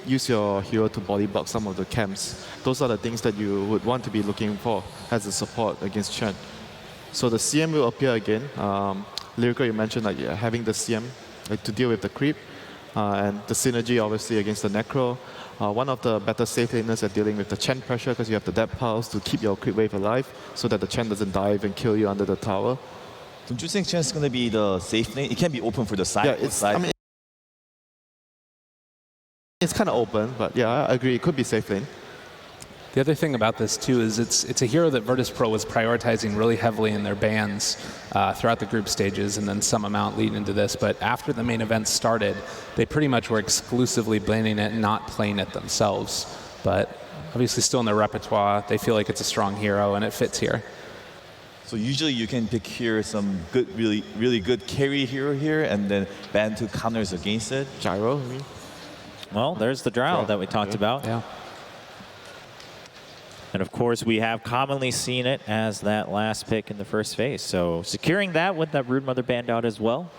use your hero to body block some of the camps. Those are the things that you would want to be looking for as a support against Chen. So the CM will appear again. Lyrical, you mentioned like having the CM to deal with the creep, and the synergy obviously against the Necro. One of the better safe laners at dealing with the Chen pressure because you have the depth pulse to keep your creep wave alive so that the Chen doesn't dive and kill you under the tower. Don't you think Chen's going to be the safe lane? It can be open for the side. Yeah, I mean, it's kind of open, but yeah, I agree. It could be safe lane. The other thing about this too is it's a hero that virtus.pro was prioritizing really heavily in their bans throughout the group stages, and then some amount leading into this. But after the main event started, they pretty much were exclusively banning it and not playing it themselves. But obviously still in their repertoire, they feel like it's a strong hero and it fits here. So usually you can pick here some good, really good carry hero here, and then ban two counters against it. Gyro, I mean. Well, there's the Drow that we talked about. Yeah. And of course, we have commonly seen it as that last pick in the first phase. So securing that with that Brood Mother banned out as well.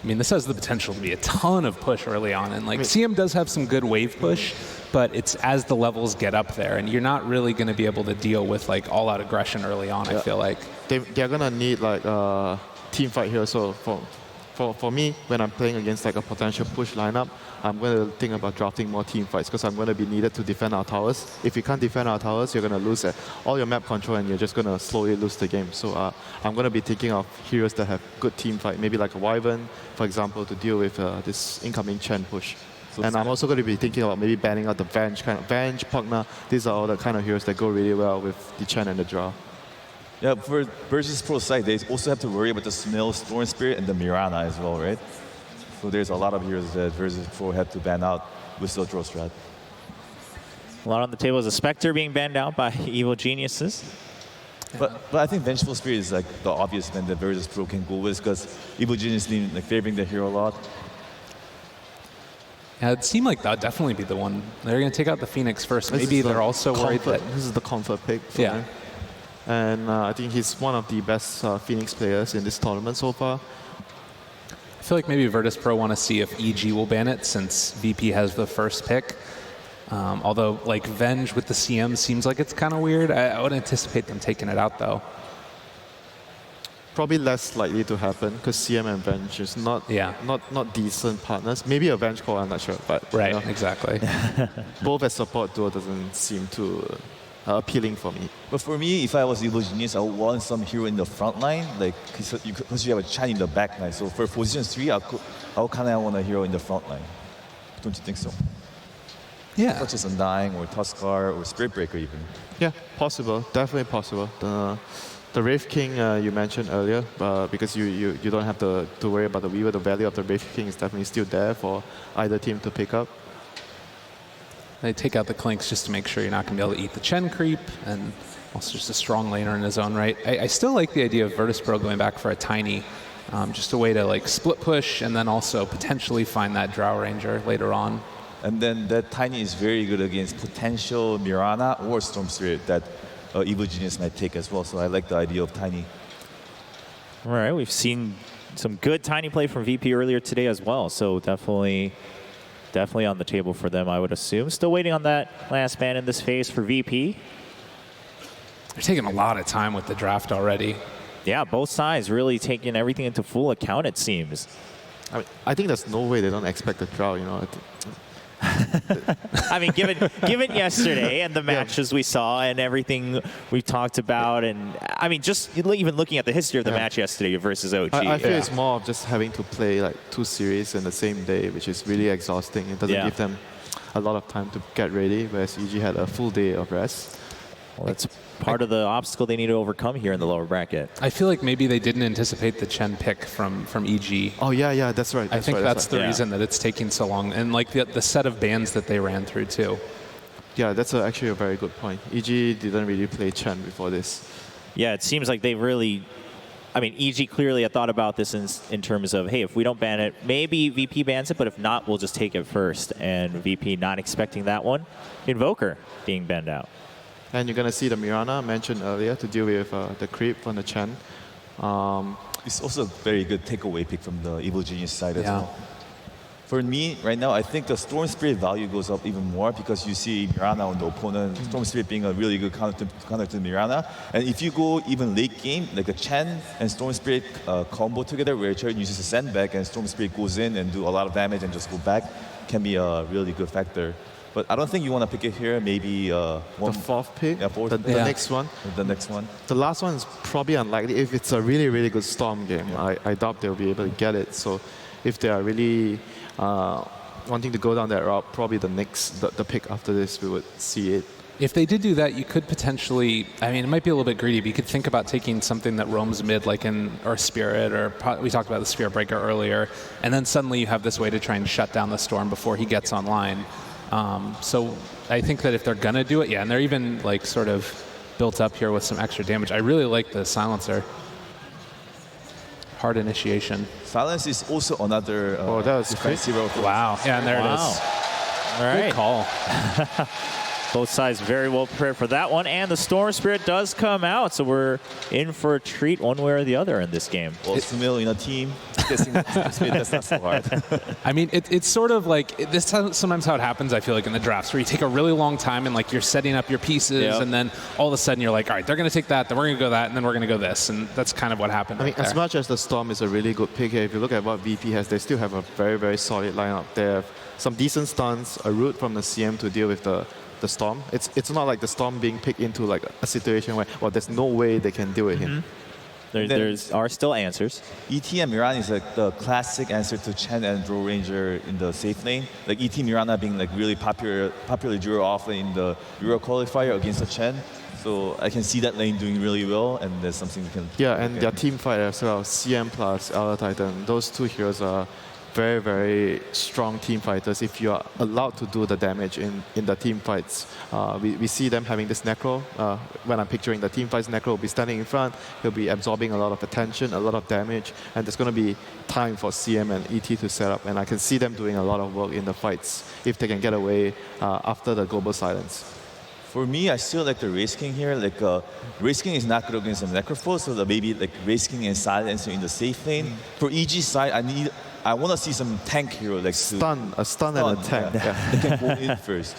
I mean, this has the potential to be a ton of push early on. And like CM does have some good wave push, but it's as the levels get up there. And you're not really going to be able to deal with like all-out aggression early on, I feel like. They're going to need like a team fight here. So for me, when I'm playing against like a potential push lineup, I'm going to think about drafting more team fights because I'm going to be needed to defend our towers. If you can't defend our towers, you're going to lose all your map control and you're just going to slowly lose the game. So I'm going to be thinking of heroes that have good team fight, maybe like a Wyvern, for example, to deal with this incoming Chen push. So and I'm also going to be thinking about maybe banning out the Venge, Pugna. These are all the kind of heroes that go really well with the Chen and the Drow. Yeah, for virtus.pro side, they also have to worry about the Snail, Storm Spirit, and the Mirana as well, right? So there's a lot of heroes that virtus.pro had to ban out with the draw strat. A lot on the table is a Spectre being banned out by Evil Geniuses. But I think Vengeful Spirit is like the obvious one that virtus.pro can go with because Evil Genius need like favoring the hero a lot. Yeah, it seemed like that would definitely be the one. They're going to take out the Phoenix first. Maybe they're also worried that... This is the comfort pick for me. And I think he's one of the best Phoenix players in this tournament so far. I feel like maybe virtus.pro want to see if EG will ban it since VP has the first pick. Although, like, Venge with the CM seems like it's kind of weird. I would anticipate them taking it out, though. Probably less likely to happen because CM and Venge is not decent partners. Maybe a Venge call, I'm not sure. But right, you know, exactly. Both as support duo doesn't seem too appealing for me. But for me, if I was Evil Genius, I would want some hero in the front line, like because you have a Chen in the back line. So for position 3, I would kind of want a hero in the front line. Don't you think so? Yeah. Such as Undying or Tuskar or Spirit Breaker even. Yeah, possible. Definitely possible. The Wraith King you mentioned earlier, because you don't have to worry about the Weaver. The value of the Wraith King is definitely still there for either team to pick up. They take out the Clinks just to make sure you're not going to be able to eat the Chen creep, and also just a strong laner in his own right. I still like the idea of virtus.pro going back for a Tiny, just a way to like split push and then also potentially find that Drow Ranger later on. And then that Tiny is very good against potential Mirana or Storm Spirit that Evil Genius might take as well. So I like the idea of Tiny. All right, we've seen some good Tiny play from VP earlier today as well. So definitely on the table for them, I would assume. Still waiting on that last ban in this phase for VP. They're taking a lot of time with the draft already. Yeah, both sides really taking everything into full account, it seems. I think there's no way they don't expect a Drow, you know. I mean, given yesterday and the matches we saw and everything we talked about, and I mean, just even looking at the history of the match yesterday versus OG. I feel it's more of just having to play like 2 series in the same day, which is really exhausting. It doesn't give them a lot of time to get ready, whereas EG had a full day of rest. Well, that's part of the obstacle they need to overcome here in the lower bracket. I feel like maybe they didn't anticipate the Chen pick from EG. Oh, yeah, that's right. I think that's the reason that it's taking so long. And like the set of bans that they ran through too. Yeah, that's actually a very good point. EG didn't really play Chen before this. Yeah, it seems like they really... I mean, EG clearly had thought about this in terms of, hey, if we don't ban it, maybe VP bans it, but if not, we'll just take it first. And VP not expecting that one. Invoker being banned out. And you're going to see the Mirana mentioned earlier to deal with the creep from the Chen. It's also a very good takeaway pick from the Evil Genius side as well. For me, right now, I think the Storm Spirit value goes up even more because you see Mirana on the opponent, Storm Spirit being a really good counter to Mirana. And if you go even late game, like a Chen and Storm Spirit combo together where Chen uses a sandbag and Storm Spirit goes in and do a lot of damage and just go back, can be a really good factor. But I don't think you want to pick it here. Maybe The fourth pick, Yeah, fourth the pick. next one. The next one. The last one is probably unlikely. If it's a really, really good Storm game, I doubt they'll be able to get it. So if they are really wanting to go down that route, probably the pick after this, we would see it. If they did do that, you could potentially, I mean, it might be a little bit greedy, but you could think about taking something that roams mid, like or Spirit, or we talked about the Spirit Breaker earlier, and then suddenly you have this way to try and shut down the Storm before he gets online. So I think that if they're going to do it, and they're even like sort of built up here with some extra damage. I really like the Silencer. Hard initiation. Silence is also another Oh, that was fancy roll. Wow. Yeah, and there it is. All right. Good call. Both sides very well prepared for that one, and the Storm Spirit does come out, so we're in for a treat one way or the other in this game. Well, Sumil in a team, guessing Storm Spirit, that's not so hard. I mean, it's sort of like, this sometimes how it happens, I feel like, in the drafts, where you take a really long time and like you're setting up your pieces, Yep. and then all of a sudden you're like, all right, they're going to take that, then we're going to go that, and then we're going to go this. And that's kind of what happened. I mean, right as there. much as the Storm is a really good pick here, if you look at what VP has, they still have a very, very solid lineup. They have some decent stuns, a route from the CM to deal with the Storm. It's not like the Storm being picked into like a situation where, well, there's no way they can deal with him. There's are still answers. ET and Mirana is like the classic answer to Chen and Draw Ranger in the safe lane. Like ET Mirana being like really popular duo off lane in the Euro qualifier against the Chen. So I can see that lane doing really well, and there's something we can. Yeah, and their team fight as well, CM plus Elder Titan. Those two heroes are very, very strong team fighters. If you are allowed to do the damage in the team fights, we see them having this Necro. When I'm picturing the team fights, Necro will be standing in front. He'll be absorbing a lot of attention, a lot of damage, and there's going to be time for CM and ET to set up. And I can see them doing a lot of work in the fights if they can get away after the global silence. For me, I still like the Race King here. Like Race King is not good against the Necrophos, so maybe like Race King and Silencer in the safe lane. For EG side, I want to see some tank hero like A stun and a tank. Yeah. They can go in first.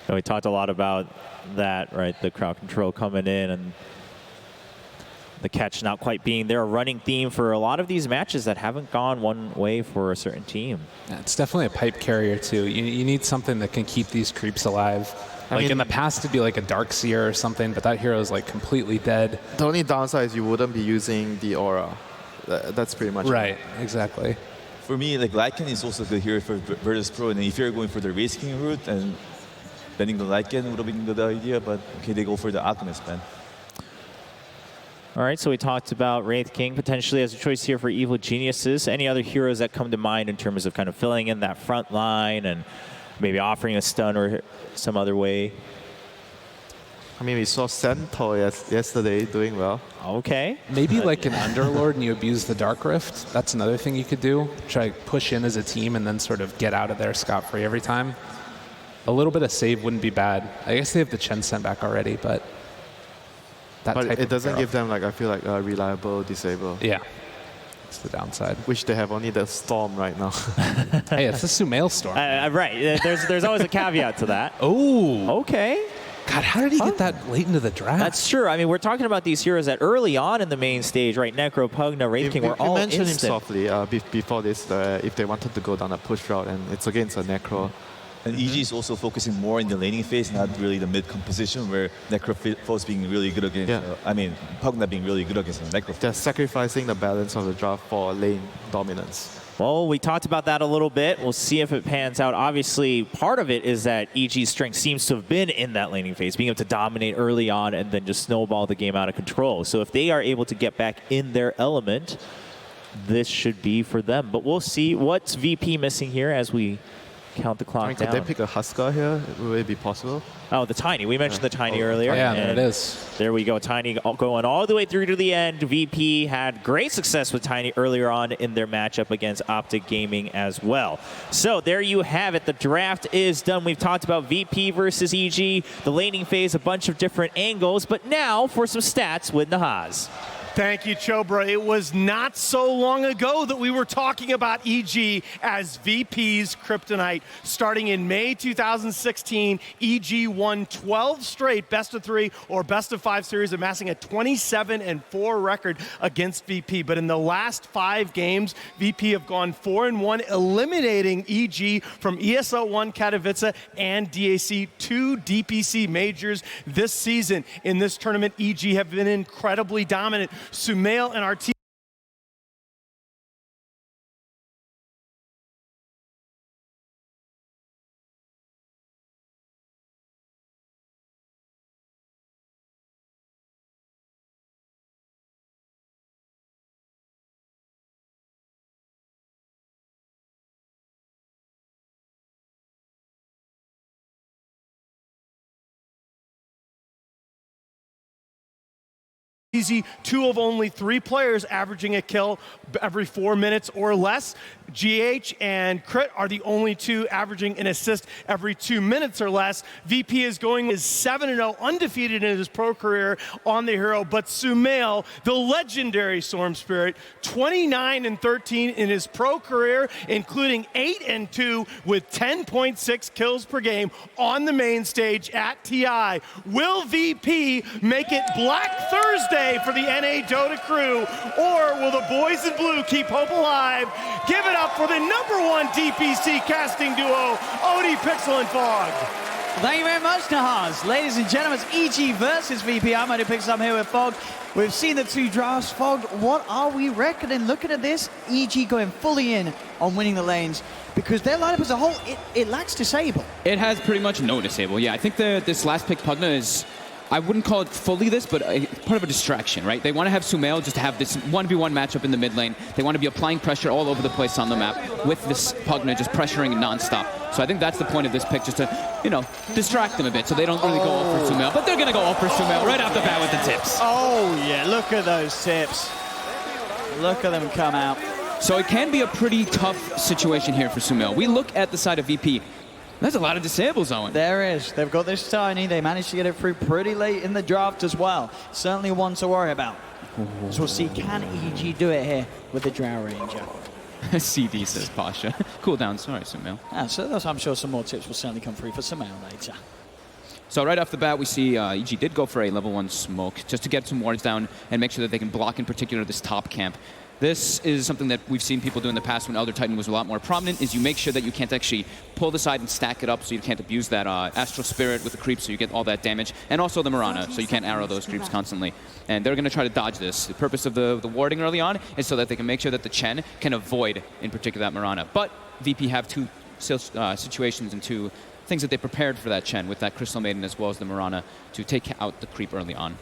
And we talked a lot about that, right? The crowd control coming in and the catch not quite being there. A running theme for a lot of these matches that haven't gone one way for a certain team. Yeah, it's definitely a pipe carrier, too. You need something that can keep these creeps alive. Like mean- in the past, it'd be like a Darkseer or something, but that hero is like completely dead. The only downside is you wouldn't be using the aura. That's pretty much it. Right, exactly. For me, like Lycan is also good here for virtus.pro, and if you're going for the Race King route, and banning the Lycan would have been the idea, but okay, they go for the Alchemist ban. All right, so we talked about Wraith King potentially as a choice here for Evil Geniuses. Any other heroes that come to mind in terms of kind of filling in that front line and maybe offering a stun or some other way? I mean, we saw Centaur yesterday doing well. Okay. Maybe like an Underlord and you abuse the Dark Rift. That's another thing you could do. Try to push in as a team and then sort of get out of there scot-free every time. A little bit of save wouldn't be bad. I guess they have the Chen sent back already, but that But type it of doesn't hero. give them, like, I feel like, a reliable disable. Yeah, it's the downside. Which they have only the Storm right now. Hey, it's the Sumail Storm. Right. There's always a caveat to that. Oh, Okay. God, how did he get that late into the draft? That's true. I mean, we're talking about these heroes that early on in the main stage, right? Necro, Pugna, Wraith King, You were all mentioned him instant. softly before this, if they wanted to go down a push route, and it's against a Necro. And EG is also focusing more in the laning phase, not really the mid composition where Necrophos being really good against, Pugna being really good against the Necrophos. They're sacrificing the balance of the draft for lane dominance. Well, we talked about that a little bit. We'll see if it pans out. Obviously, part of it is that EG's strength seems to have been in that laning phase, being able to dominate early on and then just snowball the game out of control. So if they are able to get back in their element, this should be for them. But we'll see what's VP missing here as we count the clock I mean, could down. they pick a Huskar here? Will it be possible? Oh, the Tiny. We mentioned the Tiny earlier. yeah, there and it is. There we go. Tiny going all the way through to the end. VP had great success with Tiny earlier on in their matchup against Optic Gaming as well. So there you have it. The draft is done. We've talked about VP versus EG, the laning phase, a bunch of different angles. But now for some stats with Nahaz. Thank you, Chobra. It was not so long ago that we were talking about EG as VP's kryptonite. Starting in May 2016, EG won 12 straight best-of-3 or best-of-5 series, amassing a 27-4 record against VP. But in the last 5 games, VP have gone 4-1, eliminating EG from ESL1 Katowice and DAC, 2 DPC majors this season. In this tournament, EG have been incredibly dominant. Sumail and our team easy, 2 of only 3 players averaging a kill every 4 minutes or less. GH and Crit are the only 2 averaging an assist every 2 minutes or less. VP is going 7-0, undefeated in his pro career on the hero, but Sumail, the legendary Storm Spirit, 29-13 in his pro career, including 8-2 with 10.6 kills per game on the main stage at TI. Will VP make it Black Thursday for the NA Dota crew, or will the boys in blue keep hope alive? Give it up for the #1 DPC casting duo, Odie Pixel and Fog. Thank you very much, Nahaz. Ladies and gentlemen, it's EG versus VP. I'm Odie Pixel, I'm here with Fog. We've seen the 2 drafts. Fog, what are we reckoning? Looking at this, EG going fully in on winning the lanes, because their lineup as a whole, it lacks disable. It has pretty much no disable. Yeah, I think this last pick Pugna is, I wouldn't call it fully this, but part of a distraction, right? They want to have Sumail just have this 1v1 matchup in the mid lane. They want to be applying pressure all over the place on the map with this Pugna just pressuring nonstop. So I think that's the point of this pick, just to, you know, distract them a bit so they don't really go all for Sumail. But they're going to go all for Sumail right off the bat with the tips. Oh, yeah, look at those tips. Look at them come out. So it can be a pretty tough situation here for Sumail. We look at the side of VP. There's a lot of disables, Owen. There is. They've got this tiny. They managed to get it through pretty late in the draft as well. Certainly one to worry about. So we'll see, can EG do it here with the Drow Ranger? CD, says Pasha. Cool down. Sorry, Sumail. Yeah, so I'm sure some more tips will certainly come through for Sumail later. So right off the bat, we see EG did go for a level 1 smoke just to get some wards down and make sure that they can block, in particular, this top camp. This is something that we've seen people do in the past when Elder Titan was a lot more prominent, is you make sure that you can't actually pull the side and stack it up so you can't abuse that Astral Spirit with the creep so you get all that damage, and also the Mirana, so you can't arrow those creeps constantly. And they're going to try to dodge this. The purpose of the warding early on is so that they can make sure that the Chen can avoid, in particular, that Mirana. But VP have 2 situations and 2 things that they prepared for that Chen, with that Crystal Maiden as well as the Mirana, to take out the creep early on.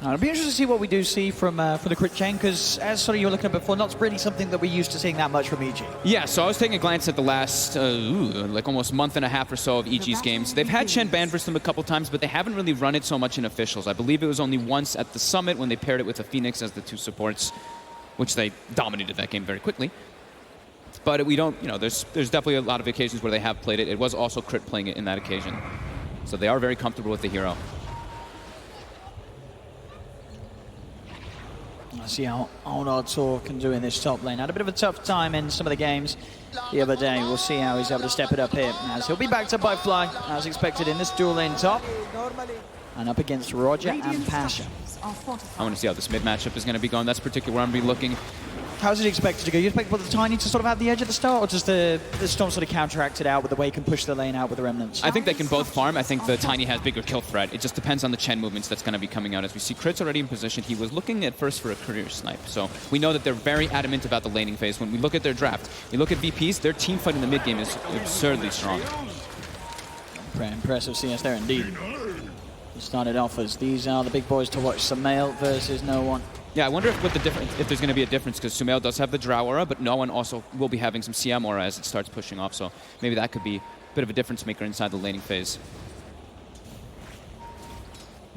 It'll be interesting to see what we do see from the Crit Chain, because as sort of you were looking at before, not really something that we're used to seeing that much from EG. Yeah, so I was taking a glance at the last, like almost month and a half or so of EG's games. They've had Chen banned versus them a couple times, but they haven't really run it so much in officials. I believe it was only once at the Summit when they paired it with a Phoenix as the 2 supports, which they dominated that game very quickly. But we don't, you know, there's definitely a lot of occasions where they have played it. It was also Crit playing it in that occasion. So they are very comfortable with the hero. Let's see how Onartor can do in this top lane. Had a bit of a tough time in some of the games the other day. We'll see how he's able to step it up here, as he'll be backed up by Fly, as expected in this duel lane top. And up against Roger and Pasha. I want to see how this mid matchup is going to be going. That's particularly where I'm going to be looking. How's it expected to go? You expect the Tiny to sort of have the edge at the start, or just the Storm sort of counteract it out with the way he can push the lane out with the Remnants? I think they can both farm. I think the Tiny has bigger kill threat. It just depends on the Chen movements that's going to be coming out. As we see, Crit's already in position. He was looking at first for a career snipe. So we know that they're very adamant about the laning phase. When we look at their draft, we look at VPs, their team fight in the mid game is absurdly strong. Very impressive CS there indeed. Started off as these are the big boys to watch. Sumail versus no one. Yeah, I wonder if there's going to be a difference, because Sumail does have the Drow aura, but no one also will be having some CM aura as it starts pushing off. So maybe that could be a bit of a difference maker inside the laning phase.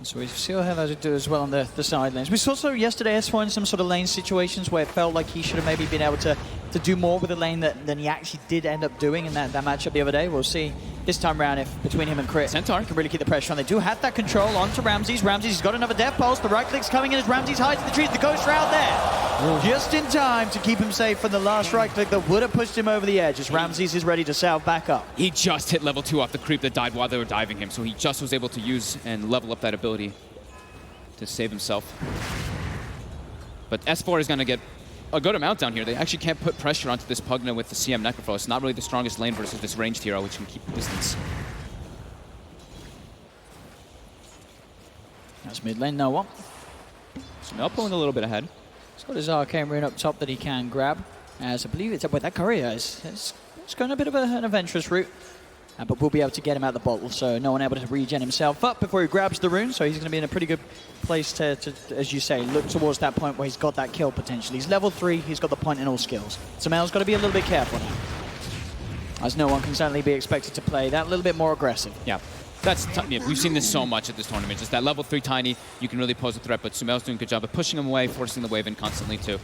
So we still have as it do as well on the side lanes. We saw yesterday S4 in some sort of lane situations where it felt like he should have maybe been able to to do more with the lane than he actually did end up doing in that matchup the other day. We'll see this time around if between him and Crit Centaur can really keep the pressure on. They do have that control onto Ramses. Ramses has got another death pulse. The right click's coming in as Ramses hides in the trees. The Ghost Shroud there. Just in time to keep him safe from the last right click that would have pushed him over the edge as Ramses is ready to salve back up. He just hit level 2 off the creep that died while they were diving him, so he just was able to use and level up that ability to save himself. But S4 is going to get a good amount down here. They actually can't put pressure onto this Pugna with the CM Necrophos. It's not really the strongest lane versus this ranged hero, which can keep the distance. That's mid lane, no one. Sumail pulling a little bit ahead. He's got his arcane rune up top that he can grab. As I believe it's up with that courier. It's going a bit of an adventurous route. But we'll be able to get him out of the bottle, so no one able to regen himself up before he grabs the rune, so he's going to be in a pretty good place to, as you say, look towards that point where he's got that kill potential. He's level 3, he's got the point in all skills. Sumail's got to be a little bit careful now, as no one can certainly be expected to play that little bit more aggressive. Yeah. We've seen this so much at this tournament. Just that level 3 Tiny, you can really pose a threat, but Sumail's doing a good job of pushing him away, forcing the wave in constantly too.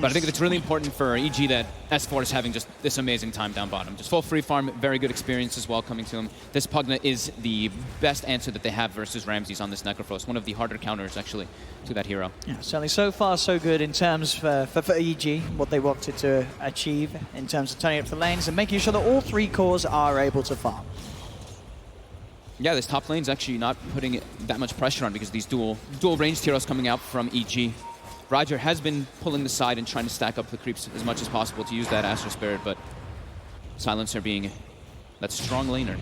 But I think it's really important for EG that S4 is having just this amazing time down bottom. Just full free farm, very good experience as well coming to him. This Pugna is the best answer that they have versus Ramses on this Necrophos. One of the harder counters, actually, to that hero. Yeah, certainly so far so good in terms for EG, what they wanted to achieve in terms of turning up the lanes and making sure that all 3 cores are able to farm. Yeah, this top lane's actually not putting that much pressure on because these dual ranged heroes coming out from EG. Roger has been pulling the side and trying to stack up the creeps as much as possible to use that Astral Spirit, but Silencer being that strong laner.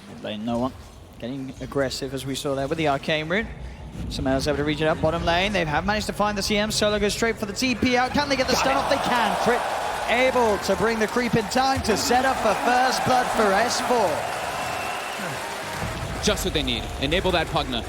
Mid lane, no one. Getting aggressive as we saw there with the Arcane Rune. Sumail's able to reach it up. Bottom lane, they have managed to find the CM. Solo goes straight for the TP out. Can they get the stun off? They can. Crit able to bring the creep in time to set up for first blood for S4. Just what they need. Enable that Pugna,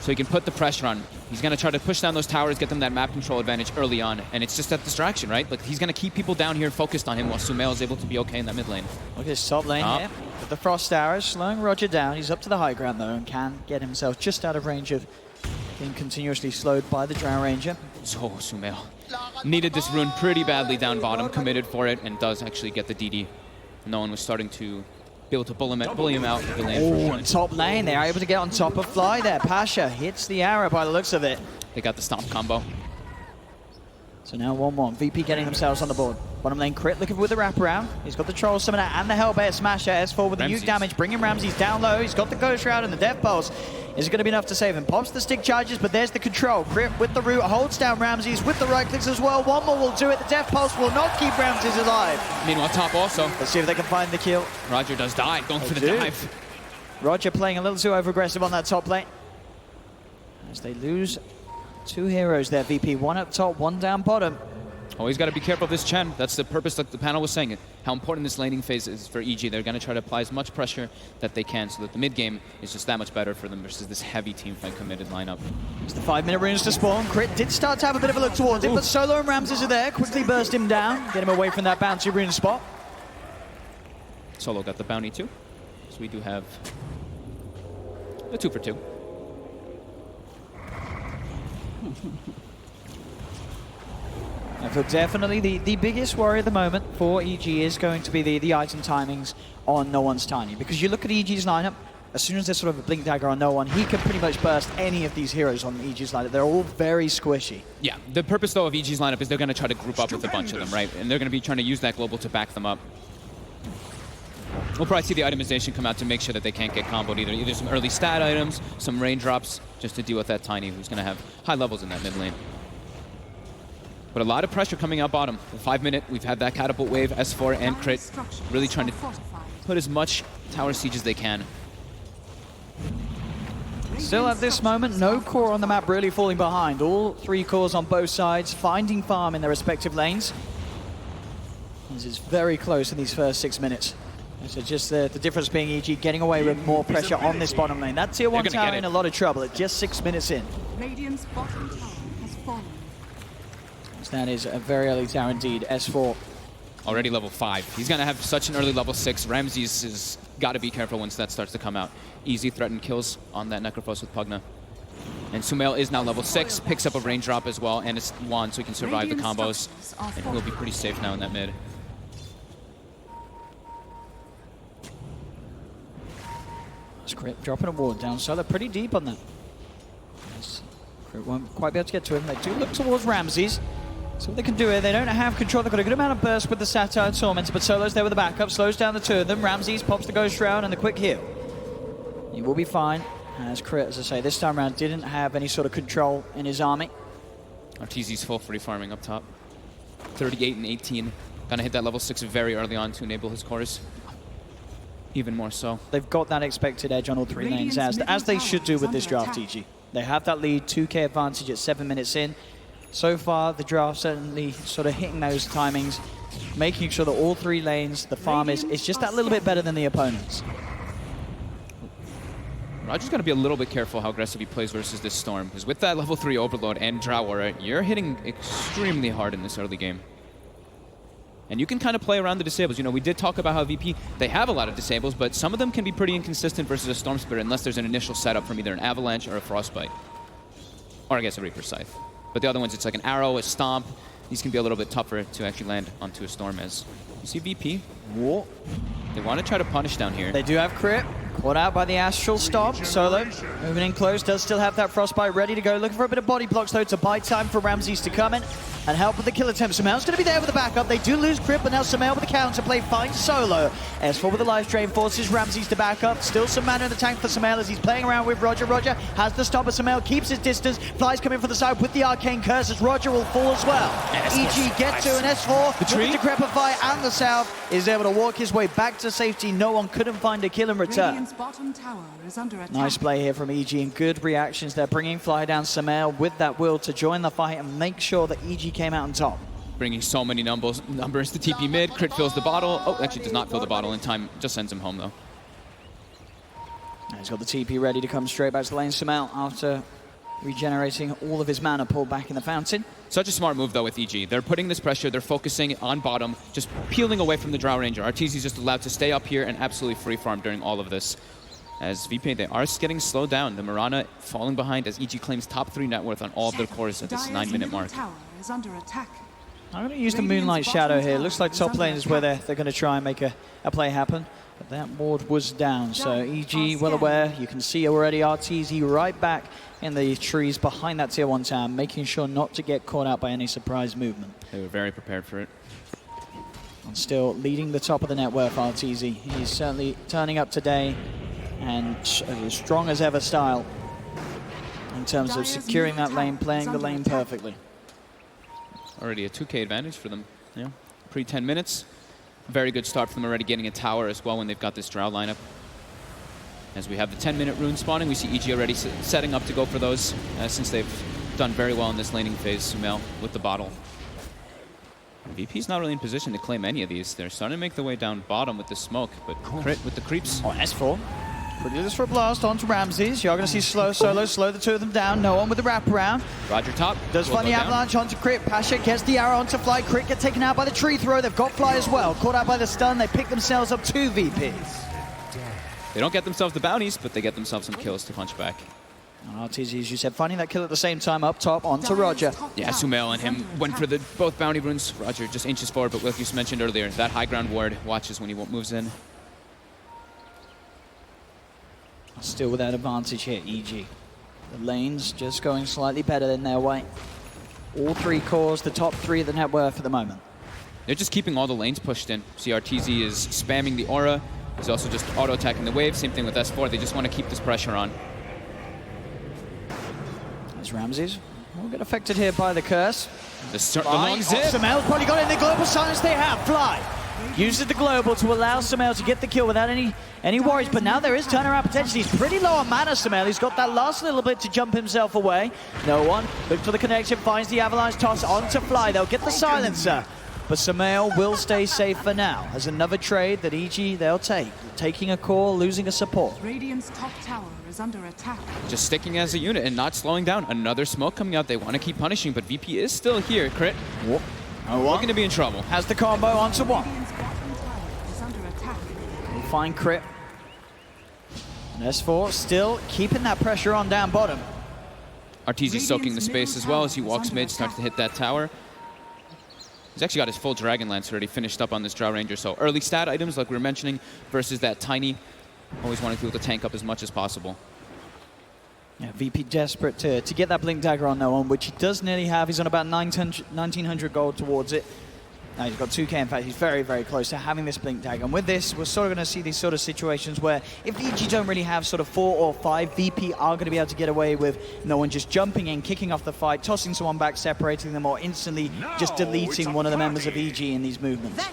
so he can put the pressure on. He's going to try to push down those towers, get them that map control advantage early on, and it's just that distraction, right? Like, he's going to keep people down here focused on him while Sumail is able to be okay in that mid lane. Look at this top lane here with the Frost Arrows, slowing Roger down. He's up to the high ground though and can get himself just out of range of being continuously slowed by the Drow Ranger. So Sumail needed this rune pretty badly down bottom, committed for it, and does actually get the DD. No one was starting to be able to bully him out of the lane. Oh, top lane, they're able to get on top of Fly there. Pasha hits the arrow by the looks of it. They got the stomp combo. So now 1-1, VP getting themselves on the board. Bottom lane Crit looking with the wraparound. He's got the Troll Summoner and the Hellbear Smasher. S4 with the huge damage, bringing Ramses down low. He's got the Ghost Shroud and the Death Pulse. Is it going to be enough to save him? Pops the stick charges, but there's the control. Crit with the root, holds down Ramses with the right clicks as well. One more will do it. The Death Pulse will not keep Ramses alive. Meanwhile, top also. Let's see if they can find the kill. Roger does die, going for the dive. Roger playing a little too over-aggressive on that top lane. As they lose 2 heroes there, VP. 1 up top, 1 down bottom. Always got to be careful of this Chen. That's the purpose that the panel was saying. How important this laning phase is for EG. They're going to try to apply as much pressure that they can so that the mid game is just that much better for them versus this heavy teamfight committed lineup. It's the 5-minute runes to spawn. Crit did start to have a bit of a look towards him, but Solo and Ramses are there. Quickly burst him down, get him away from that bouncy rune spot. Solo got the bounty too. So we do have a 2 for 2. So definitely the biggest worry at the moment for EG is going to be the item timings on No One's Tiny. Because you look at EG's lineup, as soon as there's sort of a Blink Dagger on No One, he can pretty much burst any of these heroes on EG's lineup. They're all very squishy. Yeah, the purpose though of EG's lineup is they're going to try to group up with a bunch of them, right? And they're going to be trying to use that global to back them up. We'll probably see the itemization come out to make sure that they can't get comboed either. Either some early stat items, some raindrops, just to deal with that Tiny who's going to have high levels in that mid lane. But a lot of pressure coming out bottom. The 5-minute, we've had that catapult wave, S4 and Crit, really trying to put as much tower siege as they can. Still at this moment, no core on the map really falling behind. All 3 cores on both sides, finding farm in their respective lanes. This is very close in these first 6 minutes. So just the difference being EG getting away with more pressure on this bottom lane. That tier 1 tower in a lot of trouble at just 6 minutes in. Radiant's bottom tower has fallen. That is a very early tower indeed, S4. Already level 5. He's going to have such an early level 6. Ramses has got to be careful once that starts to come out. Easy threatened kills on that Necrophos with Pugna. And Sumail is now level 6, picks up a raindrop as well, and it's wand, so he can survive the combos. And he'll be pretty safe now in that mid. Script dropping a ward down, so they're pretty deep on that. Crit won't quite be able to get to him. They do look towards Ramses. So what they can do here, they don't have control. They've got a good amount of burst with the Satire Tormentor, but Solo's there with the backup, slows down the two of them. Ramses pops the Ghost Shroud and the quick heal. He will be fine. As Crit, as I say, this time around didn't have any sort of control in his army. Arteezy's full free farming up top. 38 and 18. Gonna hit that level 6 very early on to enable his cores. Even more so. They've got that expected edge on all three lanes, as they should do with this draft, EG. They have that lead, 2k advantage at 7 minutes in. So far, the draft certainly sort of hitting those timings, making sure that all three lanes, the farm is just that little bit better than the opponents. Roger's got to be a little bit careful how aggressive he plays versus this Storm, because with that level 3 Overload and Drow Aura, you're hitting extremely hard in this early game. And you can kind of play around the disables. You know, we did talk about how VP, they have a lot of disables, but some of them can be pretty inconsistent versus a Storm Spirit unless there's an initial setup from either an Avalanche or a Frostbite. Or I guess a Reaper Scythe. But the other ones, it's like an Arrow, a Stomp. These can be a little bit tougher to actually land onto a Storm as. You see VP? Whoa. They want to try to punish down here. They do have Crit. Caught out by the Astral Stomp. Solo moving in close, does still have that Frostbite ready to go. Looking for a bit of body blocks though to buy time for Ramses to come in and help with the kill attempt. Sumail's going to be there with the backup. They do lose Crit, but now Sumail with the counterplay finds Solo. S4 with the life drain forces Ramses to back up. Still some mana in the tank for Sumail as he's playing around with Roger. Roger has the stop, but Sumail keeps his distance. Flies coming from the side with the Arcane Curse as Roger will fall as well. EG get to an S4 with the Decrepify and the South is able to walk his way back to safety. No one couldn't find a kill in return. Radiant's bottom tower is under attack. Nice play here from EG and good reactions there, bringing Fly down Sumail with that will to join the fight and make sure that EG came out on top. Bringing so many numbers to TP mid. Crit fills the bottle. Oh, actually does not fill the bottle in time. Just sends him home though. And he's got the TP ready to come straight back to the lane. Sumail after regenerating all of his mana pulled back in the fountain. Such a smart move though with EG. They're putting this pressure, they're focusing on bottom, just peeling away from the Drow Ranger. Arteezy's just allowed to stay up here and absolutely free farm during all of this. As VP, they are getting slowed down. The Mirana falling behind as EG claims top 3 net worth on all of their cores at this 9-minute mark. Tower is under attack. I'm going to use the Moonlight Shadow here. Looks like top lane is where they're going to try and make a play happen. But that ward was down, so EG well aware. You can see already Arteezy right back in the trees behind that tier 1 tower, making sure not to get caught out by any surprise movement. They were very prepared for it. And still leading the top of the net worth, Arteezy. He's certainly turning up today and as strong as ever style in terms of securing that lane, playing the lane perfectly. Already a 2k advantage for them. Yeah, pre-10 minutes. Very good start for them already getting a tower as well when they've got this Drow lineup. As we have the 10-minute rune spawning, we see EG already setting up to go for those since they've done very well in this laning phase. Sumail with the bottle. VP's not really in position to claim any of these. They're starting to make their way down bottom with the smoke, but Crit with the creeps. Oh, S4. Pretty this for a blast onto Ramses. You're going to see Solo slow the two of them down. No one with the wraparound. Roger top. Does find the avalanche onto Crit. Pasha gets the arrow onto Fly. Crit get taken out by the tree throw. They've got Fly as well. Caught out by the stun. They pick themselves up 2 VPs. They don't get themselves the bounties, but they get themselves some kills to punch back. And Arteezy, as you said, finding that kill at the same time up top onto Roger. Yeah, Sumail and him went for both bounty runes. Roger just inches forward, but like you mentioned earlier, that high ground ward watches when he moves in. Still with that advantage here, EG. The lanes just going slightly better in their way. All 3 cores, the top 3 of the net worth at the moment. They're just keeping all the lanes pushed in. See, Arteezy is spamming the aura. He's also just auto-attacking the wave. Same thing with S4. They just want to keep this pressure on. There's Ramses. We'll get affected here by the curse. The long zip. Sumail's probably got it in the global silence they have. Fly uses the global to allow Sumail to get the kill without any worries, but now there is turnaround potential. He's pretty low on mana, Sumail. He's got that last little bit to jump himself away. No one. Looks for the connection, finds the avalanche toss onto Fly. They'll get the silencer, but Sumail will stay safe for now. As another trade that EG they'll take. Taking a core, losing a support. Radiant's top tower is under attack. Just sticking as a unit and not slowing down. Another smoke coming out. They want to keep punishing, but VP is still here. Crit. Whoop. Looking to be in trouble. Has the combo onto one. Radiant's bottom tower is under attack. We'll find Crit. And S4 still keeping that pressure on down bottom. Arteezy soaking the space as well as he walks mid, starts to hit that tower. He's actually got his full Dragon Lance already finished up on this Drow Ranger, so early stat items like we were mentioning versus that Tiny. Always wanting to be able to tank up as much as possible. Yeah, VP desperate to get that Blink Dagger on No One, which he does nearly have. He's on about 1900 gold towards it. Now he's got 2k, in fact, he's very, very close to having this Blink Dagger. And with this, we're sort of going to see these sort of situations where if EG don't really have sort of 4 or 5, VP are going to be able to get away with No One just jumping in, kicking off the fight, tossing someone back, separating them, or instantly just deleting one of the members of EG in these movements.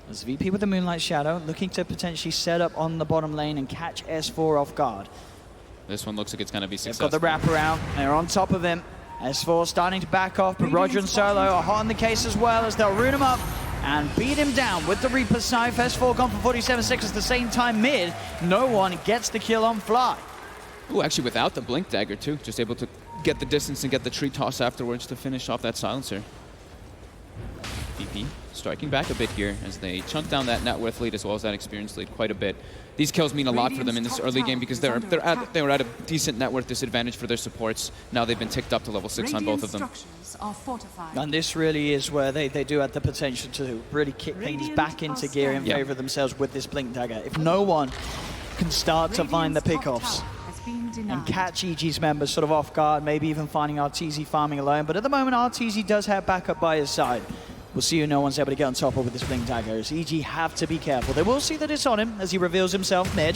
As VP with the Moonlight Shadow, looking to potentially set up on the bottom lane and catch S4 off guard. This one looks like it's going to be successful. They've got the wraparound, they're on top of him. S4 starting to back off, but Roger and Solo are hot on the case as well as they'll rune him up and beat him down with the Reaper Scythe. S4 gone for 47 seconds at the same time mid. No One gets the kill on Fly. Ooh, actually without the Blink Dagger too. Just able to get the distance and get the tree toss afterwards to finish off that silencer. VP striking back a bit here as they chunk down that net worth lead as well as that experience lead quite a bit. These kills mean a lot for them in this early game because they were at a decent net worth disadvantage for their supports. Now they've been ticked up to level 6 on both of them. And this really is where they do have the potential to really kick things back into gear in favor of themselves with this Blink Dagger. If No One can start to find the pickoffs and catch EG's members sort of off guard, maybe even finding Arteezy farming alone. But at the moment, Arteezy does have backup by his side. We'll see who No One's able to get on top of with this Blink Dagger. As EG have to be careful. They will see that it's on him as he reveals himself mid.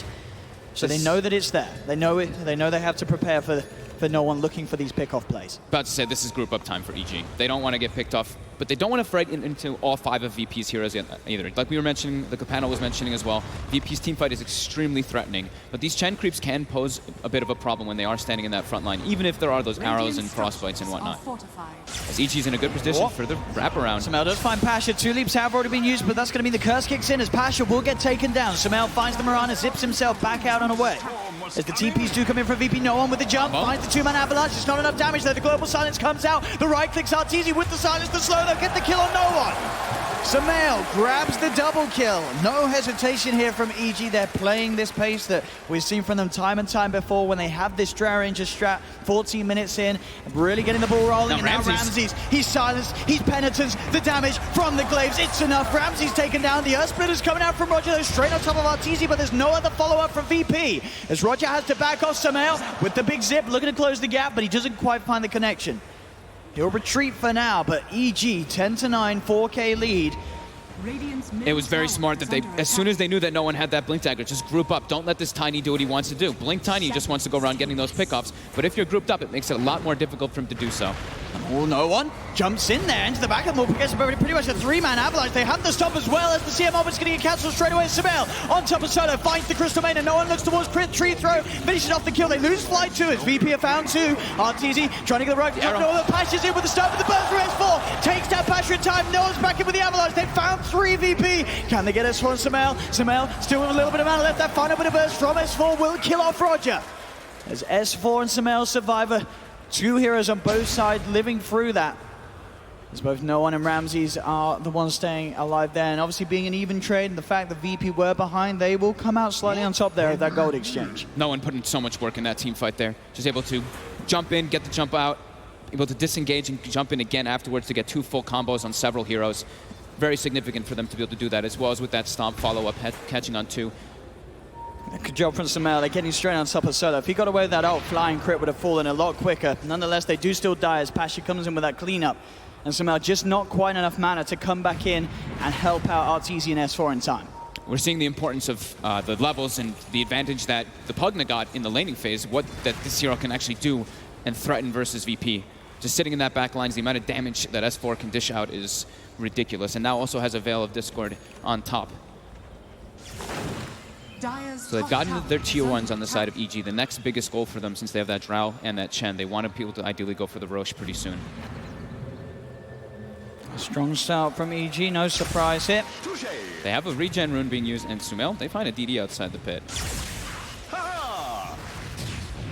So they know that it's there. They know it. They know they have to prepare for No One looking for these pick-off plays. About to say, this is group up time for EG. They don't want to get picked off, but they don't want to frighten into all 5 of VP's heroes either. Like we were mentioning, the panel was mentioning as well, VP's teamfight is extremely threatening, but these Chen creeps can pose a bit of a problem when they are standing in that front line, even if there are those arrows and frostbites and whatnot. As EG's in a good position for the wraparound. Samel does find Pasha. 2 leaps have already been used, but that's going to mean the curse kicks in as Pasha will get taken down. Samel finds the Mirana, zips himself back out and away. As the TPs do come in from VP, No One with the jump, finds the 2-man avalanche. It's not enough damage there. The global silence comes out. The right clicks Arteezy with the silence, the slow. They'll get the kill on No One. Samel grabs the double kill. No hesitation here from EG. They're playing this pace that we've seen from them time and time before when they have this Drow Ranger strat 14 minutes in, really getting the ball rolling. Now Ramses, he's silenced, he's penitent. The damage from the glaives, it's enough. Ramses taken down. The Earth Splitter's coming out from Roger, though, straight on top of Arteezy, but there's no other follow-up from VP. As Roger has to back off Samel with the big zip, looking to close the gap, but he doesn't quite find the connection. He'll retreat for now, but EG 10-9, 4K lead. It was very smart that they, as soon as they knew that No One had that Blink Dagger, just group up. Don't let this Tiny do what he wants to do. Blink Tiny just wants to go around getting those pickoffs, but if you're grouped up, it makes it a lot more difficult for him to do so. Oh, No One jumps in there into the back of them all, gets pretty much a 3-man avalanche. They have the stop as well as the CMO, but it's going to get cancelled straight away. Samel on top of Solo, finds the Crystal Main, and No One looks towards Crit, tree throw, finishes off the kill. They lose Fly 2 as VP have found 2. Arteezy trying to get the right jump. No, the Pasha's in with the start, with the burst from S4. Takes down Pasha in time. No One's back in with the avalanche. They found 3 VP. Can they get S4 and Samel? Samel still with a little bit of mana left. That final bit of burst from S4 will kill off Roger. As S4 and Samel survivor, 2 heroes on both sides living through that. As both No One and Ramses are the ones staying alive there. And obviously being an even trade and the fact that VP were behind, they will come out slightly on top there of that gold exchange. No One put in so much work in that team fight there. Just able to jump in, get the jump out, able to disengage and jump in again afterwards to get 2 full combos on several heroes. Very significant for them to be able to do that, as well as with that stomp follow-up, catching on 2. Good job from Samel. They're getting straight on top of Solo. If he got away with that ult, flying crit would have fallen a lot quicker. Nonetheless, they do still die as Pasha comes in with that cleanup. And Samel just not quite enough mana to come back in and help out Arteezy and S4 in time. We're seeing the importance of the levels and the advantage that the Pugna got in the laning phase, what that this hero can actually do and threaten versus VP. Just sitting in that back lines, the amount of damage that S4 can dish out is ridiculous, and now also has a Veil of Discord on top. So they've gotten their tier 1s on the side of EG. The next biggest goal for them, since they have that Drow and that Chen, they want people to ideally go for the Roche pretty soon. A strong start from EG, no surprise here. They have a regen rune being used, and Samel, they find a DD outside the pit.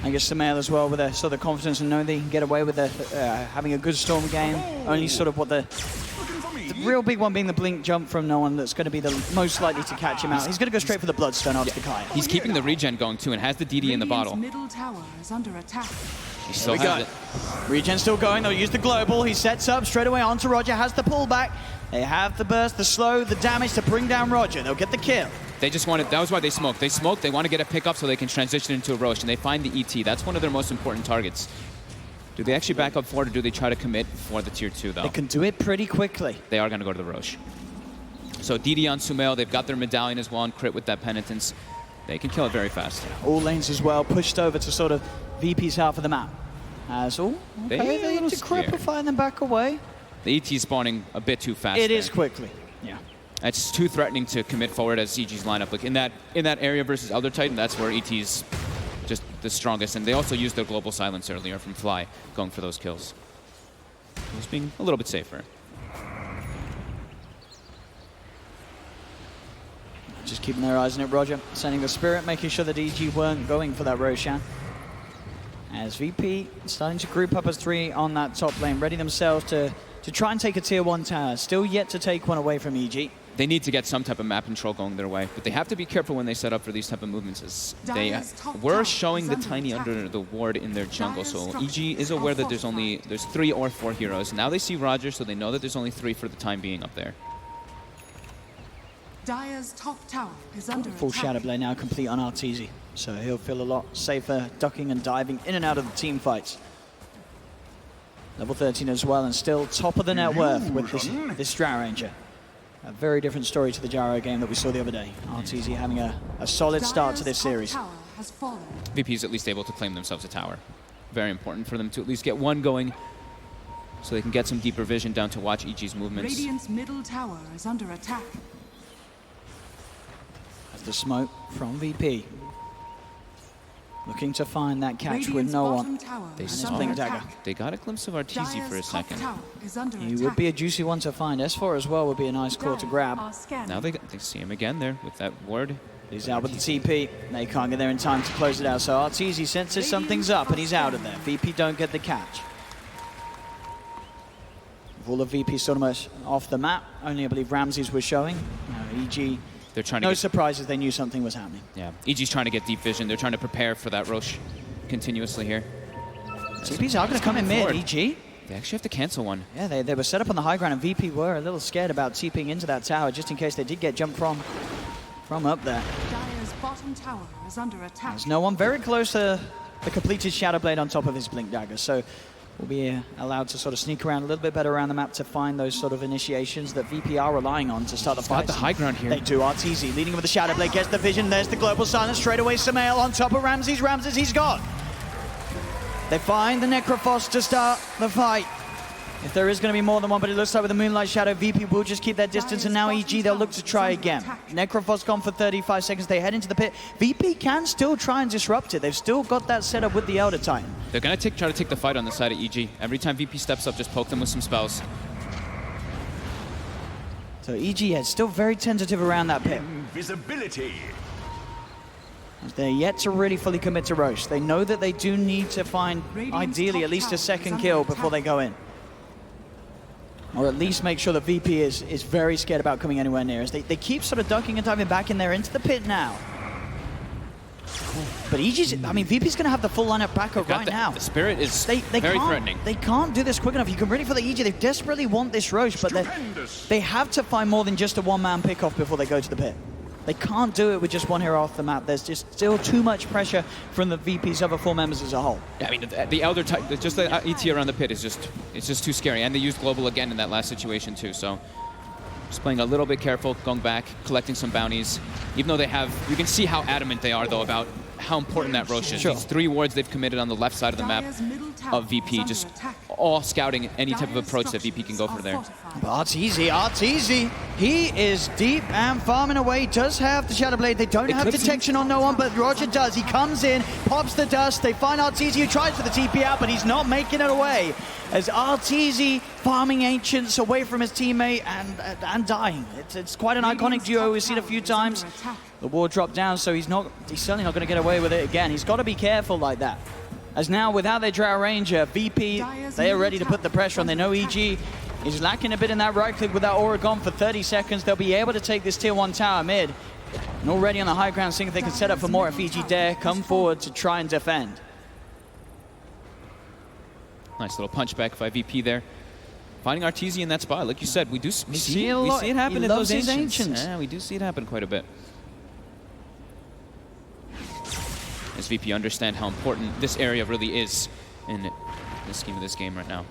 I guess Samel as well with their sort of confidence and knowing they can get away with having a good Storm game. Only sort of what the The real big one being the blink jump from no one that's going to be the most likely to catch him out. He's going to go straight for the Bloodstone after the Kaya. He's keeping the regen going too and has the DD in the bottle. Middle tower is under attack. He still Here we has go. it. Regen still going. They'll use the global. He sets up straight away onto Roger. Has the pullback. They have the burst, the slow, the damage to bring down Roger. They'll get the kill. They just wanted, that was why they smoked. They smoked, they want to get a pick up so they can transition into a Roche, and they find the ET. That's one of their most important targets. Do they actually back up forward, or do they try to commit for the tier 2, though? They can do it pretty quickly. They are going to go to the Roche. So DD on Sumail, they've got their medallion as well, and crit with that penitence. They can kill it very fast. All lanes as well, pushed over to sort of VP's half of the map. As all, okay, They're a they little decrepify and then back away. The ET spawning a bit too fast. It there. is quickly, yeah. It's too threatening to commit forward as CG's lineup. Like in that area versus Elder Titan, that's where ET's just the strongest. And they also used their global silence earlier from Fly, going for those kills. Just being a little bit safer. Just keeping their eyes on it, Roger. Sending the Spirit, making sure that EG weren't going for that Roshan. As VP starting to group up as 3 on that top lane, ready themselves to try and take a tier 1 tower. Still yet to take one away from EG. They need to get some type of map control going their way, but they have to be careful when they set up for these type of movements, as they were showing the Tiny under the ward in their jungle, so EG is aware that there's 3 or 4 heroes. Now they see Roger, so they know that there's only 3 for the time being up there. Dire's top tower is under Full attack. Shadow Blade now complete on Arteezy, so he'll feel a lot safer ducking and diving in and out of the team fights. Level 13 as well, and still top of the net worth with this Drow Ranger. A very different story to the Gyro game that we saw the other day. Arteezy having a solid start to this series. Top tower has fallen. VP is at least able to claim themselves a tower. Very important for them to at least get one going, so they can get some deeper vision down to watch EG's movements. Radiant's middle tower is under attack. The smoke from VP. Looking to find that catch Radiant's with no bottom one. tower They is saw under Blink attack. Dagger. They got a glimpse of Arteezy for a Dire's top second. tower is under He attack. would be a juicy one to find. S4 as well would be a nice core to grab. Now they see him again there with that ward. He's out with the TP. They can't get there in time to close it out. So Arteezy senses something's up and he's out of there. VP don't get the catch. With all of VP sort of much off the map, only I believe Ramses was showing. EG, They're trying to no get, surprises, they knew something was happening. yeah. EG's trying to get deep vision. They're trying to prepare for that Roche continuously here. TP's are going to come in mid, forward. EG. They actually have to cancel one. Yeah, they were set up on the high ground, and VP were a little scared about TPing into that tower, just in case they did get jumped from up there. Dire's bottom tower is under attack. There's no one very close to the completed Shadow Blade on top of his Blink Dagger, so we'll be allowed to sort of sneak around a little bit better around the map to find those sort of initiations that VP are relying on to start the fight. Got the high ground here. They do. Arteezy leading with the Shadow Blade, gets the vision. There's the global silence straight away. Sumail on top of Ramses. Ramses, he's gone. They find the Necrophos to start the fight. If there is going to be more than one, but it looks like with the Moonlight Shadow, VP will just keep their distance, and now EG, they'll look to try again. Necrophos gone for 35 seconds. They head into the pit. VP can still try and disrupt it. They've still got that set up with the Elder Titan. They're going to try to take the fight on the side of EG. Every time VP steps up, just poke them with some spells. So EG is still very tentative around that pit. Visibility. They're yet to really fully commit to Roche. They know that they do need to find, ideally, at least a second kill before they go in. Or at least make sure that VP is very scared about coming anywhere near us. They keep sort of ducking and diving back in there into the pit now. But EG's, I mean, VP's going to have the full lineup back up right now. The Spirit is They very can't, threatening. They can't do this quick enough. You can really feel the EG. They desperately want this Roche, but they have to find more than just a one-man pick-off before they go to the pit. They can't do it with just one hero off the map. There's just still too much pressure from the VP's other 4 members as a whole. Yeah, I mean, the Elder Titan, just the ET around the pit is just too scary. And they used Global again in that last situation too, so just playing a little bit careful, going back, collecting some bounties. Even though they have, you can see how adamant they are though about how important that Roche is. Sure. These 3 wards they've committed on the left side of the map of VP, just all scouting any type of approach that VP can go for there. But Arteezy, he is deep and farming away. Does have the Shadow Blade. They don't have detection on no one, but Roger does. He comes in, pops the dust. They find Arteezy, who tries for the TP out, but he's not making it away. As Arteezy farming Ancients away from his teammate and dying. It's quite an iconic duo. We've seen it a few times. The ward dropped down, so he's certainly not going to get away with it again. He's got to be careful like that. As now, without their Drow Ranger, VP, they are ready to put the pressure on. They know EG He's lacking a bit in that right click with that aura gone for 30 seconds. They'll be able to take this tier 1 tower mid. And already on the high ground, seeing if they can set up for more if EG dare come forward to try and defend. Nice little punchback by VP there. Finding Arteezy in that spot. Like you said, we see it happen in those ancients. Yeah, we do see it happen quite a bit. As VP understand how important this area really is in the scheme of this game right now.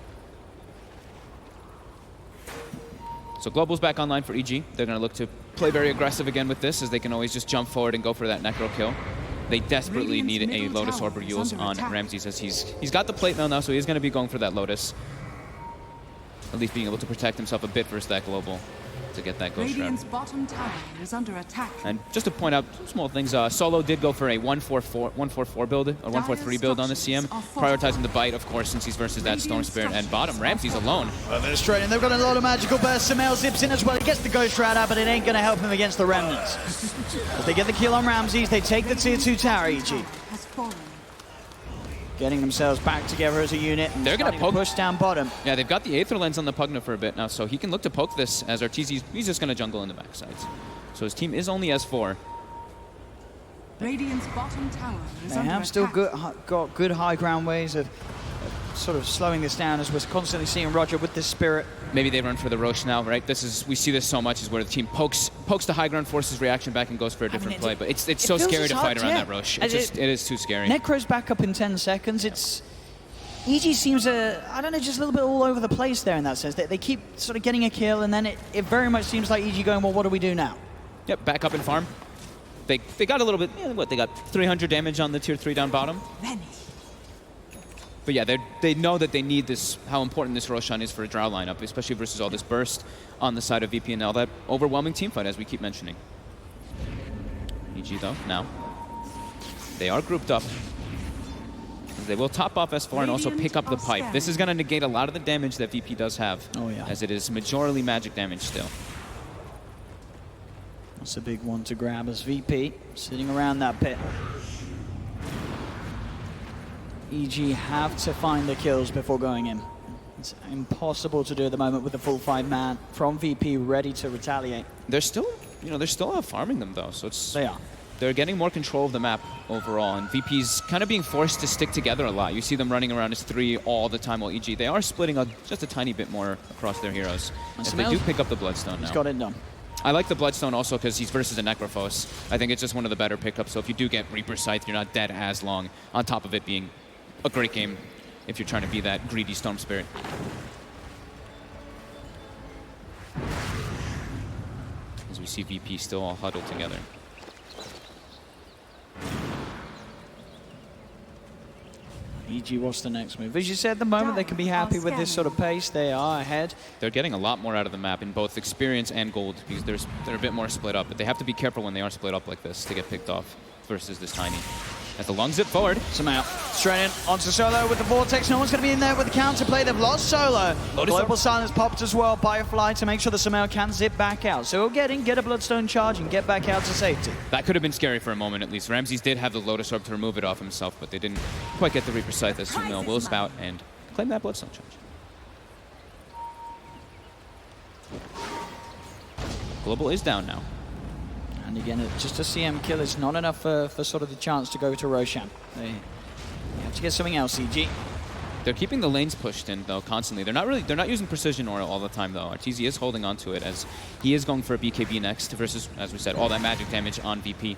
So Global's back online for EG. They're going to look to play very aggressive again with this, as they can always just jump forward and go for that necro kill. They desperately need a Lotus Orb or Yules on Ramses, as he's got the plate mail now, so he's going to be going for that Lotus. At least being able to protect himself a bit versus that Global to get that Ghost Shroud. Radiant's bottom tower is under attack. And just to point out some small things, Solo did go for a 1-4-4 build, or 1-4-3 build on the CM, prioritizing the bite, of course, since he's versus that Storm Spirit. And bottom, Ramses alone. They're straight in. They've got a lot of magical bursts. Samel zips in as well. He gets the Ghost Shroud out, but it ain't going to help him against the Remnants. As they get the kill on Ramses, they take the tier 2 tower, EG. Has fallen. Getting themselves back together as a unit. And they're going to push down bottom. Yeah, they've got the Aether Lens on the Pugna for a bit now, so he can look to poke this as Arteezy. He's just going to jungle in the backsides. So his team is only S4. Radiant's bottom tower is They under have attack. still got good high ground ways of sort of slowing this down, as we're constantly seeing Roger with this Spirit. Maybe they run for the Roche now, right? We see this so much, is where the team pokes the high ground, forces reaction back, and goes for a different play. But it's so scary to fight around that Roche. It is too scary. Necro's back up in 10 seconds. EG seems, I don't know, just a little bit all over the place there in that sense. They keep sort of getting a kill, and then it very much seems like EG going, well, what do we do now? Yep, back up and farm. They got a little bit, they got 300 damage on the tier 3 down bottom. But yeah, they know that they need this, how important this Roshan is for a Drow lineup, especially versus all this burst on the side of VP and all that overwhelming team fight, as we keep mentioning. EG though, now, they are grouped up. They will top off S4 and also pick up the pipe. This is going to negate a lot of the damage that VP does have, as it is majorly magic damage still. That's a big one to grab as VP sitting around that pit. EG have to find the kills before going in. It's impossible to do at the moment with the full 5-man from VP ready to retaliate. They're still, they're still farming them though, so they are. They're getting more control of the map overall, and VP's kind of being forced to stick together a lot. You see them running around as 3 all the time, while EG, they are splitting just a tiny bit more across their heroes. As they do pick up the Bloodstone now. He's got it done. I like the Bloodstone also because he's versus a Necrophos. I think it's just one of the better pickups, so if you do get Reaper Scythe, you're not dead as long, on top of it being a great game if you're trying to be that greedy Storm Spirit. As we see VP still all huddled together. EG, what's the next move? As you said, at the moment, they can be happy with this sort of pace. They are ahead. They're getting a lot more out of the map in both experience and gold, because they're a bit more split up. But they have to be careful when they are split up like this to get picked off versus this tiny. As the long zip forward. Somehow straight in onto Solo with the Vortex. No one's going to be in there with the counterplay. They've lost Solo. Global Silence popped as well by a fly to make sure the Samel can zip back out. So we'll get a Bloodstone charge and get back out to safety. That could have been scary for a moment at least. Ramses did have the Lotus Orb to remove it off himself, but they didn't quite get the Reaper Scythe as Samel will spout and claim that Bloodstone charge. Global is down now. And again, just a CM kill is not enough for sort of the chance to go to Roshan. They have to get something else, EG. They're keeping the lanes pushed in though constantly. They're not using precision aura all the time though. Arteezy is holding on to it as he is going for a BKB next versus, as we said, all that magic damage on VP.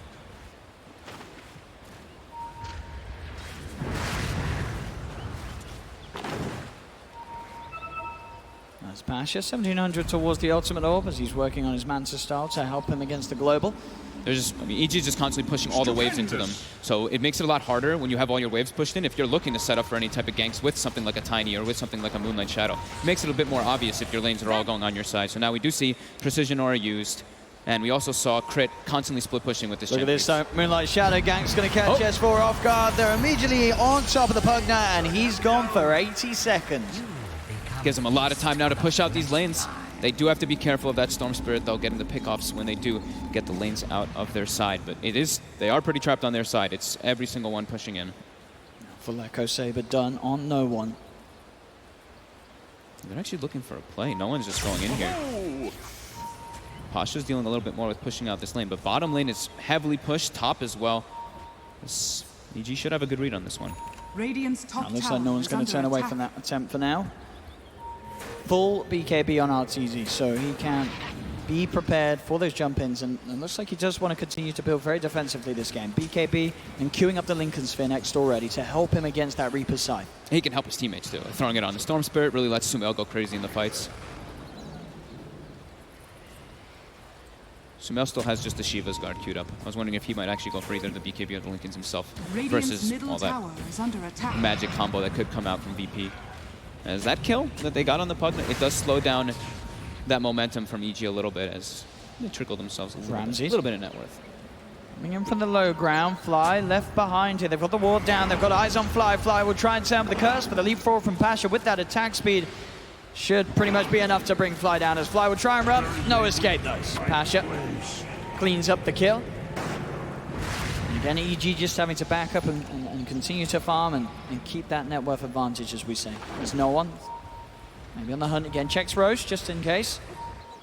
That's Pasha, 1700 towards the ultimate orb as he's working on his Manta style to help him against the global. EG's just constantly pushing all the waves into them. So it makes it a lot harder when you have all your waves pushed in. If you're looking to set up for any type of ganks with something like a Tiny or with something like a Moonlight Shadow, it makes it a bit more obvious if your lanes are all going on your side. So now we do see Precision Aura used. And we also saw Crit constantly split pushing with this. Look at this, Moonlight Shadow Gank's going to catch S4 off guard. They're immediately on top of the Pugna, and he's gone for 80 seconds. Gives them a lot of time now to push out these lanes. They do have to be careful of that Storm Spirit, though, getting the pickoffs when they do get the lanes out of their side. But they are pretty trapped on their side. It's every single one pushing in. Full Echo Saber done on no one. They're actually looking for a play. No one's just going in here. Pasha's dealing a little bit more with pushing out this lane, but bottom lane is heavily pushed, top as well. This EG should have a good read on this one. Radiant's top It looks tower like no one's is going to turn under away attack. from that attempt for now. Full BKB on RTZ, so he can be prepared for those jump-ins, and it looks like he does want to continue to build very defensively this game. BKB and queuing up the Lincoln Sphere next already to help him against that Reaper's side. He can help his teammates too. Throwing it on the Storm Spirit really lets Sumail go crazy in the fights. Sumail still has just the Shiva's guard queued up. I was wondering if he might actually go for either the BKB or the Lincolns himself Radiant's versus middle all that tower is under attack. magic combo that could come out from VP. As that kill that they got on the Pug, it does slow down that momentum from EG a little bit as they trickle themselves a little bit of net worth. Coming in from the low ground, Fly left behind here. They've got the ward down, they've got eyes on Fly. Fly will try and turn the curse, but the leap forward from Pasha with that attack speed should pretty much be enough to bring Fly down. As Fly will try and run, no escape though. Pasha cleans up the kill. And again, EG just having to back up and continue to farm and keep that net worth advantage, as we say. There's no one. Maybe on the hunt again. Checks Roche just in case.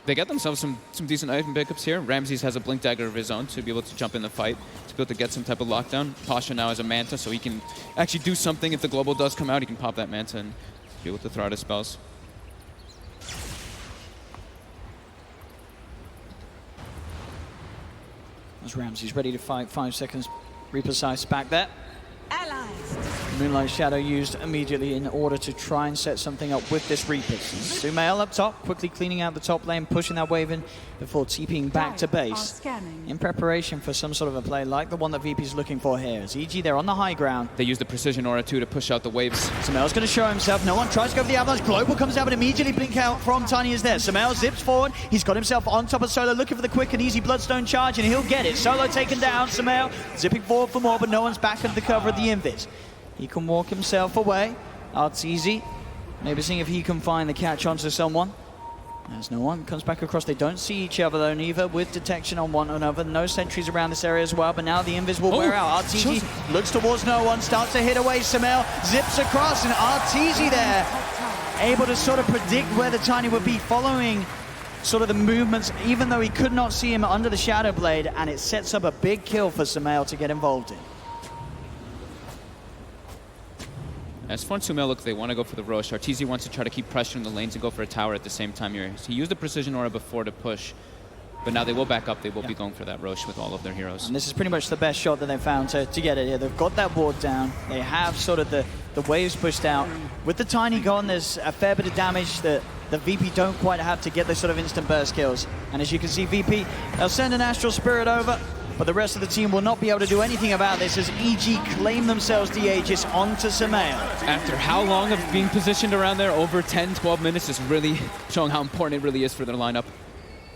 They get themselves some decent item pickups here. Ramses has a Blink Dagger of his own to be able to jump in the fight, to be able to get some type of lockdown. Pasha now has a Manta, so he can actually do something. If the global does come out, he can pop that Manta and be able to throw out his spells. As Ramsey's ready to fight, 5 seconds. Reaper's Sight back there. Allies. Moonlight Shadow used immediately in order to try and set something up with this Reaper. Sumail up top, quickly cleaning out the top lane, pushing that wave in before TPing back to Dire are base. scanning. In preparation for some sort of a play like the one that VP's looking for here. As EG, they're on the high ground. They use the Precision Aura too to push out the waves. Sumail's going to show himself. No one tries to go for the Avalanche. Global comes out, but immediately blink out from Tiny is there. Sumail zips forward. He's got himself on top of Solo, looking for the quick and easy Bloodstone charge, and he'll get it. Solo taken down. Sumail zipping forward for more, but no one's back under the cover of the Invis. He can walk himself away. Arteezy, maybe seeing if he can find the catch onto someone. There's no one. Comes back across. They don't see each other though, neither, with detection on one another. No sentries around this area as well, but now the Invis will wear out. Arteezy looks towards no one, starts to hit away. Sumail zips across, and Arteezy there, able to sort of predict where the Tiny would be, following sort of the movements, even though he could not see him under the Shadow Blade, and it sets up a big kill for Sumail to get involved in. As far as Sumail, look, they want to go for the Roche. Arteezy wants to try to keep pressuring the lanes and go for a tower at the same time here. He used the Precision Aura before to push, but now they will back up. They will be going for that Roche with all of their heroes. And this is pretty much the best shot that they've found to get it here. They've got that ward down. They have sort of the waves pushed out. With the Tiny gone, there's a fair bit of damage that the VP don't quite have to get those sort of instant burst kills. And as you can see, VP, they'll send an Astral Spirit over, but the rest of the team will not be able to do anything about this as EG claim themselves the Aegis onto Sumail. After how long of being positioned around there, over 10, 12 minutes, is really showing how important it really is for their lineup.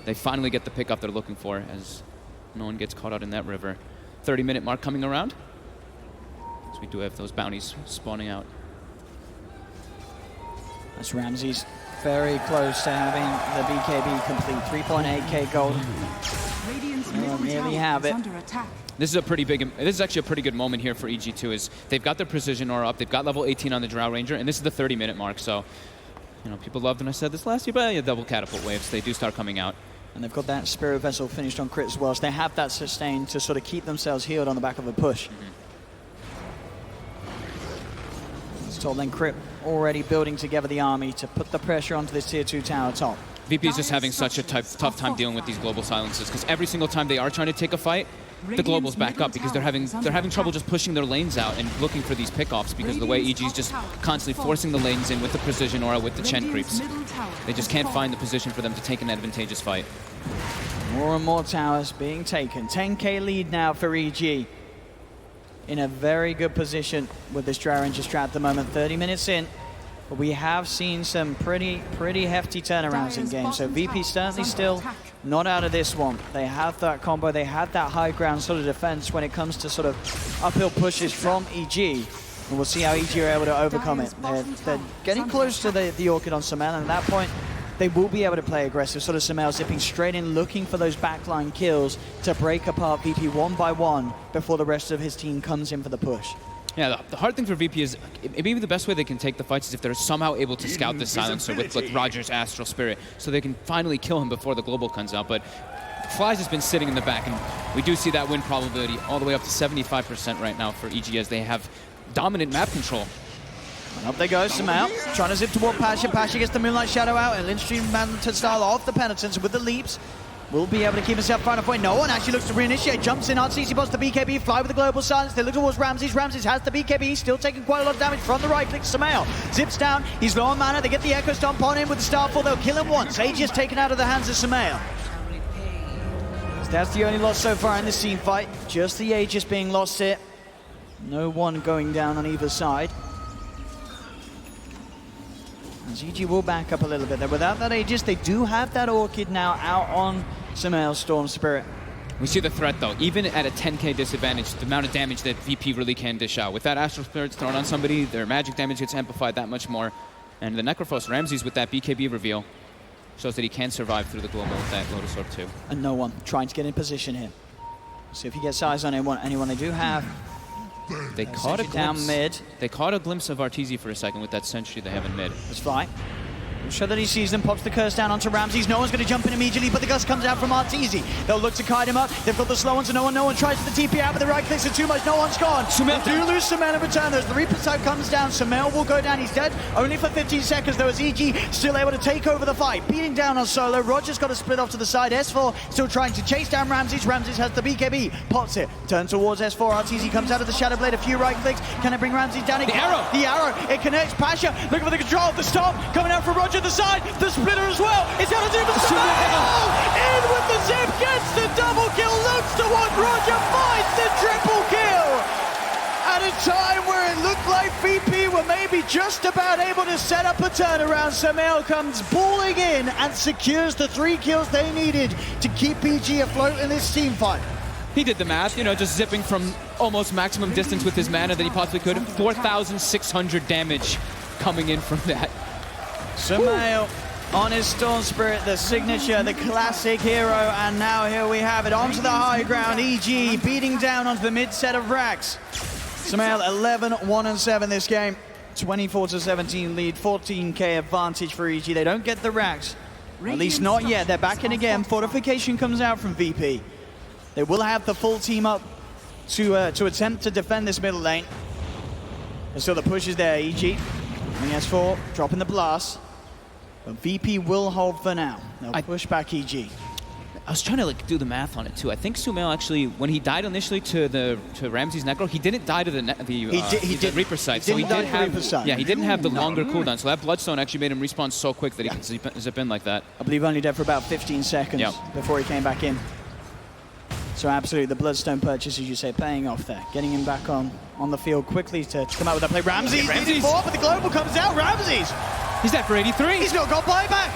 They finally get the pickup they're looking for as no one gets caught out in that river. 30-minute mark coming around. So we do have those bounties spawning out. That's Ramsey's very close to having the BKB complete. 3.8k gold. Radiant's They'll middle nearly tower have is it. under attack. This is actually a pretty good moment here for EG2. Is they've got their Precision Aura up, they've got level 18 on the Drow Ranger, and this is the 30-minute mark. So, you know, people loved when I said this last year, but yeah, double catapult waves, they do start coming out. And they've got that Spirit Vessel finished on crit as well, so they have that sustain to sort of keep themselves healed on the back of a push. So then Crypt already building together the army to put the pressure onto this tier 2 tower top. VP is just having such a tough time dealing with these global silences because every single time they are trying to take a fight, the globals back up because they're having trouble just pushing their lanes out and looking for these pickoffs because of the way EG is just constantly forcing the lanes in with the Precision Aura, with the Chen creeps. They just can't find the position for them to take an advantageous fight. More and more towers being taken. 10k lead now for EG. In a very good position with this Drow Ranger strat at the moment. 30 minutes in, but we have seen some pretty hefty turnarounds in games. So VP certainly still not out of this one. They have that combo, they have that high ground sort of defense when it comes to sort of uphill pushes from EG. And we'll see how EG are able to overcome it. They're getting close to the Orchid on Sumail, and at that point, they will be able to play aggressive. Sort of Sumail zipping straight in, looking for those backline kills to break apart VP one by one before the rest of his team comes in for the push. Yeah, the hard thing for VP is maybe the best way they can take the fights is if they're somehow able to scout the silencer with like Roger's Astral Spirit, so they can finally kill him before the global comes out. But Fly's has been sitting in the back, and we do see that win probability all the way up to 75% right now for EG as they have dominant map control. And up they go, Samel, trying to zip toward Pasha. Pasha gets the Moonlight Shadow out, and Lindstream Mantle style off the Penitence with the leaps. Will be able to keep himself far enough away. No one actually looks to reinitiate. Jumps in, RTC bots the BKB, fly with the global silence. They look towards Ramses. Ramses has the BKB, still taking quite a lot of damage from the right click. Samel zips down, he's low on mana. They get the Echo Stomp on him with the Starfall. They'll kill him once. Aegis taken out of the hands of Samel. That's the only loss so far in this team fight. Just the Aegis being lost here. No one going down on either side. As EG will back up a little bit there. Without that Aegis, they do have that Orchid now out on Samel's Storm Spirit. We see the threat though, even at a 10k disadvantage, the amount of damage that VP really can dish out. With that Astral Spirit thrown on somebody, their magic damage gets amplified that much more. And the Necrophos Ramses with that BKB reveal shows that he can survive through the global with that Lotus Orb too. And no one trying to get in position here. See if he gets eyes on anyone they do have. They caught a glimpse. Down mid. They caught a glimpse of Arteezy for a second with that sentry they have in mid. That's fine. I'm sure that he sees them, pops the curse down onto Ramses. No one's going to jump in immediately, but the gust comes out from Arteezy. They'll look to kite him up. They've got the slow ones, and no one tries to TP out, but the right clicks are too much. No one's gone. They do lose Samel in return. As the Reaper type comes down, Samel will go down. He's dead only for 15 seconds, though, as EG still able to take over the fight. Beating down on Solo. Roger's got to split off to the side. S4 still trying to chase down Ramses. Ramses has the BKB. Pots it. Turns towards S4. Arteezy comes out of the Shadow Blade. A few right clicks. Can it bring Ramses down again? The arrow. It connects. Pasha looking for the control of the Storm. Coming out from Roger the side. The splitter as well. It's got to do the Samel. In with the zip. Gets the double kill. Looks to what Roger finds the triple kill. At a time where it looked like VP were maybe just about able to set up a turnaround, Samel comes balling in and secures the 3 kills they needed to keep EG afloat in this team fight. He did the math, just zipping from almost maximum distance with his mana that he possibly could. 4,600 damage coming in from that. Samel on his Storm Spirit, the signature, the classic hero, and now here we have it. Onto the high ground, EG beating down onto the mid set of Rax. Samel 11-1-7 this game. 24-17 lead, 14k advantage for EG. They don't get the Rax. At least not yet. They're back in again. Fortification comes out from VP. They will have the full team up to attempt to defend this middle lane. And so the push is there, EG. And S4 dropping the blast. But VP will hold for now. They'll push back EG. I was trying to do the math on it too. I think Sumail actually, when he died initially to Ramses Necro, he didn't die to the Reaper site. He didn't have the longer cooldown. So that Bloodstone actually made him respawn so quick that he can zip in like that. I believe only dead for about 15 seconds before he came back in. So absolutely, the Bloodstone purchase, as you say, paying off there. Getting him back on the field quickly to come out with that play. Ramses needed 4, but the global comes out. Ramses! He's dead for 83. He's not got buyback.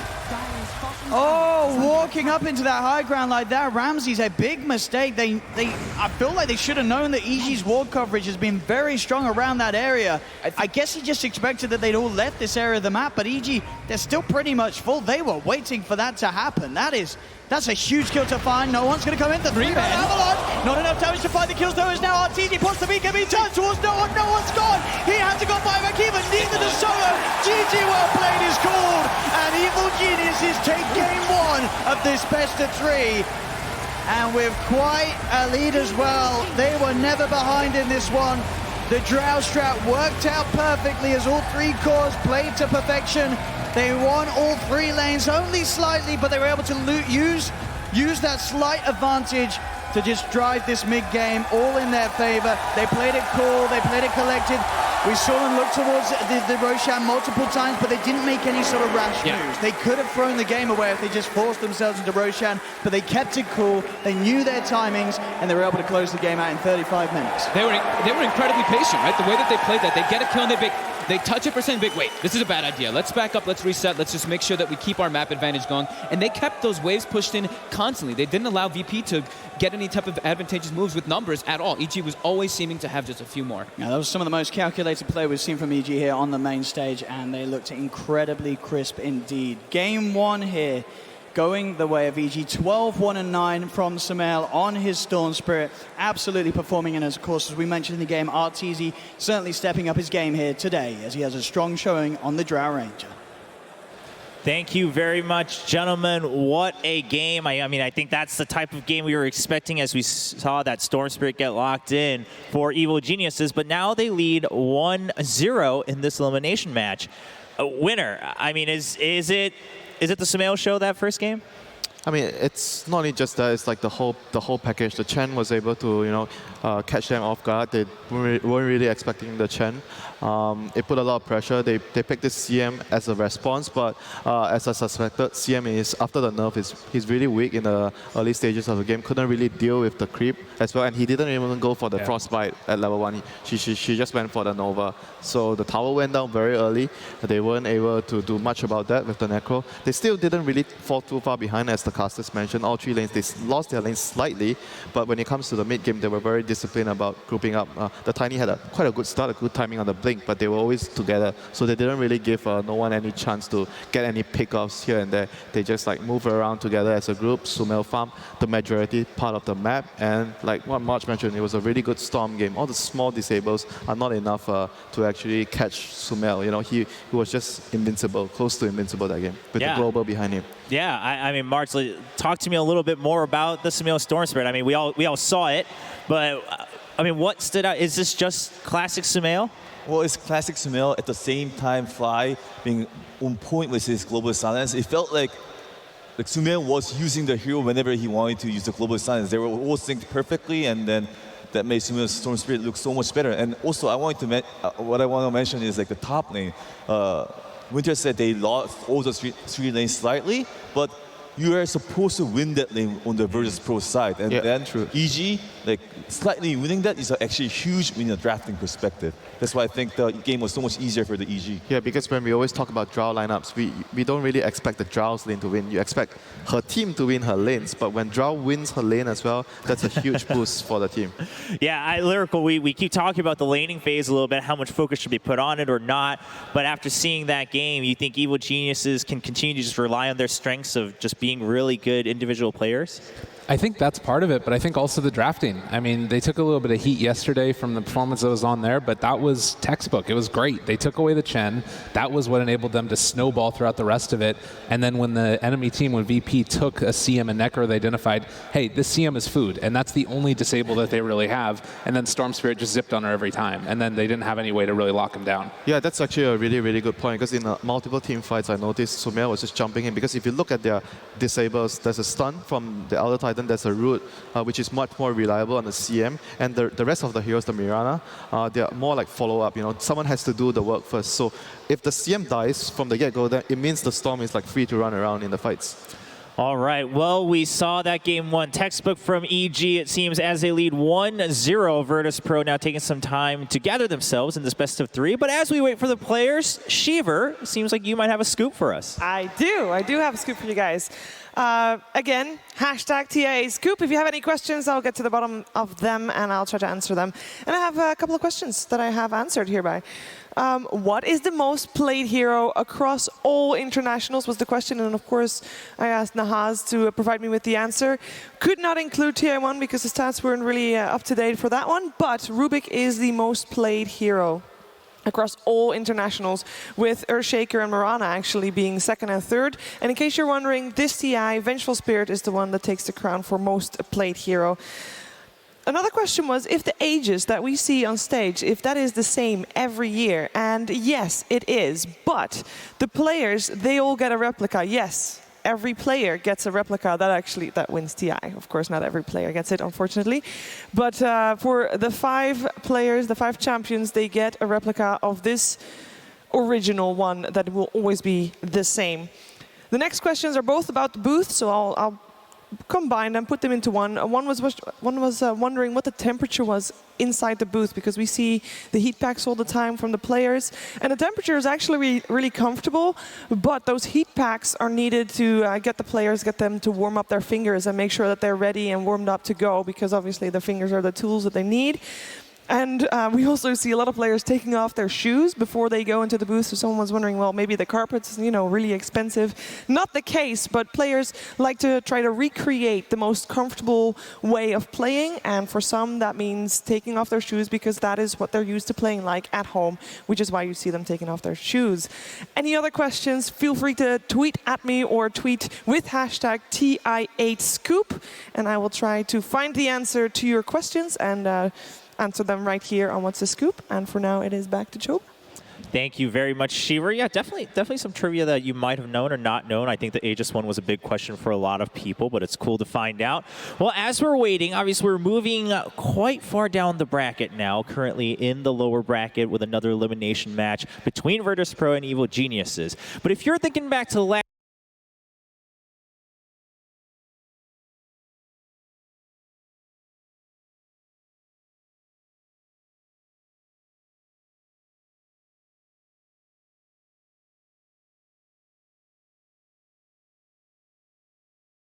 Oh, walking up into that high ground like that, Ramses, a big mistake. I feel like they should have known that EG's ward coverage has been very strong around that area. I guess he just expected that they'd all left this area of the map, but EG, they're still pretty much full. They were waiting for that to happen. That's a huge kill to find. No one's going to come in. The 3-man Avalanche. Not enough damage to find the kills, though, is now Arteezy. Puts the BKB, turns towards no one. No one's gone. He hasn't got buyback even. Neither does Solo. GG well played is called. And Evil Geniuses take game 1 of this best of 3. And with quite a lead as well. They were never behind in this one. The Drow Strat worked out perfectly as all 3 cores played to perfection. They won all 3 lanes, only slightly, but they were able to use that slight advantage to just drive this mid-game all in their favor. They played it cool, they played it collected. We saw them look towards the Roshan multiple times, but they didn't make any sort of rash moves. They could have thrown the game away if they just forced themselves into Roshan, but they kept it cool, they knew their timings, and they were able to close the game out in 35 minutes. They were incredibly patient, right? The way that they played that, they get a kill and they touch it for a second, wait, this is a bad idea. Let's back up, let's reset, let's just make sure that we keep our map advantage going. And they kept those waves pushed in constantly. They didn't allow VP to get any type of advantageous moves with numbers at all. EG was always seeming to have just a few more. Yeah, that was some of the most calculated play we've seen from EG here on the main stage, and they looked incredibly crisp indeed. Game 1 here going the way of EG. 12, 1, and 9 from Sumail on his Storm Spirit. Absolutely performing, and of course, as we mentioned in the game, Arteezy certainly stepping up his game here today as he has a strong showing on the Drow Ranger. Thank you very much, gentlemen. What a game. I mean, I think that's the type of game we were expecting as we saw that Storm Spirit get locked in for Evil Geniuses, but now they lead 1-0 in this elimination match. A winner. I mean, is it the Sumail show, that first game? I mean, it's not only just that, it's like the whole package. The Chen was able to, catch them off guard. They weren't really expecting the Chen. It put a lot of pressure. They picked this CM as a response, but as I suspected, CM is, after the nerf, he's really weak in the early stages of the game. Couldn't really deal with the creep as well, and he didn't even go for the Frostbite at level 1. She just went for the Nova. So the tower went down very early. They weren't able to do much about that with the Necro. They still didn't really fall too far behind, as the casters mentioned. All 3 lanes, they lost their lanes slightly, but when it comes to the mid game, they were very disciplined about grouping up. The Tiny had quite a good start, a good timing on the blink, but they were always together, so they didn't really give no one any chance to get any pickoffs here and there. They just like move around together as a group. Sumail farmed the majority part of the map, and like what March mentioned, it was a really good Storm game. All the small disables are not enough to actually catch Sumail. He was just invincible, close to invincible that game, with the global behind him. Yeah, I mean, March, talk to me a little bit more about the Sumail Storm Spirit. I mean, we all saw it, but I mean, what stood out? Is this just classic Sumail? Well, it's classic Sumail. At the same time, Fly being on point with his global silence. It felt like Sumail was using the hero whenever he wanted to use the global silence. They were all synced perfectly, and then that made Sumail's Storm Spirit look so much better. And also, what I want to mention is like the top lane. Winter said they lost all the three lanes slightly, but you are supposed to win that lane on the virtus.pro side. And then EG, slightly winning that is actually huge in a drafting perspective. That's why I think the game was so much easier for the EG. Yeah, because when we always talk about Drow lineups, we don't really expect the Drow's lane to win. You expect her team to win her lanes, but when Drow wins her lane as well, that's a huge boost for the team. Yeah, Lyrical, we keep talking about the laning phase a little bit, how much focus should be put on it or not, but after seeing that game, you think Evil Geniuses can continue to just rely on their strengths of just being really good individual players? I think that's part of it, but I think also the drafting. I mean, they took a little bit of heat yesterday from the performance that was on there, but that was textbook. It was great. They took away the Chen. That was what enabled them to snowball throughout the rest of it. And then when the enemy team, when VP took a CM and Necro, they identified, hey, this CM is food, and that's the only disable that they really have. And then Storm Spirit just zipped on her every time, and then they didn't have any way to really lock him down. Yeah, that's actually a really, really good point, because in multiple team fights, I noticed Sumail was just jumping in, because if you look at their disables, there's a stun from the Elder Titan, there's a root, which is much more reliable on the CM, and the rest of the heroes, the Mirana, they're more like follow-up. Someone has to do the work first. So if the CM dies from the get-go, then it means the Storm is like free to run around in the fights. All right, well, we saw that game one. Textbook from EG, it seems, as they lead 1-0. Virtus.pro now taking some time to gather themselves in this best of 3. But as we wait for the players, Shiver, seems like you might have a scoop for us. I do have a scoop for you guys. Again, hashtag ti8 scoop. If you have any questions, I'll get to the bottom of them and I'll try to answer them. And I have a couple of questions that I have answered hereby. What is the most played hero across all internationals was the question, and of course I asked Nahaz to provide me with the answer. Could not include ti8 because the stats weren't really up to date for that one, but Rubik is the most played hero across all internationals, with Earthshaker and Mirana actually being second and third. And in case you're wondering, this TI, Vengeful Spirit, is the one that takes the crown for most played hero. Another question was if the ages that we see on stage, if that is the same every year. And yes, it is. But the players, they all get a replica. Yes, every player gets a replica. That wins TI. Of course, not every player gets it, unfortunately. But for the 5 players, the 5 champions, they get a replica of this original one that will always be the same. The next questions are both about the booth, so I'll combine them, put them into one. One was wondering what the temperature was inside the booth, because we see the heat packs all the time from the players, and the temperature is actually really comfortable, but those heat packs are needed to get them to warm up their fingers and make sure that they're ready and warmed up to go, because obviously the fingers are the tools that they need. And we also see a lot of players taking off their shoes before they go into the booth. So someone was wondering, well, maybe the carpet's, really expensive. Not the case, but players like to try to recreate the most comfortable way of playing. And for some, that means taking off their shoes because that is what they're used to playing like at home, which is why you see them taking off their shoes. Any other questions? Feel free to tweet at me or tweet with hashtag ti8scoop. And I will try to find the answer to your questions and answer them right here on What's the Scoop. And for now, it is back to Chobe. Thank you very much, Shiver. Yeah, definitely some trivia that you might have known or not known. I think the Aegis one was a big question for a lot of people, but it's cool to find out. Well, as we're waiting, obviously we're moving quite far down the bracket now, currently in the lower bracket with another elimination match between virtus.pro and Evil Geniuses. But if you're thinking back to last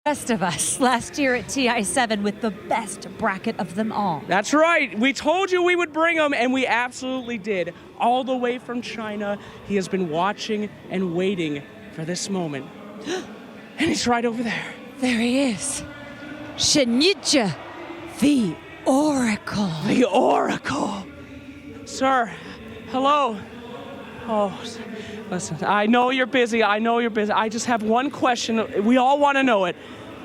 Rest of us last year at TI7 with the best bracket of them all. That's right. We told you we would bring him, and we absolutely did. All the way from China, he has been watching and waiting for this moment. And he's right over there. There he is. Shinija, the Oracle. The Oracle. Sir, hello. Oh, listen, I know you're busy. I just have one question. We all want to know it.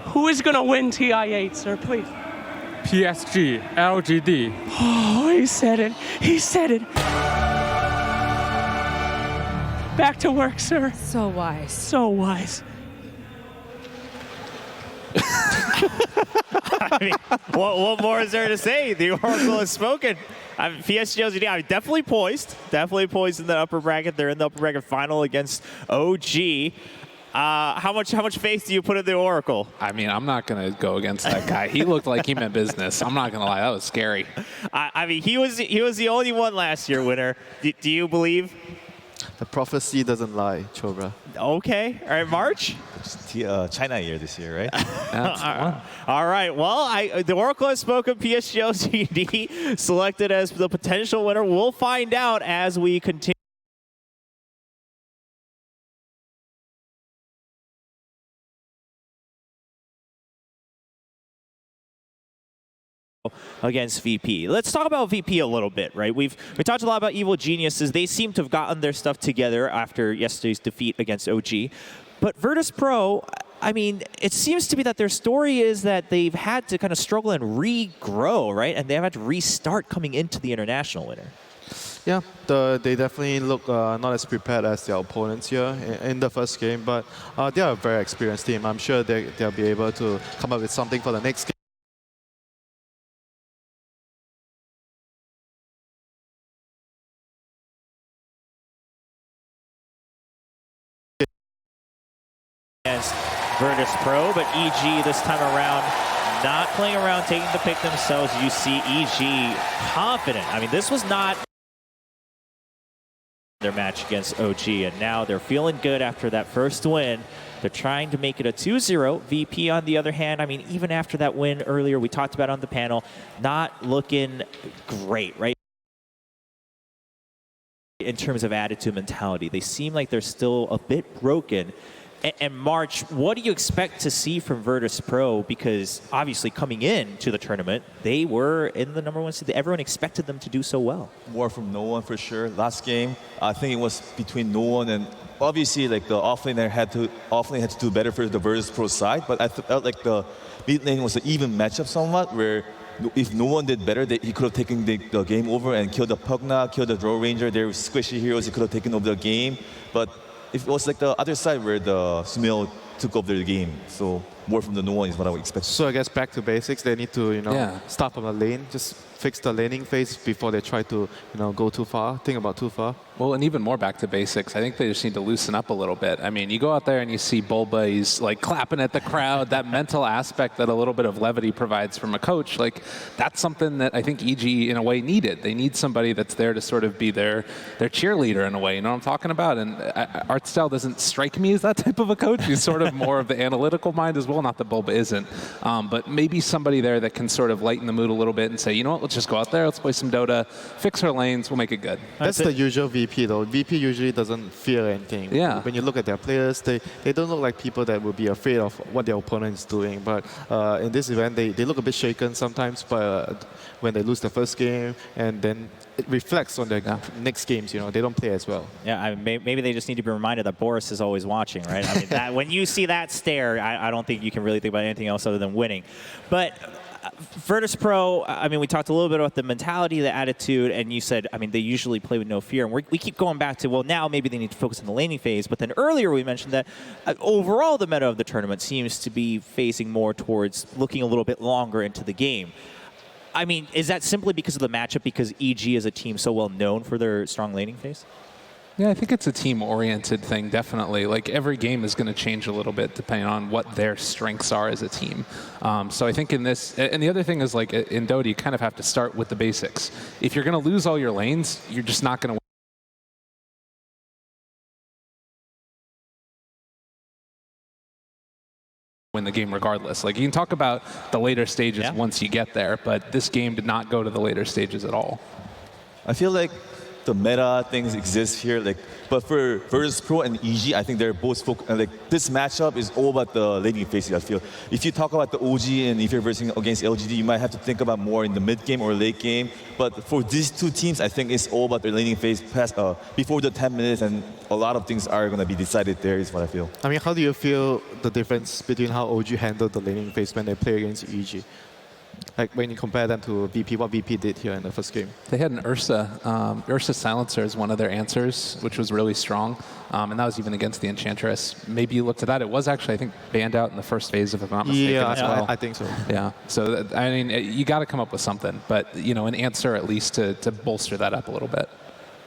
Who is going to win TI8, sir, please? PSG, LGD. Oh, he said it. Back to work, sir. So wise. So wise. I mean, what more is there to say? The Oracle has spoken. PSG LGD, definitely poised in the upper bracket. They're in the upper bracket final against OG. How much faith do you put in the Oracle? I mean, I'm not going to go against that guy. He looked like he meant business. I'm not going to lie. That was scary. I mean, he was the only one last year winner. Do you believe? The prophecy doesn't lie, Chobra. Okay. All right, March? China year this year, right? All right. Well, the Oracle has spoken. PSG LGD selected as the potential winner. We'll find out as we continue. Against VP. Let's talk about VP a little bit, right? We talked a lot about Evil Geniuses. They seem to have gotten their stuff together after yesterday's defeat against OG. But virtus.pro, I mean, it seems to be that their story is that they've had to kind of struggle and regrow, right? And they've had to restart coming into the international winter. Yeah, they definitely look not as prepared as their opponents here in the first game, but they are a very experienced team. I'm sure they'll be able to come up with something for the next game. Against virtus.pro, but EG this time around not playing around, taking the pick themselves. You see EG confident. I mean, this was not their match against OG, and now they're feeling good after that first win. They're trying to make it a 2-0. VP, on the other hand, I mean, even after that win earlier, we talked about on the panel, not looking great, right? In terms of attitude, mentality, they seem like they're still a bit broken. And March, what do you expect to see from virtus.pro? Because obviously coming in to the tournament, they were in the #1 seed. Everyone expected them to do so well. More from no one for sure. Last game, I think it was between no one and obviously like the offlaner had to do better for the virtus.pro side. But I felt like the mid lane was an even matchup somewhat, where if no one did better, he could have taken the game over and killed the Pugna, killed the Draw Ranger. They're squishy heroes. He could have taken over the game, but it was like the other side where the Sumail took over the game. So more from the no one is what I would expect. So I guess back to basics. They need to, start from the lane, just fix the laning phase before they try to, go too far, think about too far. Well, and even more back to basics. I think they just need to loosen up a little bit. I mean, you go out there and you see Bulba, he's like clapping at the crowd. That mental aspect that a little bit of levity provides from a coach, like that's something that I think EG in a way needed. They need somebody that's there to sort of be their cheerleader in a way. You know what I'm talking about? And art style doesn't strike me as that type of a coach. He's sort of more of the analytical mind as well. Not that Bulba isn't, but maybe somebody there that can sort of lighten the mood a little bit and say, you know what, let's just go out there, let's play some Dota, fix our lanes, we'll make it good. That's the usual VP though. VP usually doesn't fear anything. Yeah. When you look at their players, they don't look like people that would be afraid of what their opponent is doing. But in this event, they look a bit shaken sometimes when they lose the first game, and then it reflects on their next games. You know, they don't play as well. Yeah, I mean, maybe they just need to be reminded that Boris is always watching, right? I mean, that, when you see that stare, I don't think you can really think about anything else other than winning. But virtus.pro, I mean, we talked a little bit about the mentality, the attitude, and you said, I mean, they usually play with no fear. And we keep going back to, well, now maybe they need to focus on the laning phase. But then earlier we mentioned that overall the meta of the tournament seems to be facing more towards looking a little bit longer into the game. I mean, is that simply because of the matchup, because EG is a team so well known for their strong laning phase? Yeah, I think it's a team-oriented thing, definitely. Like, every game is going to change a little bit depending on what their strengths are as a team. So I think in this, and the other thing is, like, in Dota, you kind of have to start with the basics. If you're going to lose all your lanes, you're just not going to win the game regardless. Like, you can talk about the later stages once you get there, but this game did not go to the later stages at all. I feel like the meta things exist here, like, but for virtus.pro and EG, I think they're both like, this matchup is all about the laning phases. I feel if you talk about the OG and if you're versing against LGD, you might have to think about more in the mid game or late game. But for these two teams, I think it's all about their laning phase past before the 10 minutes, and a lot of things are going to be decided there. Is what I feel. I mean, how do you feel the difference between how OG handled the laning phase when they play against EG? Like when you compare them to VP, what VP did here in the first game? They had an Ursa. Ursa Silencer is one of their answers, which was really strong. And that was even against the Enchantress. Maybe you looked at that. It was actually, I think, banned out in the first phase, if I'm not mistaken, as well. I think so. Yeah. So, I mean, you got to come up with something. But, you know, an answer at least to bolster that up a little bit.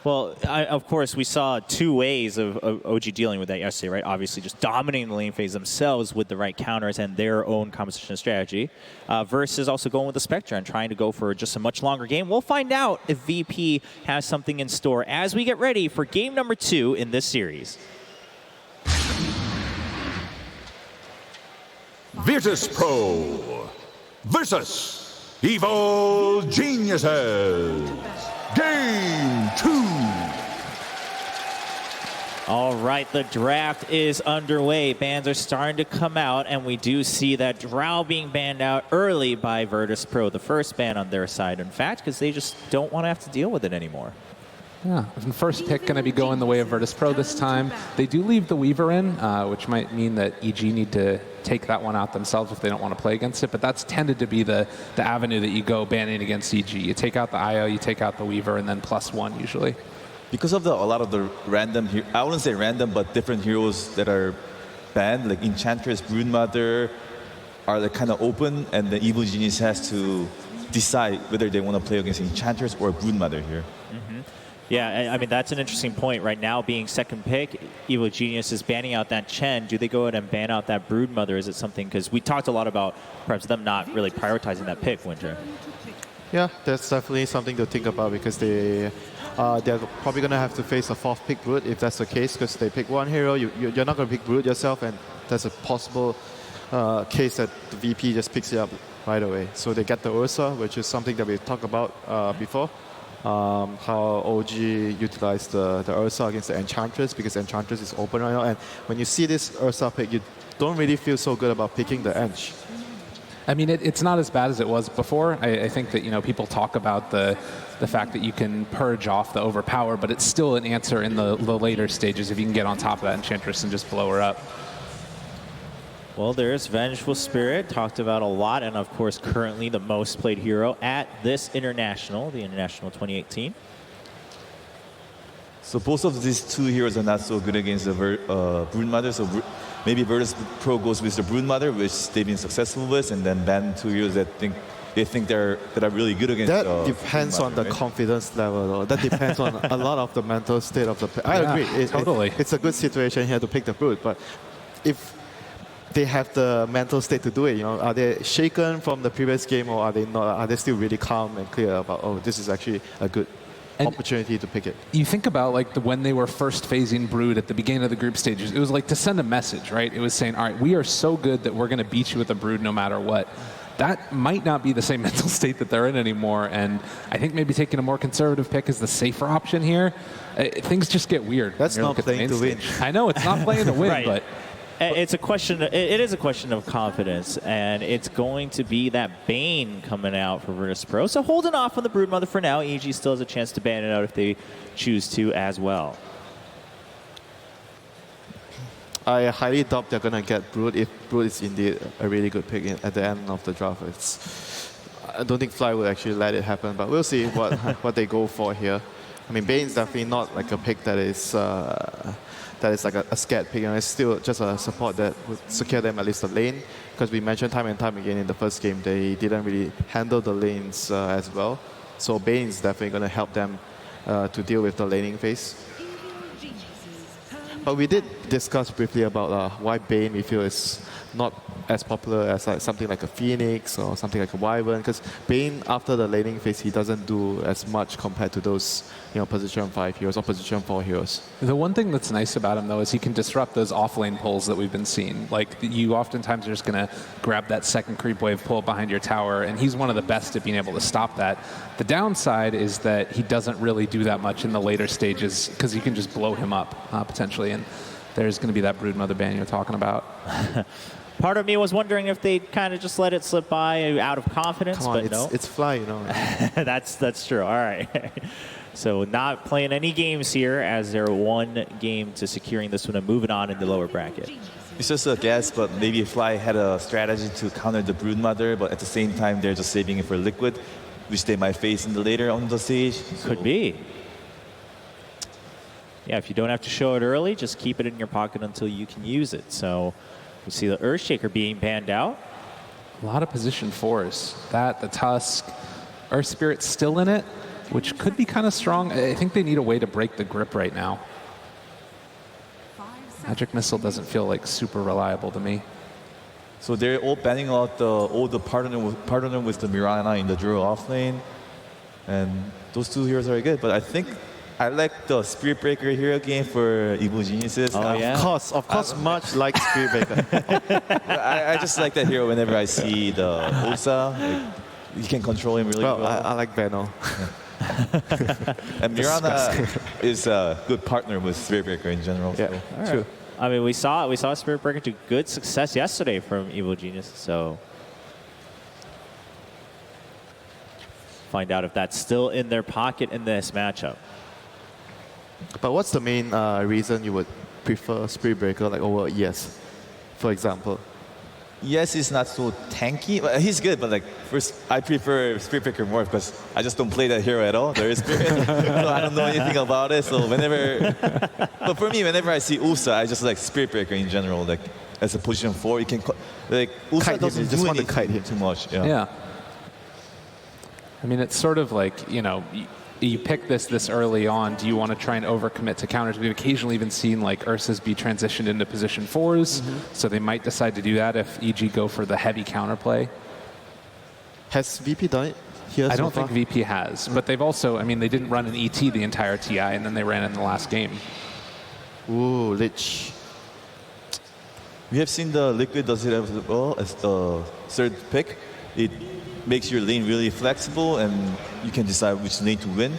Well, of course, we saw two ways of OG dealing with that yesterday, right? Obviously, just dominating the lane phase themselves with the right counters and their own composition strategy, versus also going with the Spectre and trying to go for just a much longer game. We'll find out if VP has something in store as we get ready for game number 2 in this series. Virtus.pro versus Evil Geniuses. Game 2. All right, the draft is underway. Bans are starting to come out, and we do see that Drow being banned out early by Virtus.pro, the first ban on their side, in fact, because they just don't want to have to deal with it anymore. Yeah, first pick going to be going the way of virtus.pro this time. They do leave the Weaver in, which might mean that EG need to take that one out themselves if they don't want to play against it, but that's tended to be the avenue that you go banning against EG. You take out the IO, you take out the Weaver, and then +1 usually. Because of a lot of the random, I wouldn't say random, but different heroes that are banned, like Enchantress, Broodmother, are like kind of open, and the Evil Genius has to decide whether they want to play against Enchantress or Broodmother here. Mm-hmm. Yeah, I mean, that's an interesting point. Right now, being second pick, Evil Genius is banning out that Chen. Do they go ahead and ban out that Broodmother? Is it something, because we talked a lot about perhaps them not really prioritizing that pick, Winter. Yeah, that's definitely something to think about, because they're probably going to have to face a 4th pick Brood if that's the case, because they pick one hero, you're not going to pick Brood yourself, and there's a possible case that the VP just picks it up right away. So they get the Ursa, which is something that we talked about before. How OG utilized the Ursa against the Enchantress, because Enchantress is open right now. And when you see this Ursa pick, you don't really feel so good about picking the Ench. I mean, it's not as bad as it was before. I think that, you know, people talk about the fact that you can purge off the overpower, but it's still an answer in the later stages if you can get on top of that Enchantress and just blow her up. Well, there's Vengeful Spirit, talked about a lot, and of course currently the most played hero at this International, the International 2018. So both of these two heroes are not so good against the Broodmother, so maybe Virtus.pro goes with the Broodmother, which they've been successful with, and then ban 2 heroes that are really good against. That depends on the confidence level, though. That depends on a lot of the mental state of the player. I agree. Totally. It's a good situation here to pick the Brood, but if they have the mental state to do it, you know, are they shaken from the previous game, or are they not? Are they still really calm and clear about, oh, this is actually a good opportunity to pick it. You think about like when they were first phasing Brood at the beginning of the group stages, it was like to send a message, right? It was saying, all right, we are so good that we're going to beat you with a Brood no matter what. That might not be the same mental state that they're in anymore, and I think maybe taking a more conservative pick is the safer option here. Things just get weird. That's not playing to win. I know it's not playing to win, Right. but it's a question. It is a question of confidence, and it's going to be that Bane coming out for virtus.pro. So holding off on the Broodmother for now. EG still has a chance to ban it out if they choose to as well. I highly doubt they're going to get Brood if Brood is indeed a really good pick at the end of the draft. I don't think Fly will actually let it happen, but we'll see what they go for here. I mean, Bane's definitely not like a pick that is like a scared pick. It's still just a support that would secure them at least a lane, because we mentioned time and time again in the first game they didn't really handle the lanes as well. So Bane's definitely going to help them to deal with the laning phase. But we did discuss briefly about why Bane we feel is not as popular as something like a Phoenix or something like a Wyvern, because Bane after the laning phase he doesn't do as much compared to those position 5 heroes or position 4 heroes. the one thing that's nice about him though is he can disrupt those off-lane pulls that we've been seeing. Like you oftentimes are just going to grab that second creep wave pull behind your tower, and he's one of the best at being able to stop that. The downside is that he doesn't really do that much in the later stages because you can just blow him up potentially, and there's going to be that Broodmother ban you're talking about. Part of me was wondering if they'd kind of just let it slip by out of confidence, Come on, but no. it's Fly, That's true. All right. So not playing any games here as they're one game to securing this one and moving on in the lower bracket. It's just a guess, but maybe Fly had a strategy to counter the Broodmother, but at the same time they're just saving it for Liquid, which they might face in the later on the stage. Could be. Yeah, if you don't have to show it early, just keep it in your pocket until you can use it. So we see the Earthshaker being banned out. A lot of position 4s. That, the Tusk, Earth Spirit's still in it, which could be kind of strong. I think they need a way to break the grip right now. Magic Missile doesn't feel like super reliable to me. So they're all banning out all the partner with the Mirana in the Druid offlane, and those two heroes are good. But I think I like the Spirit Breaker hero game for Evil Geniuses. Oh, yeah. Of course, much like Spirit Breaker. I just like that hero whenever I see the Osa. Like, you can control him really well. I like Beno. And Mirana is a good partner with Spirit Breaker in general. Yeah, so. true. I mean, we saw Spirit Breaker to good success yesterday from Evil Genius. So find out if that's still in their pocket in this matchup. But what's the main reason you would prefer Spirit Breaker like over ES, for example? Yes, he's not so tanky. But he's good, but like first, I prefer Spirit Breaker more because I just don't play that hero at all. There is Spirit, so I don't know anything about it. So but for me, whenever I see Usa, I just like Spirit Breaker in general. Like as a position 4, you can like Usa doesn't just do want to anything kite him too much. Yeah. I mean, it's sort of like, you pick this early on. Do you want to try and overcommit to counters? We've occasionally even seen like Ursa's be transitioned into position 4s, so they might decide to do that if EG go for the heavy counterplay. Has VP done it here I so don't far? think VP has, but they've also, they didn't run an ET the entire TI, and then they ran it in the last game. Ooh, Lich. We have seen the Liquid does it as well as the third pick. It makes your lane really flexible, and you can decide which lane to win.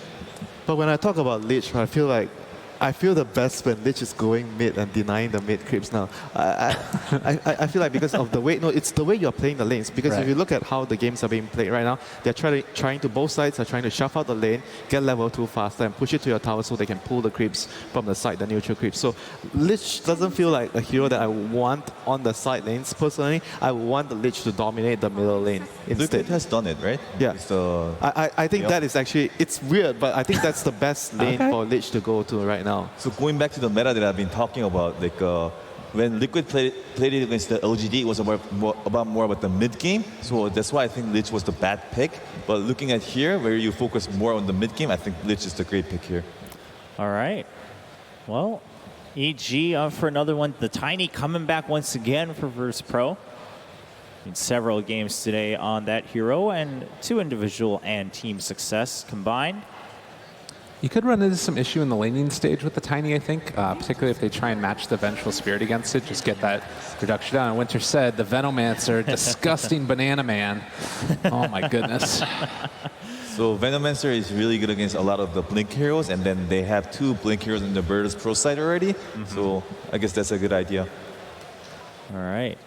But when I talk about Lich, I feel the best when Lich is going mid and denying the mid creeps now. I feel like because of the way, it's the way you're playing the lanes. Because if you look at how the games are being played right now, they're trying to, both sides are trying to shove out the lane, get level 2 faster, and push it to your tower so they can pull the creeps from the side, the neutral creeps. So Lich doesn't feel like a hero that I want on the side lanes. Personally, I want the Lich to dominate the middle lane instead. Liquid has done it, right? Yeah. I think that is actually, it's weird, but I think that's the best lane for Lich to go to right now. So going back to the meta that I've been talking about, like when Liquid played it against the LGD, it was more about the mid game. So that's why I think Lich was the bad pick. But looking at here, where you focus more on the mid game, I think Lich is the great pick here. All right. Well, EG up for another one. The Tiny coming back once again for virtus.pro. In several games today on that hero, and 2 individual and team success combined. You could run into some issue in the laning stage with the Tiny, I think, particularly if they try and match the Vengeful Spirit against it, just get that reduction down. And Winter said, the Venomancer, disgusting banana man. Oh my goodness. So Venomancer is really good against a lot of the Blink heroes, and then they have 2 Blink heroes in the Virtus.pro side already. So I guess that's a good idea. All right.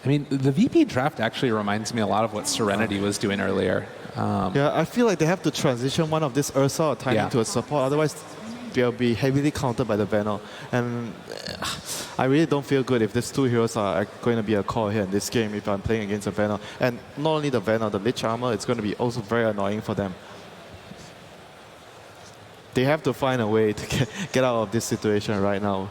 I mean, the VP draft actually reminds me a lot of what Serenity was doing earlier. Yeah, I feel like they have to transition one of this Ursa or Tiny Yeah. to a support, otherwise they'll be heavily countered by the Venom. And I really don't feel good if these 2 heroes are going to be a call here in this game if I'm playing against a Venom. And not only the Venom, the Lich Armor, it's going to be also very annoying for them. They have to find a way to get out of this situation right now.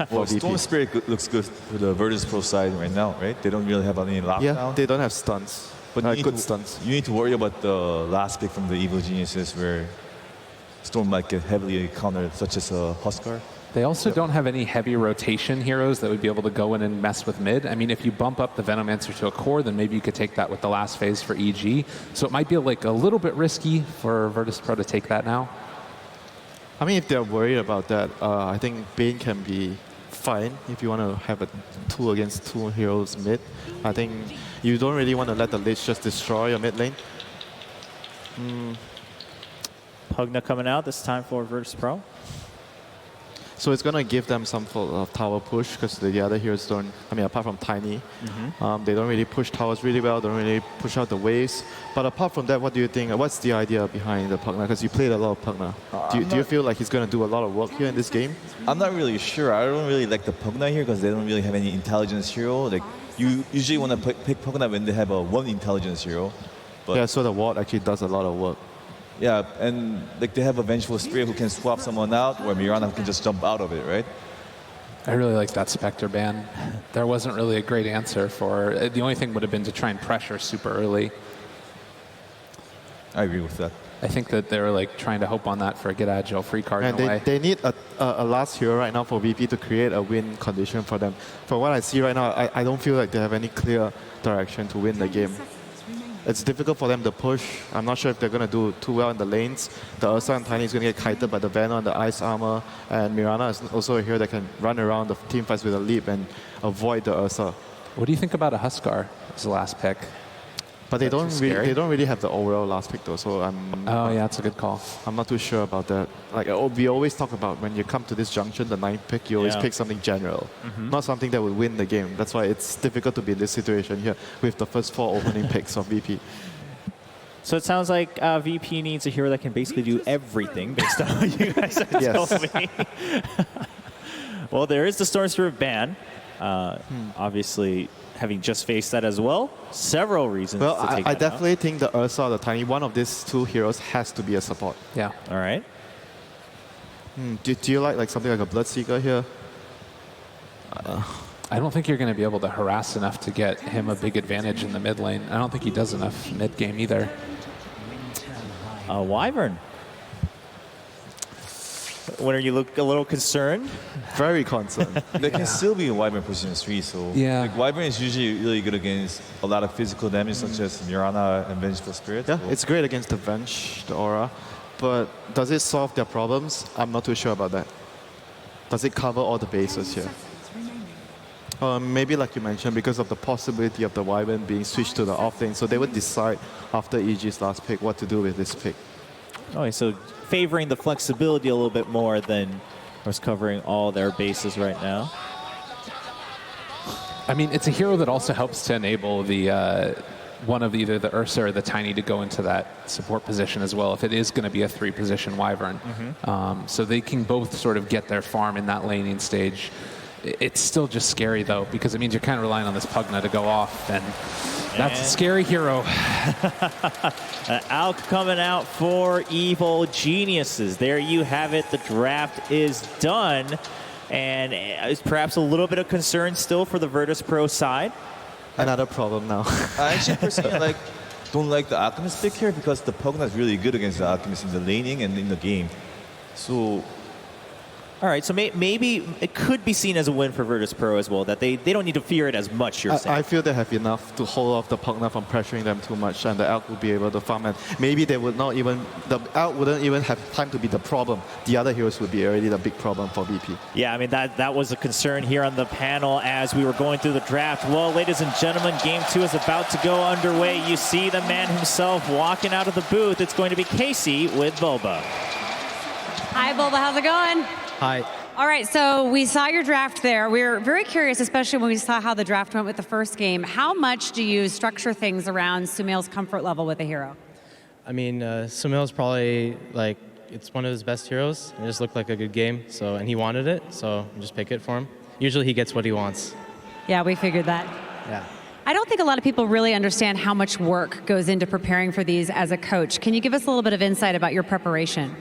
Well, VP. Storm Spirit looks good for the Virtus.pro side right now, right? They don't really have any lockdown. Yeah, they don't have stunts. But Good stunts. You need to worry about the last pick from the Evil Geniuses where Storm might get heavily countered, such as Huskar. They also don't have any heavy rotation heroes that would be able to go in and mess with mid. I mean, if you bump up the Venomancer to a core, then maybe you could take that with the last phase for EG. So it might be like a little bit risky for Virtus.pro to take that now. I mean, if they're worried about that, I think Bane can be fine if you want to have a 2 against 2 heroes mid. I think you don't really want to let the Lich just destroy your mid lane. Pugna coming out this time for Virtus.pro. So it's going to give them some sort of tower push because the other heroes don't, I mean, apart from Tiny, they don't really push towers really well, don't really push out the waves. But apart from that, what do you think? What's the idea behind the Pugna? Because you played a lot of Pugna. Do you feel like he's going to do a lot of work here in this game? I'm not really sure. I don't really like the Pugna here because they don't really have any intelligence hero. Like you usually want to pick Pugna when they have a 1 intelligence hero. But Yeah, so the ward actually does a lot of work. yeah, and like they have a Vengeful Spirit who can swap someone out, or Mirana can just jump out of it, right? I really like that Spectre ban. There wasn't really a great answer for the only thing would have been to try and pressure super early. I agree with that. I think that they were like trying to hope on that for a Get Agile free card And in a way. they need a last hero right now for VP to create a win condition for them. From what I see right now, I don't feel like they have any clear direction to win the game. It's difficult for them to push. I'm not sure if they're going to do too well in the lanes. The Ursa and Tiny is going to get kited by the Venom and the Ice Armor. And Mirana is also a hero that can run around the team fights with a leap and avoid the Ursa. What do you think about a Huskar as the last pick? But they don't scary? they don't really have the overall last pick though, so Oh yeah, that's a good call. I'm not too sure about that. Like we always talk about when you come to this junction, the 9th pick, you always Yeah. pick something general, not something that will win the game. That's why it's difficult to be in this situation here with the first 4 opening picks of VP. So it sounds like VP needs a hero that can basically do everything based on what you guys have Yes. told me. Well, there is the Storm Spirit ban. Obviously, having just faced that as well, several reasons Well, to take I that definitely think the Ursa or the Tiny, one of these 2 heroes has to be a support. Yeah. out. All right. Do you like something like a Bloodseeker here? I don't think you're going to be able to harass enough to get him a big advantage in the mid lane. I don't think he does enough mid game either. Wyvern. When you look a little concerned? Very concerned. They can still be in Wyvern position 3, so Yeah. like Wyvern is usually really good against a lot of physical damage, such as Mirana and Vengeful Spirit. Yeah, So it's great against the Venge, the Aura, but does it solve their problems? I'm not too sure about that. Does it cover all the bases here? Maybe like you mentioned, because of the possibility of the Wyvern being switched to the off lane, so they would decide after EG's last pick what to do with this pick. Okay, so favoring the flexibility a little bit more than was covering all their bases right now. I mean, it's a hero that also helps to enable the one of either the Ursa or the Tiny to go into that support position as well, if it is going to be a 3-position Wyvern. So they can both sort of get their farm in that laning stage. It's still just scary, though, because it means you're kind of relying on this Pugna to go off, and that's a scary hero. Alk coming out for Evil Geniuses. There you have it. The draft is done. And it's perhaps a little bit of concern still for the Virtus.pro side. Another problem now. I actually personally don't like the Alchemist pick here because the Pugna is really good against the Alchemist in the laning and in the game. So All right, so maybe it could be seen as a win for Virtus.pro as well, that they don't need to fear it as much, you're saying. I feel they have enough to hold off the Pugna from pressuring them too much, and the Elk will be able to farm. And maybe they would not even, the Elk wouldn't even have time to be the problem. The other heroes would be already the big problem for VP. Yeah, I mean, that was a concern here on the panel as we were going through the draft. Well, ladies and gentlemen, Game 2 is about to go underway. You see the man himself walking out of the booth. It's going to be Casey with Boba. Hi, Boba. How's it going? Hi. All right, so we saw your draft there. We were very curious, especially when we saw how the draft went with the first game. How much do you structure things around Sumail's comfort level with a hero? I mean, Sumail's probably, like, it's one of his best heroes. It just looked like a good game, and he wanted it, so just pick it for him. Usually he gets what he wants. Yeah, we figured that. Yeah. I don't think a lot of people really understand how much work goes into preparing for these as a coach. Can you give us a little bit of insight about your preparation?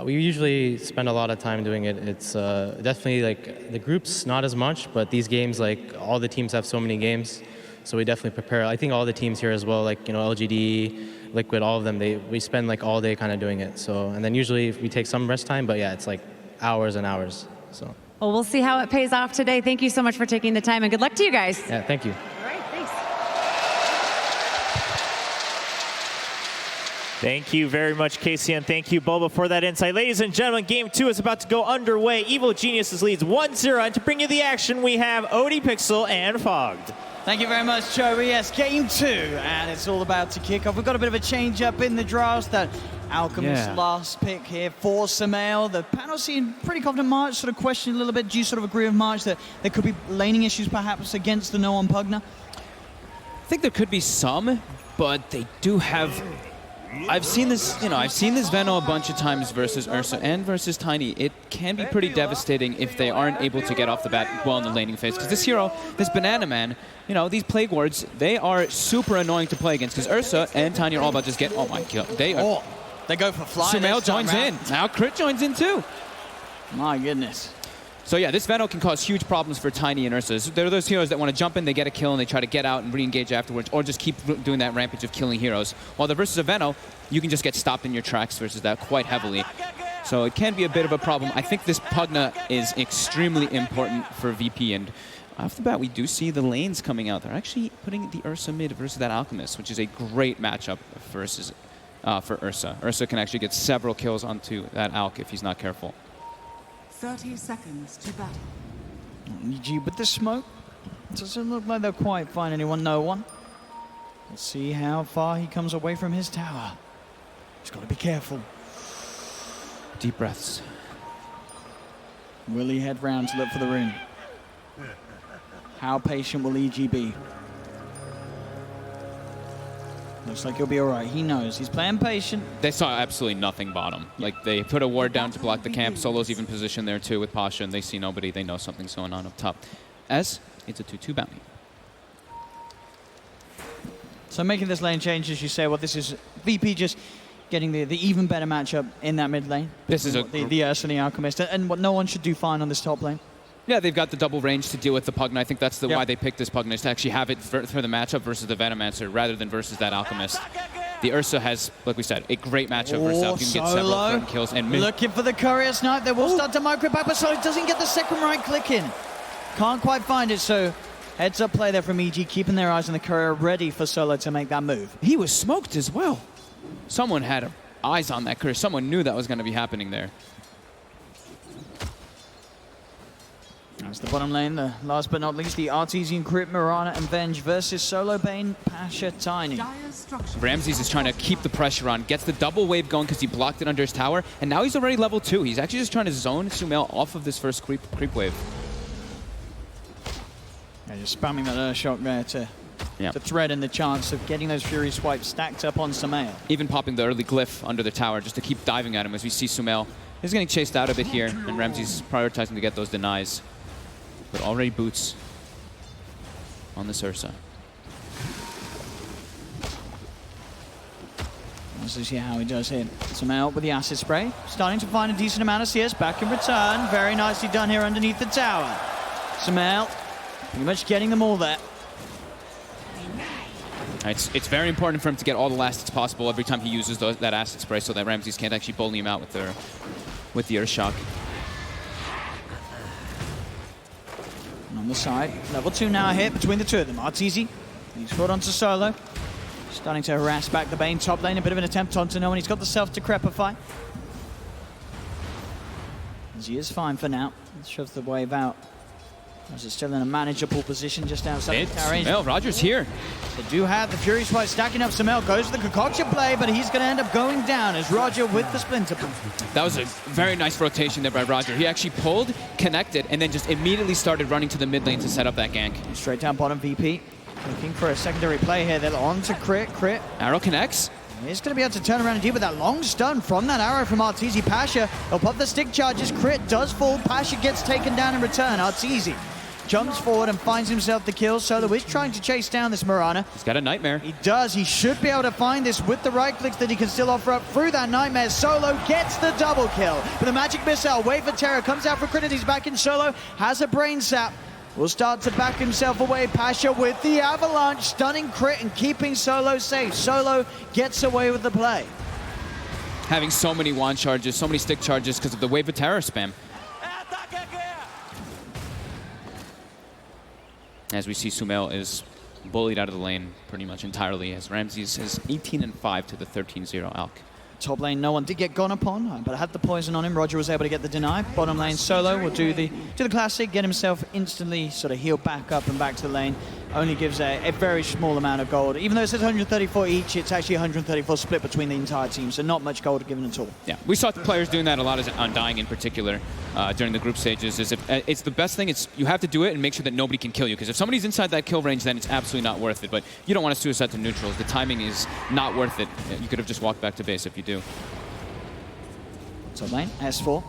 We usually spend a lot of time doing it. It's definitely, like, the groups, not as much, but these games, like, all the teams have so many games, so we definitely prepare. I think all the teams here as well, like, you know, LGD, Liquid, all of them, we spend, like, all day kind of doing it. So, and then usually we take some rest time, but yeah, it's, like, hours and hours, so. Well, we'll see how it pays off today. Thank you so much for taking the time, and good luck to you guys. Yeah, thank you. Thank you very much, Casey, and thank you, Boba, for that insight. Ladies and gentlemen, Game 2 is about to go underway. Evil Geniuses leads 1-0, and to bring you the action, we have Odie Pixel and Fogged. Thank you very much, Joey. Yes, Game 2, and it's all about to kick off. We've got a bit of a change-up in the draft. That Alchemist last pick here for Sumail. The panel seeing pretty confident. March sort of questioned a little bit. Do you sort of agree with March that there could be laning issues perhaps against the no-on Pugna? I think there could be some, but they do have... I've seen this Veno a bunch of times versus Ursa and versus Tiny. It can be pretty devastating if they aren't able to get off the bat well in the laning phase. Because this hero, this Banana Man, you know, these Plague Wards, they are super annoying to play against. Because Ursa and Tiny are all about to just get, oh my god, they are... They go for fly. Sumail joins in. Now Crit joins in too. My goodness. So yeah, this Veno can cause huge problems for Tiny and Ursa. They're those heroes that want to jump in, they get a kill, and they try to get out and re-engage afterwards, or just keep doing that rampage of killing heroes. While the versus a Veno, you can just get stopped in your tracks versus that quite heavily. So it can be a bit of a problem. I think this Pugna is extremely important for VP, and off the bat, we do see the lanes coming out. They're actually putting the Ursa mid versus that Alchemist, which is a great matchup versus, for Ursa. Ursa can actually get several kills onto that Alch if he's not careful. 30 seconds to battle. EG with the smoke. Doesn't look like they'll quite find anyone, no one. Let's see how far he comes away from his tower. He's got to be careful. Deep breaths. Will he head round to look for the rune? How patient will EG be? Looks like he'll be all right. He knows. He's playing patient. They saw absolutely nothing bottom. Like, they put a ward down to block the camp. Solo's even positioned there, too, with Pasha, and they see nobody. They know something's going on up top. As it's a 2-2 bounty. So making this lane change, as you say, well, this is VP just getting the even better matchup in that mid lane. This is the Ursa and the Alchemist, and what no one should do fine on this top lane. Yeah, they've got the double range to deal with the Pugna. I think that's why they picked this Pugna, is to actually have it for the matchup versus the Venomancer rather than versus that Alchemist. The Ursa has, like we said, a great matchup versus Alchemist. You can get several threatened kills. And looking for the Courier Snipe. They will start to micro back, but Solo doesn't get the second right click in. Can't quite find it, so heads up play there from EG, keeping their eyes on the Courier, ready for Solo to make that move. He was smoked as well. Someone had eyes on that Courier. Someone knew that was going to be happening there. That's the bottom lane, the last but not least, the Artesian Crypt, Mirana, and Venge versus Solo, Bane, Pasha, Tiny. Ramses is trying to keep the pressure on, gets the double wave going because he blocked it under his tower, and now he's already level 2. He's actually just trying to zone Sumail off of this first creep wave. Yeah, just spamming that Earthshock there to threaten the chance of getting those Fury swipes stacked up on Sumail. Even popping the early glyph under the tower just to keep diving at him as we see Sumail is getting chased out a bit here, and Ramses prioritizing to get those denies. But already boots on this Ursa. Let's see how he does here. Sumail with the acid spray, starting to find a decent amount of CS back in return. Very nicely done here underneath the tower. Sumail pretty much getting them all there. It's very important for him to get all the last hits possible every time he uses that acid spray so that Ramses can't actually bully him out with the Earthshock. On the side, level 2 now hit between the two of them. Arteezy, he's brought onto Solo. Starting to harass back the Bane top lane. A bit of an attempt onto no one. He's got the self to crepify. As he is fine for now. Let's shove the wave out. As it's still in a manageable position just outside the tower. Sumail, Rogers here. They do have the Fury Swipe stacking up. Sumail goes for the concoction play, but he's going to end up going down as Roger with the Splinter Bomb. That was a very nice rotation there by Roger. He actually pulled, connected, and then just immediately started running to the mid lane to set up that gank. Straight down bottom, VP. Looking for a secondary play here. They're on to Crit. Arrow connects. He's going to be able to turn around and deal with that long stun from that arrow from Arteezy. Pasha, he'll pop the stick charges. Crit does fall. Pasha gets taken down in return. Arteezy jumps forward and finds himself the kill. Solo is trying to chase down this Mirana. He's got a Nightmare. He does. He should be able to find this with the right clicks that he can still offer up through that Nightmare. Solo gets the double kill. But the Magic Missile, Wave of Terror, comes out for Crit. He's back in. Solo has a Brain Sap. Will start to back himself away. Pasha with the Avalanche, stunning Crit and keeping Solo safe. Solo gets away with the play. Having so many wand charges, so many stick charges because of the Wave of Terror spam. As we see, Sumail is bullied out of the lane pretty much entirely as Ramses has 18-5 to the 13-0 Alk. Top lane, no one did get gone upon, but had the poison on him. Roger was able to get the deny. Bottom lane, Solo will do the classic, get himself instantly sort of healed back up and back to the lane. Only gives a very small amount of gold. Even though it says 134 each, it's actually 134 split between the entire team, so not much gold given at all. Yeah, we saw the players doing that a lot on Dying in particular during the group stages. It's the best thing. You have to do it and make sure that nobody can kill you, because if somebody's inside that kill range, then it's absolutely not worth it. But you don't want to suicide to neutrals. The timing is not worth it. You could have just walked back to base if you do. Top lane, S4.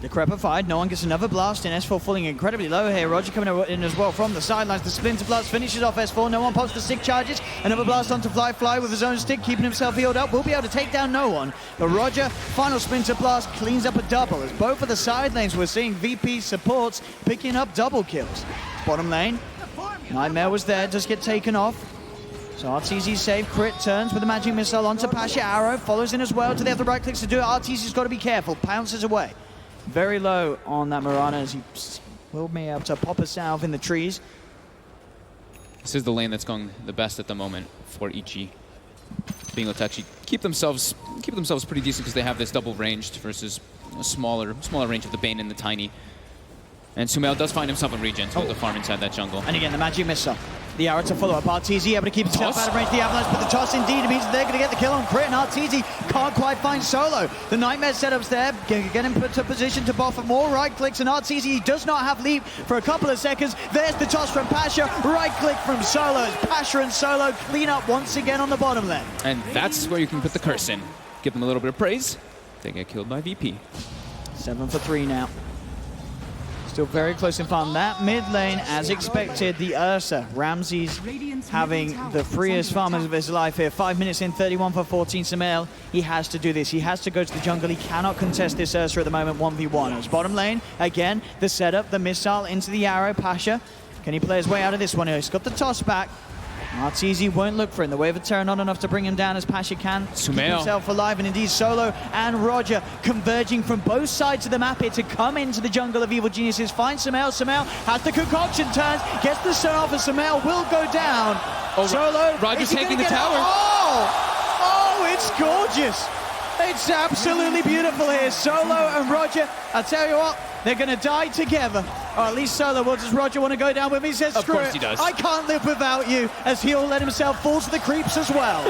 Decrepified, no one gets another blast in. S4 falling incredibly low here. Roger coming in as well from the sidelines. The Splinter Blast finishes off S4. No one pops the stick charges. Another blast onto Fly with his own stick, keeping himself healed up. Will be able to take down no one. But Roger, final Splinter Blast, cleans up a double. As both of the side lanes we're seeing VP supports picking up double kills. Bottom lane, Nightmare was there, does get taken off. So Arteezy save, Crit turns with the Magic Missile onto Pasha. Arrow follows in as well. Do they have the right clicks to do it? Arteezy's got to be careful, pounces away. Very low on that Mirana as he will be able to pop a salve in the trees. This is the lane that's going the best at the moment for EG. Being able to actually keep themselves pretty decent because they have this double ranged versus a smaller range of the Bane and the Tiny. And Sumail does find himself in regen to the farm inside that jungle. And again, the Magic Missile. The arrow to follow up. Arteezy able to keep himself out of range of the Avalanche, but the toss indeed means they're going to get the kill on Crit, and Arteezy can't quite find Solo. The Nightmare setup's there, get him put to position to buff for more right clicks, and Arteezy does not have leap for a couple of seconds. There's the toss from Pasha, right click from Solo. As Pasha and Solo clean up once again on the bottom lane. And that's where you can put the curse in. Give them a little bit of praise. They get killed by VP. 7 for 3 now. Still very close in front. That mid lane, as expected, the Ursa. Ramses having the freest farm of his life here. 5 minutes in, 31 for 14. Sumail, he has to do this. He has to go to the jungle. He cannot contest this Ursa at the moment, 1v1. It's bottom lane, again, the setup, the missile into the arrow. Pasha, can he play his way out of this one? He's got the toss back. Arteezy won't look for him. The Wave of Terror not enough to bring him down as Pasha can. Keep himself alive, and indeed Solo and Roger converging from both sides of the map here to come into the jungle of Evil Geniuses. Find Sumail. Sumail has the concoction turns, gets the stun off, and Sumail will go down. Solo. Roger's taking the tower. Oh, it's gorgeous. It's absolutely beautiful here. Solo and Roger, I tell you what, they're going to die together. Or at least Solo will. Does Roger want to go down with me? He says, screw it. Of course he does. I can't live without you, as he'll let himself fall to the creeps as well.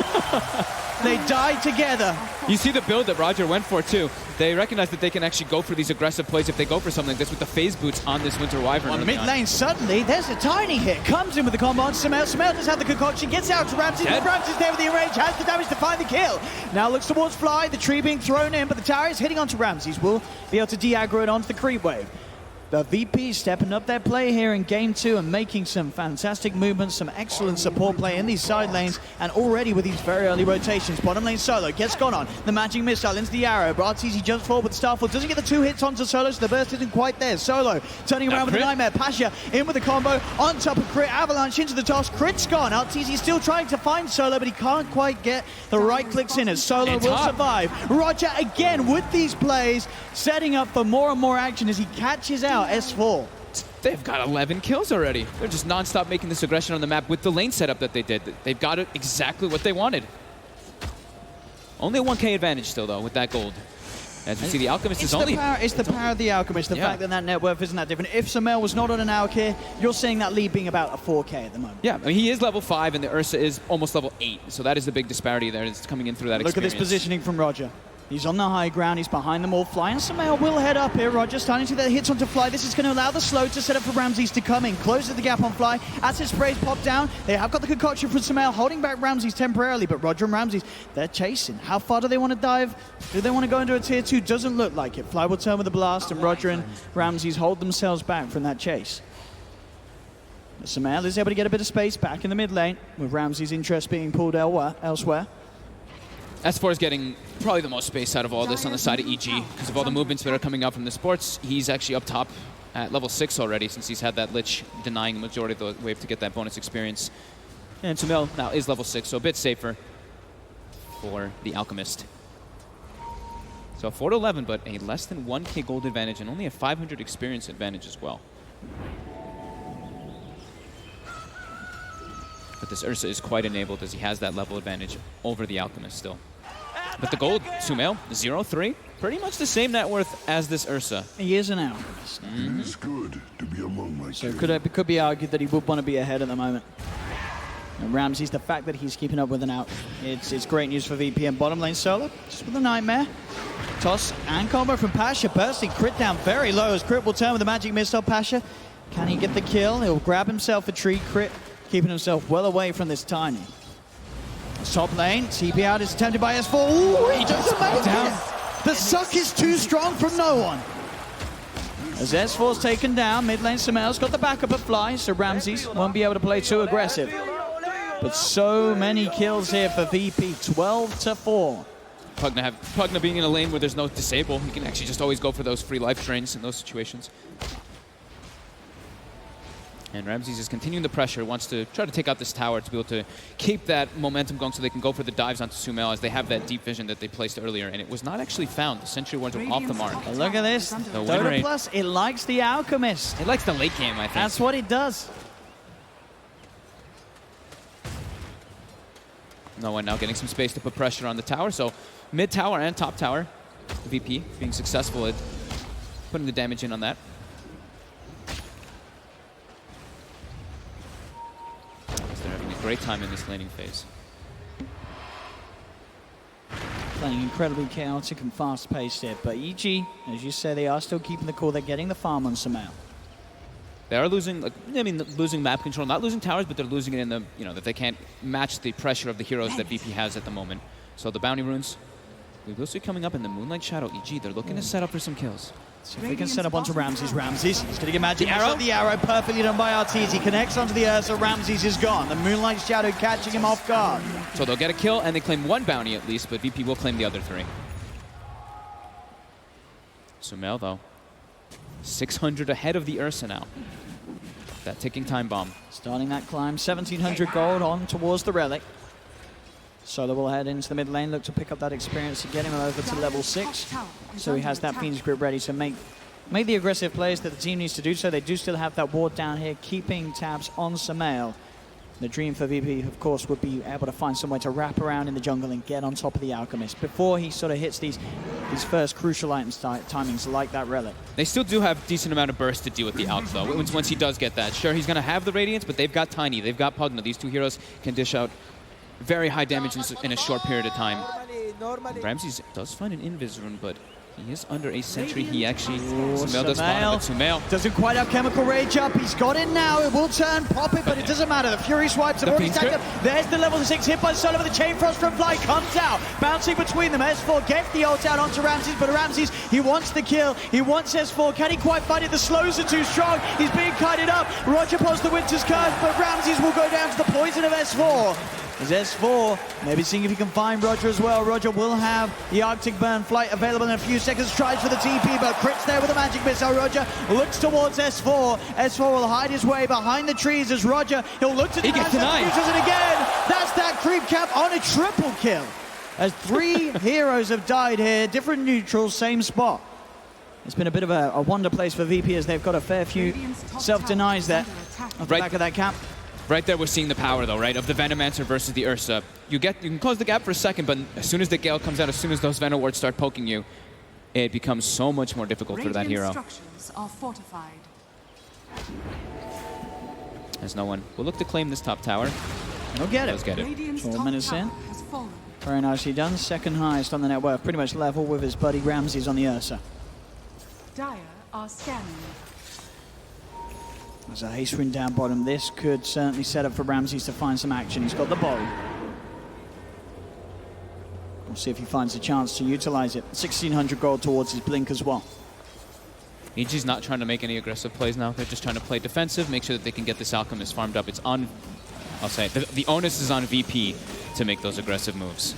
They die together. You see the build that Roger went for, too. They recognize that they can actually go for these aggressive plays if they go for something like this with the phase boots on this Winter Wyvern. On the mid lane, suddenly, there's a tiny hit. Comes in with the combo on Sumail. Sumail does have the concoction, gets out to Ramses. Ramses there with the range, has the damage to find the kill. Now looks towards Fly, the tree being thrown in, but the tower is hitting onto Ramses. Will be able to de-aggro it onto the creep wave. The VP stepping up their play here in Game 2 and making some fantastic movements, some excellent support play in these side lanes, and already with these very early rotations. Bottom lane Solo gets gone on. The Magic Missile into the arrow. Arteezy jumps forward with Starfall. Doesn't get the 2 hits onto Solo, so the burst isn't quite there. Solo turning around with the Nightmare. Pasha in with the combo. On top of Crit. Avalanche into the toss. Crit's gone. Arteezy still trying to find Solo, but he can't quite get the right clicks in as Solo will survive. Roger again with these plays, setting up for more and more action as he catches out S4. They've got 11 kills already. They're just non-stop making this aggression on the map with the lane setup that they did. They've got it exactly what they wanted. Only a 1K advantage still, though, with that gold. As you see, the Alchemist is only... It's the power of the Alchemist, the fact that that net worth isn't that different. If Sumail was not on an Alch here, you're seeing that lead being about a 4K at the moment. Yeah, I mean, he is level 5, and the Ursa is almost level 8. So that is the big disparity there. It's coming in through that experience. Look at this positioning from Roger. He's on the high ground, he's behind them all. Fly and Sumail will head up here. Roger starting to get hits onto Fly. This is going to allow the slow to set up for Ramses to come in. Closes the gap on Fly. As his sprays pop down, they have got the concoction from Sumail holding back Ramses temporarily, but Roger and Ramses, they're chasing. How far do they want to dive? Do they want to go into a tier 2? Doesn't look like it. Fly will turn with a blast, and Roger and Ramses hold themselves back from that chase. Sumail is able to get a bit of space back in the mid lane, with Ramses' interest being pulled elsewhere. S4 is getting probably the most space out of all this on the side of EG because of all the movements that are coming out from the sports. He's actually up top at level 6 already since he's had that Lich denying the majority of the wave to get that bonus experience. And Sumail now is level 6, so a bit safer for the Alchemist. So 4-11, but a less than 1K gold advantage and only a 500 experience advantage as well. But this Ursa is quite enabled as he has that level advantage over the Alchemist still. But the gold, Sumail, 0-3. Pretty much the same net worth as this Ursa. He is an Alchemist. It's good to be among my So it could be argued that he would want to be ahead at the moment. And Ramses, the fact that he's keeping up with an out, it's great news for VP and bottom lane solo. Just with a nightmare. Toss and combo from Pasha. Bursting crit down very low as Crit will turn with a magic missile. Pasha, can he get the kill? He'll grab himself a tree. Crit keeping himself well away from this Tiny. Top lane, TP out is attempted by S4. Ooh, he doesn't make it. The suck is too strong from no one. As S4's taken down, mid lane Sumail's got the backup of Fly, so Ramses won't be able to play too aggressive. But so many kills here for VP, 12-4. Pugna being in a lane where there's no disable, he can actually just always go for those free life drains in those situations. And Ramses is continuing the pressure, wants to try to take out this tower to be able to keep that momentum going so they can go for the dives onto Sumail as they have that deep vision that they placed earlier. And it was not actually found. The Sentry Wards were off the mark. But look at this. Dota Plus, it likes the Alchemist. It likes the late game, I think. That's what it does. No one now getting some space to put pressure on the tower. So mid tower and top tower, VP being successful at putting the damage in on that. They're having a great time in this laning phase. Playing incredibly chaotic and fast-paced here, but EG, as you say, they are still keeping the core. They're getting the farm on Sumail. They are losing, losing map control, not losing towers, but they're losing it in the, that they can't match the pressure of the heroes that VP has at the moment. So the bounty runes, they'll see coming up in the Moonlight Shadow. EG, they're looking to set up for some kills. So if we can set up onto Ramses, he's going to get magic arrow. The arrow perfectly done by Arteezy. He connects onto the Ursa. Ramses is gone. The Moonlight Shadow catching him off guard. So they'll get a kill, and they claim one bounty at least, but VP will claim the other 3. Sumail, though, 600 ahead of the Ursa now. That ticking time bomb. Starting that climb, 1,700 gold on towards the relic. Solo will head into the mid lane, look to pick up that experience to get him over to level 6. So he has that Fiend's Grip ready to make the aggressive plays that the team needs to do so. They do still have that ward down here, keeping tabs on Sumail. The dream for VP, of course, would be able to find somewhere to wrap around in the jungle and get on top of the Alchemist before he sort of hits these first crucial items timings like that relic. They still do have a decent amount of burst to deal with the Alch, though, once he does get that. Sure, he's going to have the Radiance, but they've got Tiny, they've got Pugna. These 2 heroes can dish out very high damage in a short period of time. Ramses does find an Invis rune, but he is under a sentry. He actually... Sumail does find him, but Sumail doesn't quite have Chemical Rage up. He's got it now. It will turn, pop it, but it doesn't matter. The Fury swipes have already stacked up. There's the level 6 hit by Solo, but the Chain Frost from Fly comes out. Bouncing between them. S4 gets the ult out onto Ramses, but Ramses, he wants the kill. He wants S4. Can he quite find it? The slows are too strong. He's being kited up. Roger pulls the Winter's Curse, but Ramses will go down to the poison of S4. As S4, maybe seeing if he can find Roger as well. Roger will have the Arctic Burn flight available in a few seconds. Tries for the TP, but Crit's there with a magic missile. Roger looks towards S4. S4 will hide his way behind the trees as Roger, he'll look to he gets denied. Uses it again. That's that creep cap on a triple kill. As 3 heroes have died here, different neutrals, same spot. It's been a bit of a wonder place for VP as they've got a fair few self-denies there off the back of that cap. Right there, we're seeing the power, though, right, of the Venomancer versus the Ursa. You can close the gap for a second, but as soon as the Gale comes out, as soon as those Venom wards start poking you, it becomes so much more difficult for that hero. Structures are fortified. As no one will look to claim this top tower. He'll get it. Does get it. 4 minutes in. Very nicely done. Second highest on the net worth. Pretty much level with his buddy Ramses on the Ursa. Dire are scanning. There's a haste rune down bottom. This could certainly set up for Ramses to find some action. He's got the bow. We'll see if he finds a chance to utilize it. 1,600 gold towards his blink as well. EG's not trying to make any aggressive plays now. They're just trying to play defensive, make sure that they can get this Alchemist farmed up. It's on, I'll say, the onus is on VP to make those aggressive moves.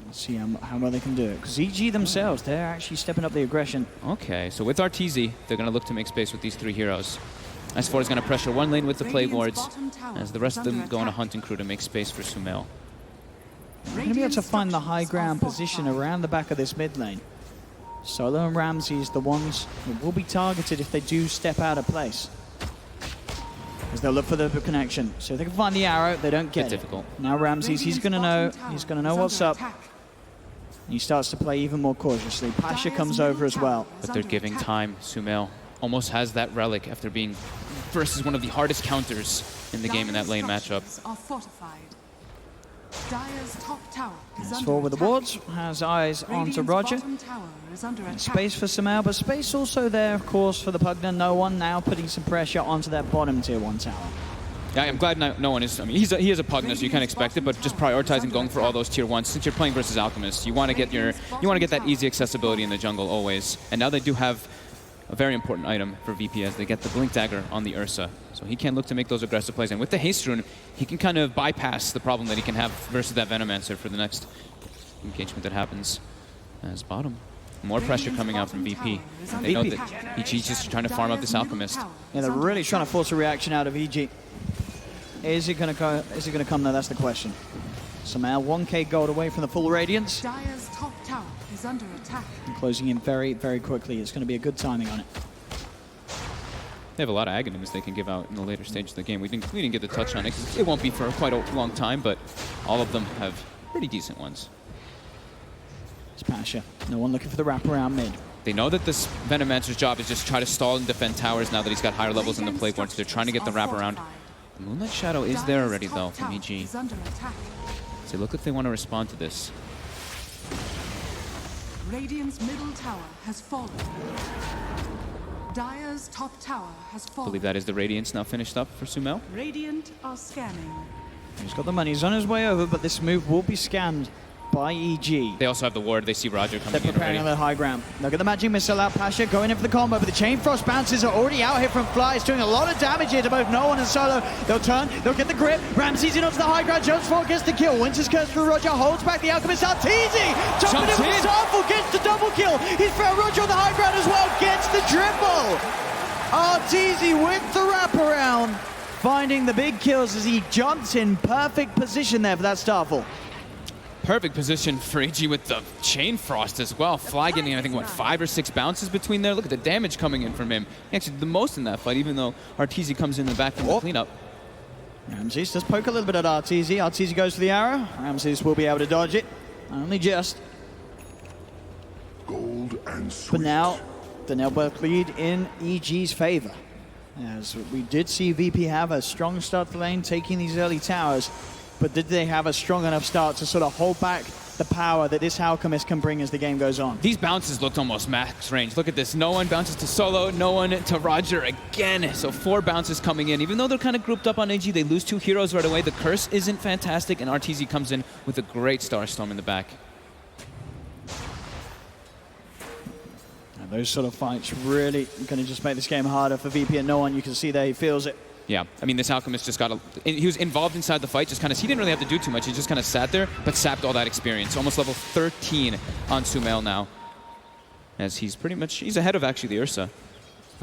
Let's see how well they can do it. Because EG themselves, they're actually stepping up the aggression. Okay, so with RTZ, they're going to look to make space with these 3 heroes. S4 is going to pressure one lane with the Plague Wards, as the rest of them go on a hunting crew to make space for Sumail. They're going to be able to find the high ground position around the back of this mid lane. Solo and Ramses, the ones who will be targeted if they do step out of place. As they'll look for the connection. So if they can find the arrow, they don't get it. Difficult. Now Ramses, he's going to know what's up. He starts to play even more cautiously. Pasha comes over as well. But they're giving time. Sumail almost has that relic after being versus one of the hardest counters in the game in that lane matchup. S4 with the wards, has eyes onto Roger. Space for Sumail, but space also there, of course, for the Pugna. No one now putting some pressure onto that bottom tier 1 tower. Yeah, I'm glad no one is. I mean, he is a Pugna, so you can't expect it. But just prioritizing going for all those tier 1s. Since you're playing versus Alchemist, you want to get that easy accessibility in the jungle always. And now they do have a very important item for VP as they get the Blink Dagger on the Ursa. So he can look to make those aggressive plays. And with the Haste Rune, he can kind of bypass the problem that he can have versus that Venomancer for the next engagement that happens. As bottom. More pressure coming out from VP. They know that EG's just trying to farm up this Alchemist. Yeah, they're really trying to force a reaction out of EG. Is it going to come though? That's the question. Sumail 1k gold away from the full Radiance. Dire's top tower is under attack. And closing in very, very quickly. It's going to be a good timing on it. They have a lot of Aghanims they can give out in the later stages of the game. We didn't get the touch on it because it won't be for quite a long time, but all of them have pretty decent ones. It's Pasha. No one looking for the wraparound mid. They know that this Venomancer's job is just try to stall and defend towers now that he's got higher levels in the Plague Wards. They're trying to get the wraparound. The Moonlight Shadow is there already, though, from EG. So they look like they want to respond to this. Radiant's middle tower has fallen. Dire's top tower has I fallen. believe that is the Radiance now finished up for Sumail. Radiant are scanning. He's got the money. He's on his way over, but this move will be scanned by EG. They also have the ward. They see Roger coming in They're preparing already. on the high ground. Look at the magic missile out. Pasha going in for the combo, but the Chain Frost bounces are already out here from Flies, doing a lot of damage here to both No One and Solo. They'll turn, they'll get the grip. Ramses in onto the high ground. Jones 4 gets the kill. Winter's Curse through Roger, holds back the Alchemist. Arteezy jumping in with the Starfall, gets the double kill. He's found Roger on the high ground as well, gets the triple. Arteezy with the wraparound, finding the big kills as he jumps in perfect position there for that Starfall. Perfect position for EG with the Chain Frost as well. Fly getting, I think, what, 5 or 6 bounces between there. Look at the damage coming in from him. He actually did the most in that fight, even though Arteezy comes in the back from the cleanup. Ramses does poke a little bit at Arteezy. Arteezy goes for the arrow. Ramses will be able to dodge it. Only just. Gold and sweet. But now, the network lead in EG's favor. As we did see VP have a strong start to the lane, taking these early towers. But did they have a strong enough start to sort of hold back the power that this Alchemist can bring as the game goes on? These bounces looked almost max range. Look at this. No one bounces to Solo, no one to Roger again. So 4 bounces coming in. Even though they're kind of grouped up on AG, they lose 2 heroes right away. The curse isn't fantastic, and RTZ comes in with a great Starstorm in the back. And those sort of fights really going to just make this game harder for VP, and No One, you can see there he feels it. Yeah, I mean, this Alchemist just got he was involved inside the fight, just kind of, he didn't really have to do too much. He just kind of sat there, but sapped all that experience. Almost level 13 on Sumail now. As he's pretty much, he's ahead of actually the Ursa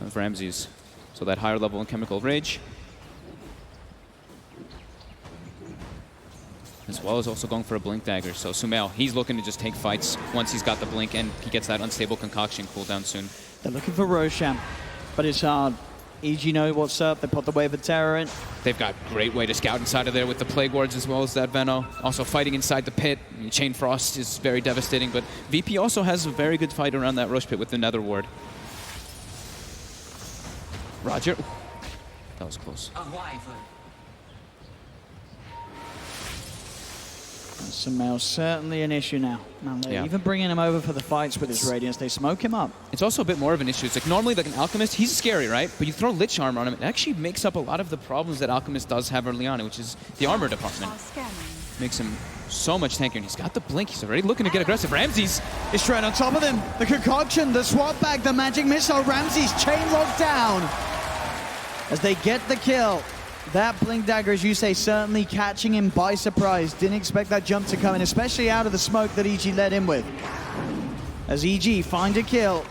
of Ramses. So that higher level in Chemical Rage. as well as also going for a Blink Dagger. So Sumail, he's looking to just take fights once he's got the Blink and he gets that Unstable Concoction cooldown soon. They're looking for Roshan, but it's hard. EG know what's up. They put the Wave of Terror in. They've got a great way to scout inside of there with the Plague Wards as well as that Veno. Also fighting inside the pit. I mean, Chain Frost is very devastating, but VP also has a very good fight around that Rosh Pit with the Nether Ward. Roger. That was close. Sumail's certainly an issue now. And they're even bringing him over for the fights with his Radiance. They smoke him up. It's also a bit more of an issue. It's like normally like an Alchemist, he's scary, right? But you throw Lich Armor on him, it actually makes up a lot of the problems that Alchemist does have early on, which is the armor department. Makes him so much tankier, and he's got the Blink. He's already looking to get aggressive. Ramses is straight on top of them. The Concoction, the Swap Bag, the Magic Missile. Ramses chain locked down as they get the kill. That Blink Dagger, as you say, certainly catching him by surprise. Didn't expect that jump to come in, especially out of the smoke that EG led in with. As EG find a kill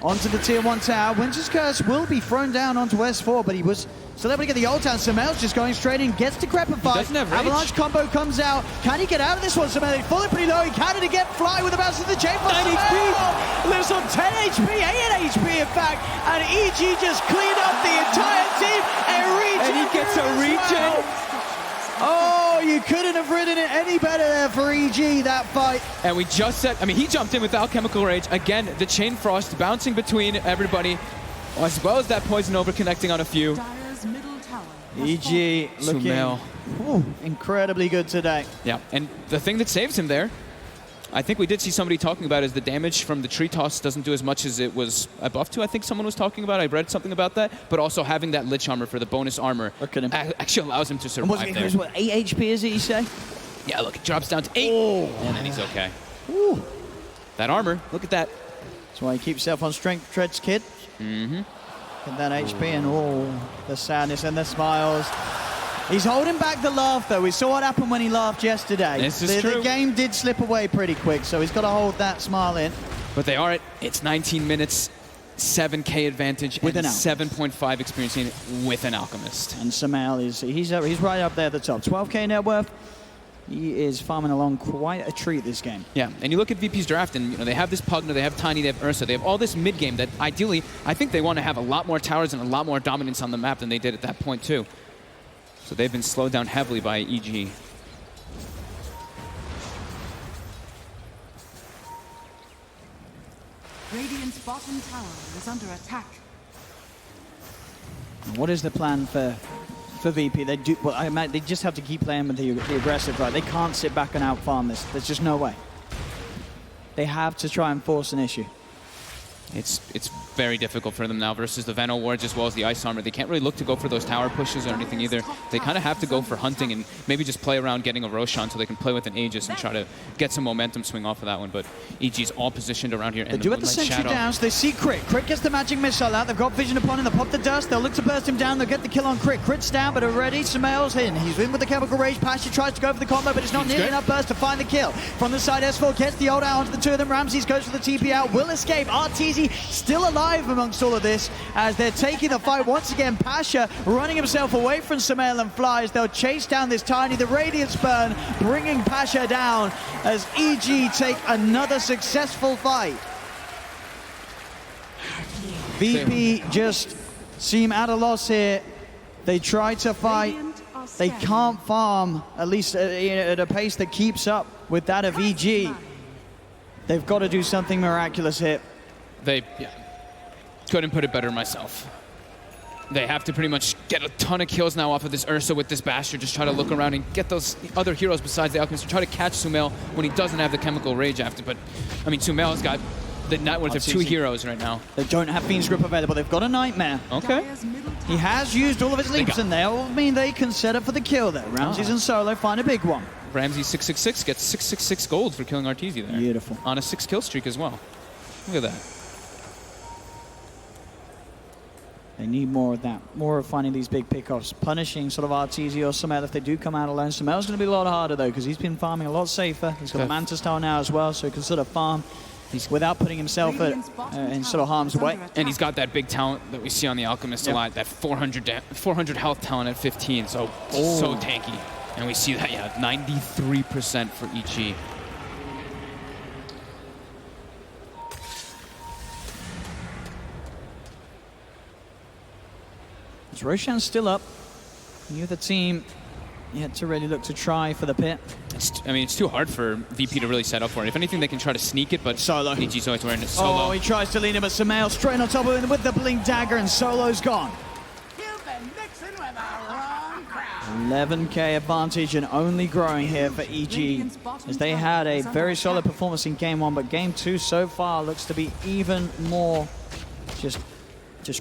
onto the tier 1 tower. Winter's Curse will be thrown down onto S4, but he was still able to get the ult down. Sumail's just going straight in, gets Decrepify. Avalanche combo comes out. Can he get out of this one? Sumail, he's falling pretty low. He can again fly with the bounce of the chain. 9 HP. Lives on 10 HP, 8 HP in fact. And EG just cleaned up the entire team. And he gets a regen. Oh, you couldn't have ridden it any better there for EG, that fight. And we just said, I mean, he jumped in with Alchemical Rage. Again, the Chain Frost bouncing between everybody, as well as that Poison over connecting on a few. EG looking incredibly good today. Yeah, and the thing that saves him there, I think we did see somebody talking about, is the damage from the tree toss doesn't do as much as it was buffed to. I think someone was talking about. I read something about that. But also having that Lich Armor for the bonus armor actually allows him to survive there. What, 8 HP is it, you say? Yeah, look, it drops down to 8. And then he's okay. Ooh. That armor, look at that. That's why he keeps himself on strength, Treads Kid. Mm-hmm. Get that HP and the sadness and the smiles. He's holding back the laugh, though. We saw what happened when he laughed yesterday. This is true. The game did slip away pretty quick, so he's got to hold that smile in. But they are it's 19 minutes, 7k advantage, with and an 7.5 experience in with an Alchemist. And Sumail he's right up there at the top. 12k net worth. He is farming along quite a treat this game. Yeah, and you look at VP's draft, and they have this Pugna, they have Tiny, they have Ursa, they have all this mid game that ideally, I think they want to have a lot more towers and a lot more dominance on the map than they did at that point too. So they've been slowed down heavily by EG. Radiant's bottom tower is under attack. What is the plan for VP? They do. Well, I imagine they just have to keep playing with the aggressive, right? They can't sit back and out-farm this. There's just no way. They have to try and force an issue. It's very difficult for them now versus the Veno Wards as well as the Ice Armor. They can't really look to go for those tower pushes or anything either. They kind of have to go for hunting and maybe just play around getting a Roshan so they can play with an Aegis and try to get some momentum swing off of that one. But EG's all positioned around here. They do have the sentry down, so they see Crit. Crit gets the magic missile out. They've got vision upon him. They'll pop the dust. They'll look to burst him down. They'll get the kill on Crit. Crit's down, but already Sumail's in. He's in with the Chemical Rage. Pasha tries to go for the combo, but it's not nearly enough burst to find the kill. From the side, S4 gets the ult out onto the two of them. Ramses goes for the TP out. Will escape. Arteezy still alive amongst all of this as they're taking the fight once again. Pasha running himself away from Sumail and flies. They'll chase down this Tiny. The Radiance burn bringing Pasha down as EG take another successful fight. VP just seem at a loss here. They try to fight. They can't farm, at least at a pace that keeps up with that of EG. They've got to do something miraculous here. They couldn't put it better myself. They have to pretty much get a ton of kills now off of this Ursa with this Bastion, just try to look around and get those other heroes besides the Alchemist to try to catch Sumail when he doesn't have the Chemical Rage after. But, I mean, Sumail's got the net worth of 2 heroes right now. They don't have Fiend's Grip available. They've got a Nightmare. Okay. He has used all of his leaps, and they'll mean they can set up for the kill there. Ramses and Solo find a big one. Ramsey 666 gets 666 gold for killing Arteezy there. Beautiful. On a 6-kill streak as well. Look at that. They need more of that, more of finding these big pickoffs, punishing sort of Arteezy or Sumail if they do come out alone. Sumail's going to be a lot harder though because he's been farming a lot safer. He's got the Manta Style now as well, so he can sort of farm without putting himself in sort of harm's way. And he's got that big talent that we see on the Alchemist a lot, that 400 health talent at 15, so tanky. And we see that, yeah, 93% for EG. Roshan's still up. The other team yet to really look to try for the pit. I mean, it's too hard for VP to really set up for it. If anything, they can try to sneak it, but Solo. EG's always wearing it solo. Oh, he tries to lean him, but Sumail straight on top of him with the blink dagger, and Solo's gone. 11k advantage and only growing here for EG, as they had a very solid performance in game 1, but game 2 so far looks to be even more just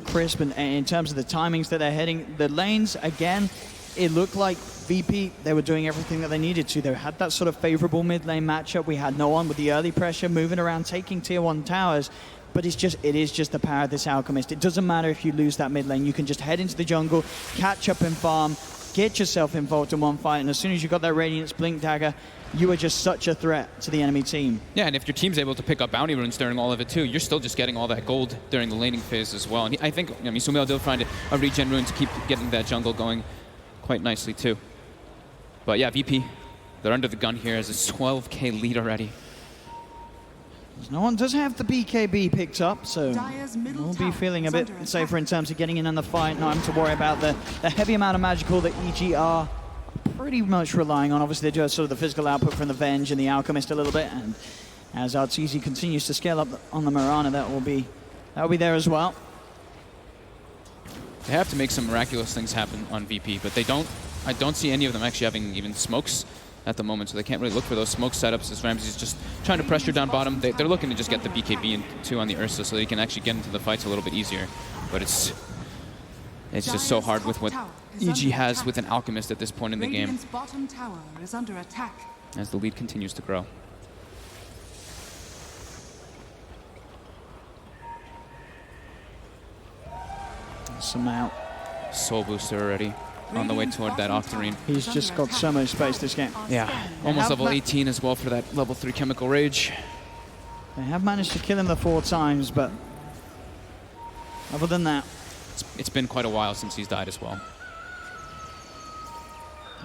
crisp, and in terms of the timings that they're heading. The lanes, again, it looked like VP, they were doing everything that they needed to. They had that sort of favorable mid lane matchup. We had no one with the early pressure moving around, taking tier 1 towers. But it is just the power of this Alchemist. It doesn't matter if you lose that mid lane. You can just head into the jungle, catch up and farm, get yourself involved in one fight, and as soon as you got that Radiance Blink Dagger, you are just such a threat to the enemy team. Yeah, and if your team's able to pick up bounty runes during all of it too, you're still just getting all that gold during the laning phase as well. And I think, I mean, Sumail did find a regen rune to keep getting that jungle going quite nicely too. But yeah, VP, they're under the gun here as a 12k lead already. No one does have the BKB picked up, so we'll be feeling a bit safer in terms of getting in on the fight, not having to worry about the heavy amount of magical that EG are pretty much relying on. Obviously, they do have sort of the physical output from the Venge and the Alchemist a little bit, and as Arteezy continues to scale up on the Mirana, that will be there as well. They have to make some miraculous things happen on VP, but they don't. I don't see any of them actually having even smokes at the moment, so they can't really look for those smoke setups as Ramsey's just trying to pressure down bottom. They're looking to just get the BKB into on the Ursa so they can actually get into the fights a little bit easier. But it's just so hard with what EG has with an Alchemist at this point in the game. Bottom tower is under attack. As the lead continues to grow. Somehow. Soul booster already on the way toward that Octarine. He's just got so much space this game. Yeah, almost level 18 as well for that level 3 Chemical Rage. They have managed to kill him the 4 times, but other than that, it's been quite a while since he's died as well.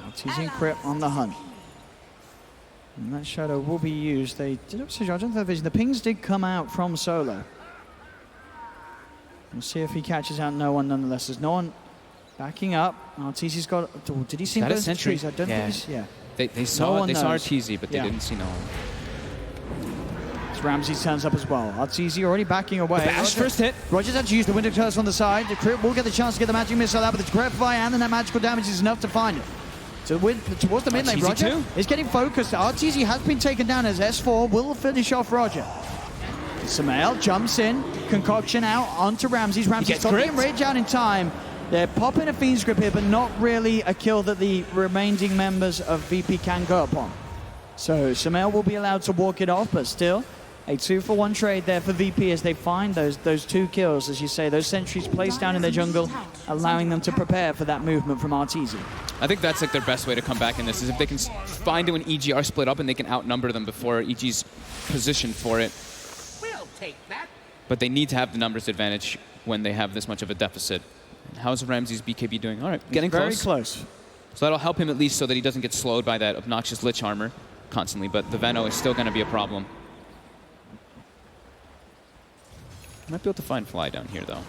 Arteezy and Crit on the hunt. And that shadow will be used. They did also judge on the vision. The pings did come out from Solo. We'll see if he catches out no one nonetheless. There's no one backing up. Arteezy's got. Did he see that both a sentry? trees? I don't think he's. Yeah. They saw Arteezy, but they didn't see no one. As Ramsey turns up as well. Arteezy already backing away. Bash first hit. Rogers had to use the Winter Curse on the side. The Crit will get the chance to get the magic missile out, but the Grabfire and then that magical damage is enough to find it. Towards the mid lane, Roger is getting focused. Arteezy has been taken down as S4 will finish off Roger. Sumail jumps in, concoction out onto Ramsey's. Ramsey's taking Rage out in time. They're popping a Fiend's Grip here, but not really a kill that the remaining members of VP can go upon. So Sumail will be allowed to walk it off, but still a 2-for-1 trade there for VP as they find those 2 kills, as you say, those sentries placed down in their jungle, allowing them to prepare for that movement from Arteezy. I think that's like their best way to come back in this, is if they can find when EG are split up and they can outnumber them before EG's positioned for it. We'll take that. But they need to have the numbers advantage when they have this much of a deficit. How's Ramsey's BKB doing? All right, getting very close. So that'll help him at least so that he doesn't get slowed by that obnoxious Lich armor constantly, but the Veno is still going to be a problem. Might be able to find Fly down here, though.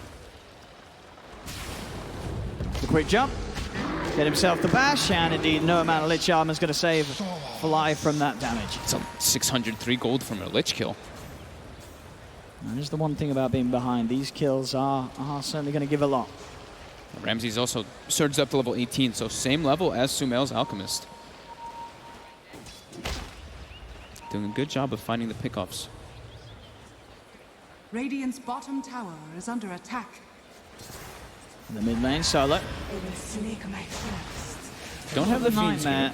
The quick jump. Get himself the bash, and indeed no amount of Lich armor is going to save Fly from that damage. It's a 603 gold from a Lich kill. That is the one thing about being behind. These kills are certainly going to give a lot. Ramsey's also surged up to level 18, so same level as Sumail's Alchemist. Doing a good job of finding the pickoffs. Radiant's bottom tower is under attack. In the mid lane, Solo. Don't have the Nightmare.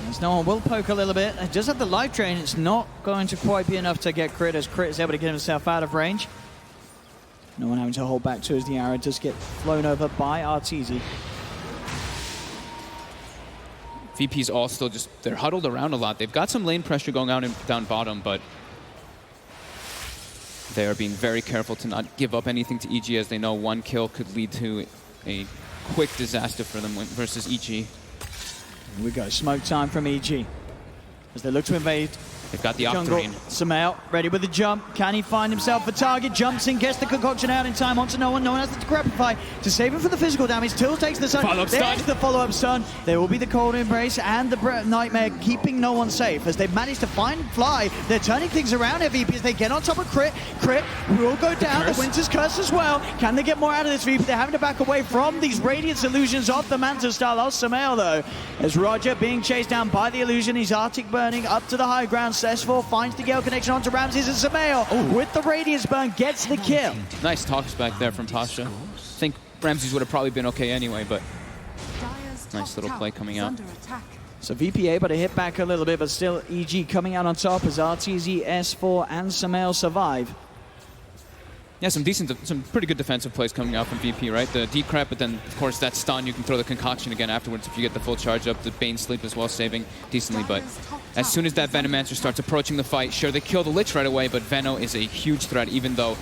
As no one will poke a little bit. It does have the life drain. It's not going to quite be enough to get Crit, as Crit is able to get himself out of range. No one having to hold back to as the arrow does get flown over by Arteezy. VP's all still just, they're huddled around a lot. They've got some lane pressure going on down bottom, but they are being very careful to not give up anything to EG, as they know one kill could lead to a quick disaster for them versus EG. Here we go, smoke time from EG. As they look to invade. They've got the jungle. Octarine. Sumail ready with the jump. Can he find himself a target? Jumps in, gets the concoction out in time onto no one. No one has to grabify to save him for the physical damage. Till takes the stun. Follow-up stun. There's the follow-up stun. There will be the cold embrace and the nightmare keeping no one safe as they've managed to find Fly. They're turning things around here, VP, as they get on top of Crit. Crit will go down. The Winter's Curse as well. Can they get more out of this, VP? They're having to back away from these Radiance illusions of the Manta style of Sumail, though. As Roger being chased down by the illusion. He's Arctic burning up to the high ground. S4 finds the Gale connection onto Ramses, and Sumail with the Radiance burn gets the kill. Nice talks back there from Pasha. I think Ramses would have probably been okay anyway, but nice little play coming out. So VP able to hit back a little bit, but still EG coming out on top as RTZ, S4, and Sumail survive. Yeah, some pretty good defensive plays coming out from VP, right? The decrep, but then, of course, that stun, you can throw the concoction again afterwards if you get the full charge up. The Bane Sleep as well, saving decently, but as soon as that Venomancer starts approaching the fight, sure, they kill the Lich right away, but Veno is a huge threat, even though,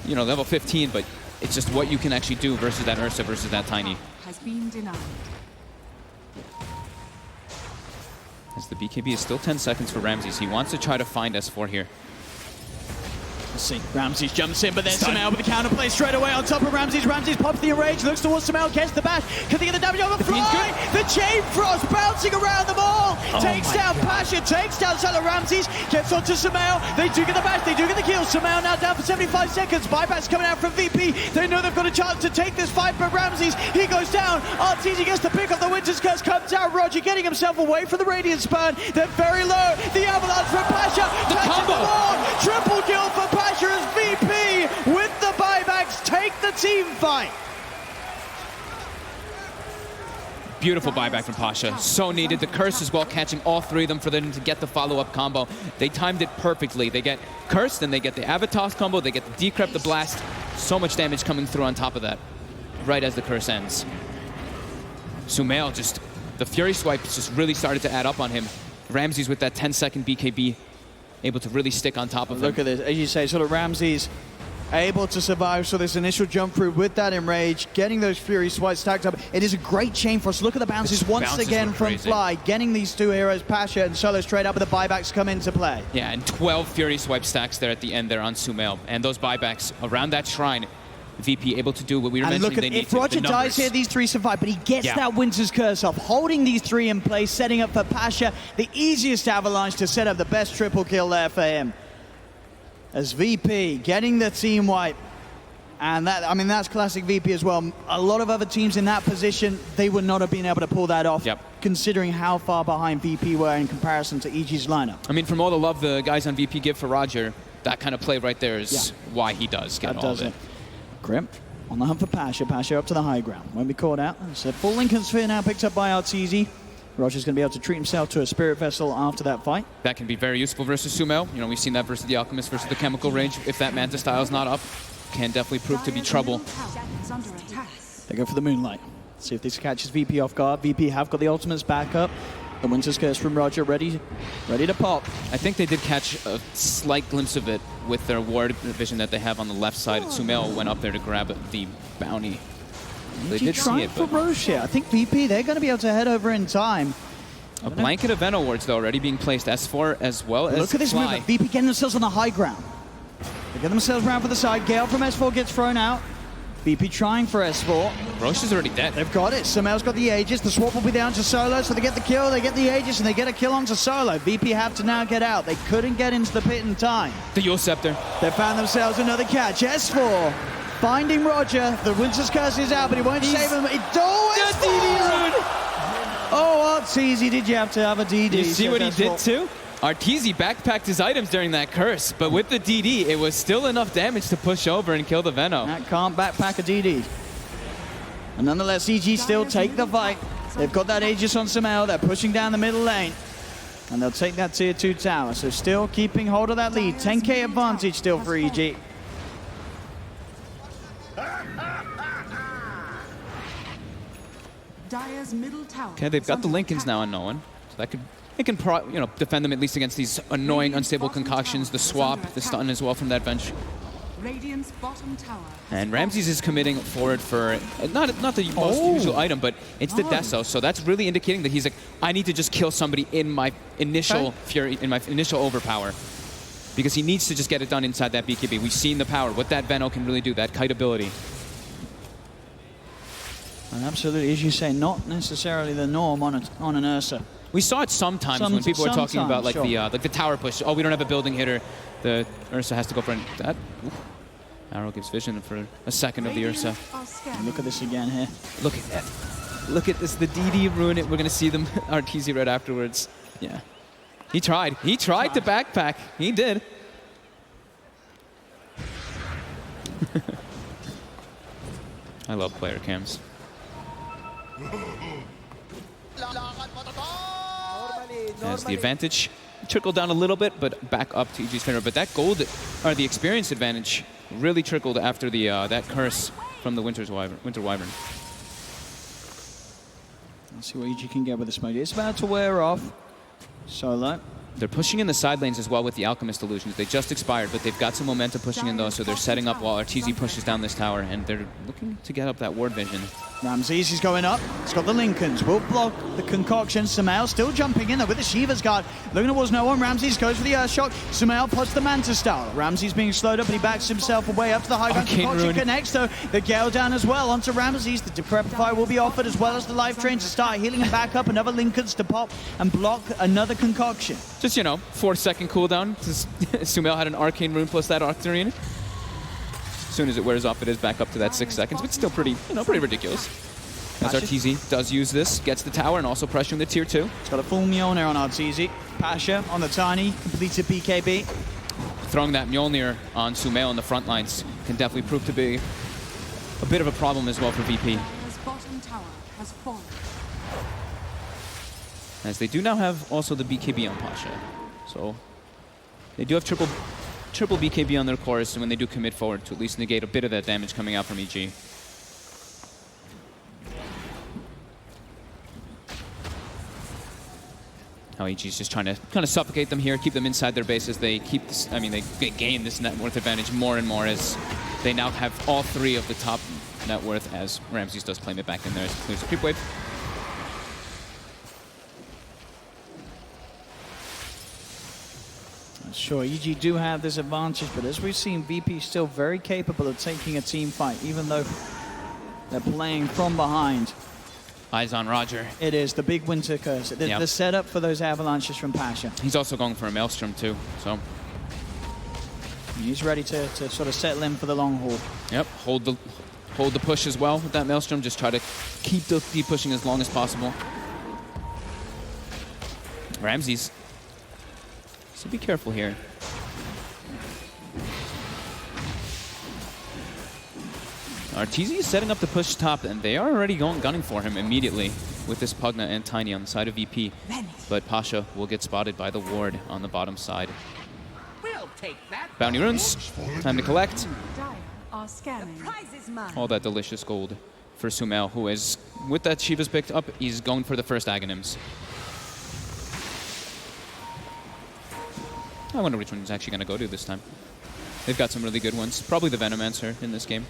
you know, level 15, but it's just what you can actually do versus that Ursa, versus that Tiny. Has been denied. As the BKB is still 10 seconds for Ramses. He wants to try to find S4 here. See, Ramses jumps in, but then Sumail with the counterplay straight away on top of Ramses. Ramses pops the enrage, looks towards Sumail, gets the bash. Can they get the damage over Fly? The Chain Frost bouncing around them all. Takes down Pasha, takes down Salah. Ramses gets onto Sumail. They do get the bash, they do get the kill. Sumail now down for 75 seconds. Buybacks coming out from VP. They know they've got a chance to take this fight, but Ramses, he goes down. RTZ gets the pick of the Winter's Curse, comes out. Roger getting himself away from the Radiant Burn. They're very low. The avalanche from Pasha. The combo. Triple kill for Pasha as VP with the buybacks take the team fight. Beautiful buyback from Pasha. So needed. The curse as well, catching all three of them for them to get the follow-up combo. They timed it perfectly. They get curse, then they get the Avatos combo, they get the decrep, the blast. So much damage coming through on top of that, right as the curse ends. Sumail just, the Fury swipes just really started to add up on him. Ramses with that 10-second BKB, able to really stick on top of him. Look at this, as you say, sort of Ramses able to survive, so this initial jump through with that enrage, getting those Fury swipes stacked up. It is a great chain for us. Look at the bounces once again from Fly, getting these two heroes, Pasha and Solo, straight up, with the buybacks come into play. Yeah, and 12 Fury swipe stacks there at the end there on Sumail. And those buybacks around that shrine, VP able to do what we were mentioning they need to. If Roger dies here, these three survive, but he gets that Winter's Curse off, holding these three in place, setting up for Pasha the easiest avalanche to set up the best triple kill there for him. As VP getting the team wipe. And that, I mean, that's classic VP as well. A lot of other teams in that position, they would not have been able to pull that off, considering how far behind VP were in comparison to EG's lineup. I mean, from all the love the guys on VP give for Roger, that kind of play right there is why he does get all of it. Grim on the hunt for Pasha. Pasha up to the high ground. Won't be caught out. It's a full Lincoln Sphere now picked up by RTZ. Roger's going to be able to treat himself to a Spirit Vessel after that fight. That can be very useful versus Sumail. You know, we've seen that versus the Alchemist versus the Chemical range. If that Manta style is not up, can definitely prove to be trouble. They go for the Moonlight. See if this catches VP off guard. VP have got the ultimates back up. The Winter's Curse from Roger ready to pop. I think they did catch a slight glimpse of it with their ward vision that they have on the left side. Sumail went up there to grab the bounty. They did see it, but I think VP, they're going to be able to head over in time. A blanket of Veno wards, though, already being placed. S4 as well as Look at this Fly. movement. VP getting themselves on the high ground. They get themselves round for the side. Gale from S4 gets thrown out. VP trying for S4. Roche is already dead. They've got it. Sumail's got the Aegis. The swap will be down to Solo, so they get the kill, they get the Aegis, and they get a kill onto Solo. VP have to now get out. They couldn't get into the pit in time. The Yule Scepter. They found themselves another catch. S4 finding Roger. The Winter's Curse is out, but he won't save him. Oh, Arteezy, did you have to have a DD? You see what he did too? Arteezy backpacked his items during that curse, but with the DD, it was still enough damage to push over and kill the Veno. That can't backpack a DD. And nonetheless, EG still take the fight. They've got that Aegis on Sumail. They're pushing down the middle lane. And they'll take that tier 2 tower. So still keeping hold of that lead. 10k advantage still for EG. Dire's middle tower. Okay, they've got the Lincolns now on no one. So that could, it can defend them at least against these annoying, unstable concoctions, the swap, the stun as well from that bench. Radiant's bottom tower. And Ramses is committing forward for not the most usual item, but it's the Deso. So that's really indicating that he's like, I need to just kill somebody in my initial fury, in my initial overpower. Because he needs to just get it done inside that BKB. We've seen the power, what that Veno can really do, that kite ability. And absolutely, as you say, not necessarily the norm on an Ursa. We saw it sometimes when people were talking about like the tower push. Oh, we don't have a building hitter. The Ursa has to go for that. Arrow gives vision for a second of the Ursa. Look at this again here. Look at that. Look at this. The DD ruin it. We're going to see them RTZ right afterwards. Yeah. He tried. He tried to backpack. He did. I love player cams. Has the advantage. Trickled down a little bit, but back up to EG's favor. But that gold, or the experience advantage, really trickled after the that curse from the Winter Wyvern. Let's see what EG can get with the smoke. It's about to wear off. Solo. They're pushing in the side lanes as well with the Alchemist Illusions. They just expired, but they've got some momentum pushing in those, so they're setting up while RTZ pushes down this tower, and they're looking to get up that ward vision. Ramses is going up. It's got the Lincolns. Will block the concoction. Sumail still jumping in there with the Shiva's Guard. Looking towards no one. Ramses goes for the Earthshock. Sumail puts the Manta style. Ramses being slowed up, but he backs himself away up to the high ground. Concoction connects, though. The Gale down as well onto Ramses. The Decrepify will be offered, as well as the Life Train to start healing him back up. Another Lincolns to pop and block another concoction. Just, 4-second cooldown. Sumail had an Arcane Rune plus that Octarine. As soon as it wears off, it is back up to that 6 seconds, but still pretty, pretty ridiculous. As RTZ does use this, gets the tower and also pressuring the tier 2. It's got a full Mjolnir on RTZ. Pasha on the Tiny, completed BKB. Throwing that Mjolnir on Sumail in the front lines can definitely prove to be a bit of a problem as well for VP. His bottom tower has fallen. As they do now have also the BKB on Pasha. So they do have triple BKB on their chorus, and when they do commit forward to at least negate a bit of that damage coming out from EG. How EG's just trying to kind of suffocate them here, keep them inside their bases. They keep this, they gain this net worth advantage more and more as they now have all 3 of the top net worth, as Ramses does claim it back in there as he clears the creep wave. Sure, EG do have this advantage, but as we've seen, VP is still very capable of taking a team fight, even though they're playing from behind. Eyes on Roger. It is the big winter curse. The setup for those avalanches from Pasha. He's also going for a Maelstrom too, so. He's ready to sort of settle in for the long haul. Yep, hold the push as well with that Maelstrom. Just try to keep pushing as long as possible. Ramses. So be careful here. RTZ is setting up the push top, and they are already gunning for him immediately with this Pugna and Tiny on the side of VP. But Pasha will get spotted by the ward on the bottom side. We'll take that. Bounty runes, time to collect. Dire are scanning. The prize is mine. All that delicious gold for Sumail, who is, with that Shiva's picked up, he's going for the first Aghanims. I wonder which one he's actually going to go to this time. They've got some really good ones. Probably the Venomancer in this game.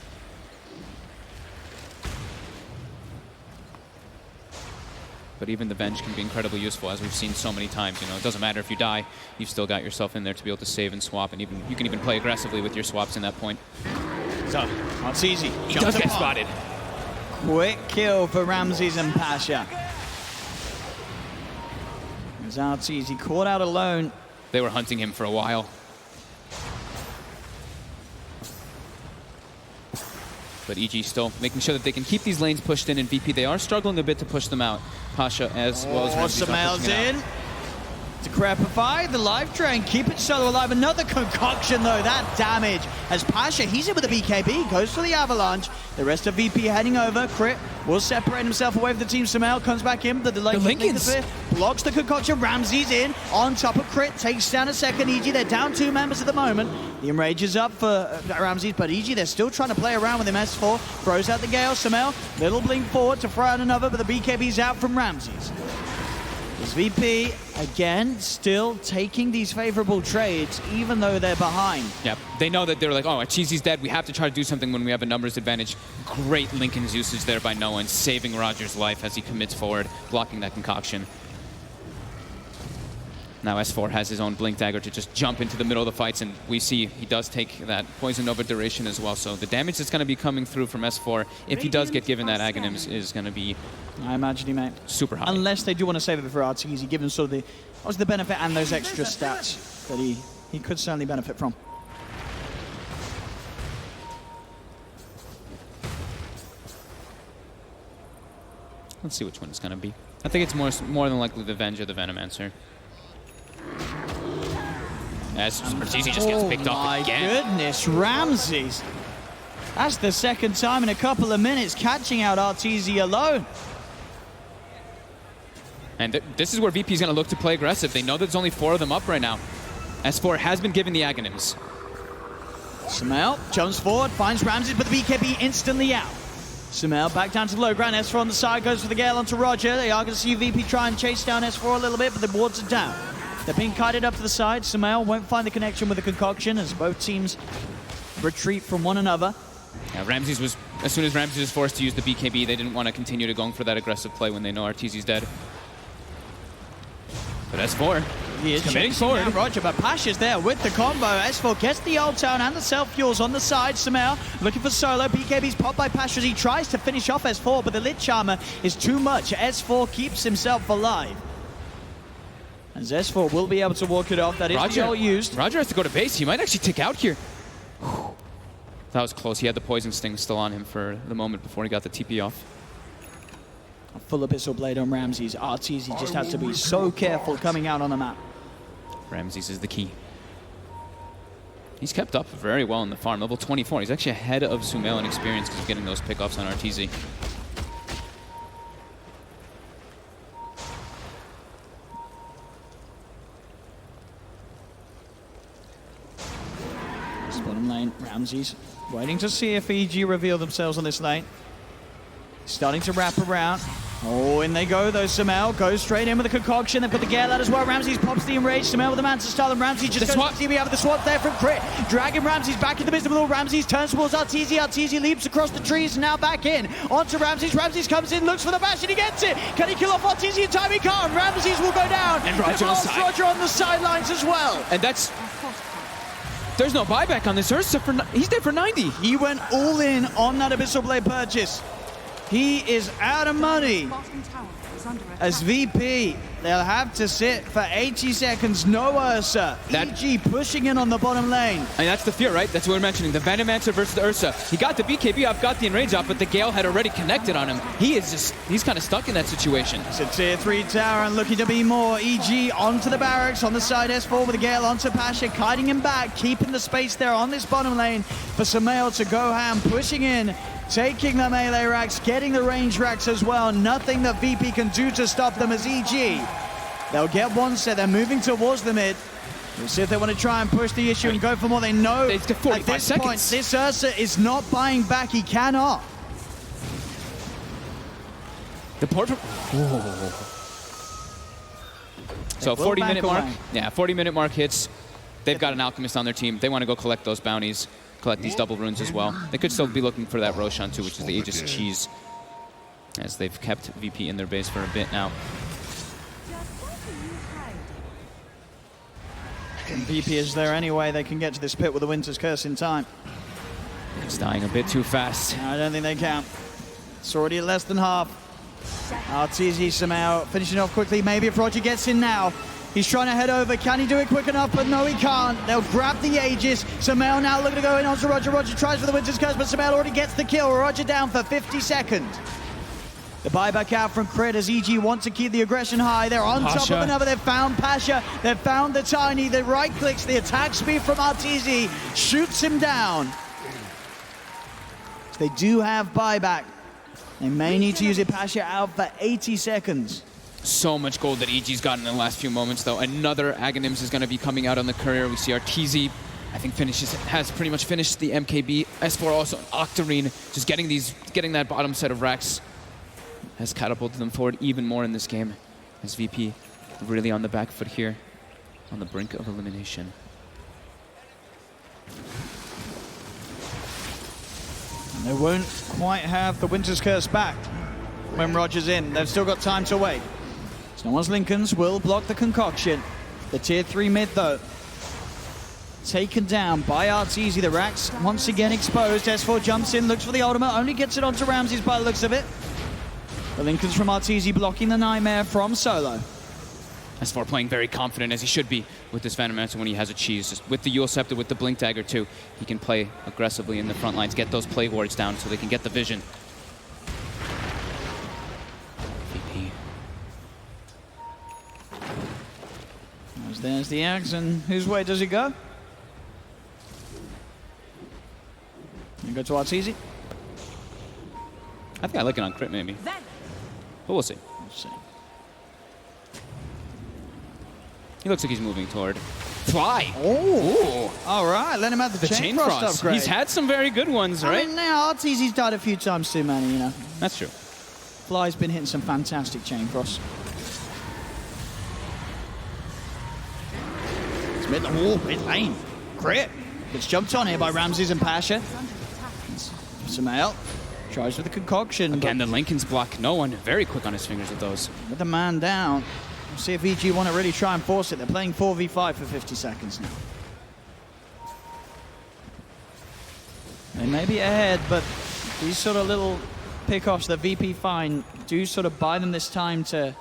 But even the Venge can be incredibly useful, as we've seen so many times. It doesn't matter if you die, you've still got yourself in there to be able to save and swap, and you can even play aggressively with your swaps in that point. So, that's easy. He does get spotted. Quick kill for Ramses and Pasha. As RTZ caught out alone. They were hunting him for a while. But EG still making sure that they can keep these lanes pushed in, and VP, they are struggling a bit to push them out. Pasha as well as Ramses Sumail's in. Decrepify the Life Train, keep it solo alive. Another concoction though, that damage. As Pasha, he's in with the BKB, goes for the Avalanche. The rest of VP heading over. Crit will separate himself away from the team. Sumail comes back in, but the Lincolns blocks the concoction. Ramses in, on top of Crit, takes down a second EG. They're down 2 members at the moment. The Enrage is up for Ramses, but EG, they're still trying to play around with him. S4 throws out the Gale. Sumail, little blink forward to throw out another, but the BKB's out from Ramses. As VP Again, still taking these favorable trades, even though they're behind. Yeah, they know that they're like, oh, Cheesy's dead. We have to try to do something when we have a numbers advantage. Great Lincoln's usage there by Noah and saving Roger's life as he commits forward, blocking that concoction. Now S4 has his own Blink Dagger to just jump into the middle of the fights, and we see he does take that Poison Nova duration as well. So the damage that's going to be coming through from S4, if he does get given that Aghanims, is going to be, I imagine he may. Super high. Unless they do want to save it for Arteezy, given sort of the benefit and those extra stats that he could certainly benefit from. Let's see which one it's going to be. I think it's more than likely the Venge or the Venomancer. As Arteezy just gets picked up again. Oh my goodness, Ramses. That's the second time in a couple of minutes catching out Arteezy alone. And this is where VP is going to look to play aggressive. They know there's only 4 of them up right now. S4 has been given the Aghanims. Sumail jumps forward, finds Ramses, but the BKB instantly out. Sumail back down to the low ground. S4 on the side goes for the Gale onto Roger. They are going to see VP try and chase down S4 a little bit, but the wards are down. They're being kited up to the side. Sumail won't find the connection with the concoction as both teams retreat from one another. Yeah, Ramses was, as soon as Ramses was forced to use the BKB, they didn't want to continue to going for that aggressive play when they know Arteezy's dead. But S4, he is committing forward. Roger, but Pasha's there with the combo. S4 gets the ult down and the self-fuels on the side. Sumail looking for solo. BKB's popped by Pasha as he tries to finish off S4, but the Lich Charmer is too much. S4 keeps himself alive. As S4 will be able to walk it off. That is the ult used. Roger has to go to base. He might actually tick out here. Whew. That was close. He had the Poison Sting still on him for the moment before he got the TP off. A full Abyssal Blade on Ramses. Arteezy just has to be so careful coming out on the map. Ramses is the key. He's kept up very well in the farm. Level 24. He's actually ahead of Sumail in experience because of getting those pickups on Arteezy. Bottom lane, Ramses waiting to see if EG reveal themselves on this lane. Starting to wrap around. Oh, in they go though. Sumail goes straight in with the concoction. They put the Gale out as well. Ramses pops the enrage. Sumail with the Manta style, and Ramses just goes to TB out with the swap there from Crit. Dragging Ramses back into business with all. Ramses turns towards Arteezy. Arteezy leaps across the trees, now back in. Onto Ramses. Ramses comes in, looks for the bash, and he gets it. Can he kill off Arteezy in time? He can't. Ramses will go down. And Roger on the sidelines as well. And that's... There's no buyback on this Ursa. He's dead for 90. He went all in on that Abyssal Blade purchase. He is out of money. As VP, they'll have to sit for 80 seconds. No Ursa. EG pushing in on the bottom lane. And that's the fear, right? That's what we're mentioning. The Venomancer versus the Ursa. He got the BKB off, got the enrage off, but the Gale had already connected on him. He's kind of stuck in that situation. It's a tier 3 tower and looking to be more. EG onto the barracks on the side. S4 with the Gale onto Pasha, kiting him back, keeping the space there on this bottom lane for Sumail to go ham, pushing in. Taking the melee racks, getting the range racks as well. Nothing that VP can do to stop them as EG. They'll get one set. They're moving towards the mid. We'll see if they want to try and push the issue and go for more. They know at this point, this Ursa is not buying back. He cannot. The portrait. So 40-minute mark. Yeah, 40-minute mark hits. They've got an Alchemist on their team. They want to go collect those bounties. Collect these double runes as well. They could still be looking for that Roshan too, which is the Aegis cheese, as they've kept VP in their base for a bit now. And VP is there anyway. They can get to this pit with the Winter's Curse in time. It's dying a bit too fast. I don't think they can. It's already at less than half. Arteezy somehow finishing off quickly. Maybe if Roger gets in now. He's trying to head over. Can he do it quick enough? But no, he can't. They'll grab the Aegis. Sumail now looking to go in onto Roger. Roger tries for the Winter's Curse, but Sumail already gets the kill. Roger down for 50 seconds. The buyback out from Crit as EG want to keep the aggression high. They're on top of another. They've found Pasha. They've found the Tiny. The right clicks. The attack speed from Arteezy shoots him down. They do have buyback. They may need to use it. Pasha out for 80 seconds. So much gold that EG's gotten in the last few moments, though. Another Aghanims is going to be coming out on the courier. We see Arteezy, I think, has pretty much finished the MKB. S4 also an Octarine, just getting that bottom set of racks has catapulted them forward even more in this game as VP really on the back foot here, on the brink of elimination. And they won't quite have the Winter's Curse back when Roger's in. They've still got time to wait. Snowman's Lincolns will block the concoction. The tier 3 mid, though, taken down by Arteezy. The racks once again exposed. S4 jumps in, looks for the ultimate, only gets it onto Ramses by the looks of it. The Lincolns from Arteezy blocking the Nightmare from Solo. S4 playing very confident, as he should be, with this Phantom Mancer when he has a cheese. Just with the Yule Scepter, with the Blink Dagger too, he can play aggressively in the front lines, get those Plague Wards down so they can get the vision. VP. There's the axe, and whose way does it go? You go to Arteezy? I think I like it on crit, maybe. But we'll see. We'll see. He looks like he's moving toward Fly. Oh! All right, let him have the Chain Frost upgrade. He's had some very good ones, right? I mean, now Arteezy's died a few times too many, you know. That's true. Fly's been hitting some fantastic Chain Frost. It's mid lane. Crit. Gets jumped on here by Ramses and Pasha. Sumail tries with the concoction. Again, the Lincolns block no one. Very quick on his fingers with those. With the man down. We'll see if EG want to really try and force it. They're playing 4v5 for 50 seconds now. They may be ahead, but these sort of little pickoffs that VP find do sort of buy them this time to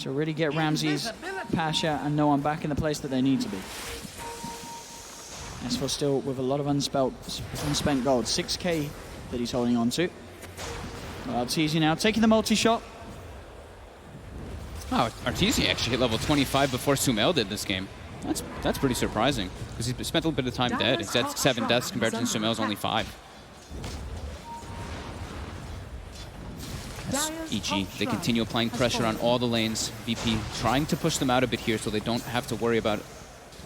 really get Ramses, Pasha, and no one back in the place that they need to be. S4 still with a lot of unspent gold. 6k that he's holding on to. Arteezy now taking the multi-shot. Oh, Arteezy actually hit level 25 before Sumail did this game. That's pretty surprising, because he spent a little bit of time dead. He's at 7 deaths compared to Sumail's only 5. That's EG. They continue applying pressure on all the lanes. VP trying to push them out a bit here so they don't have to worry about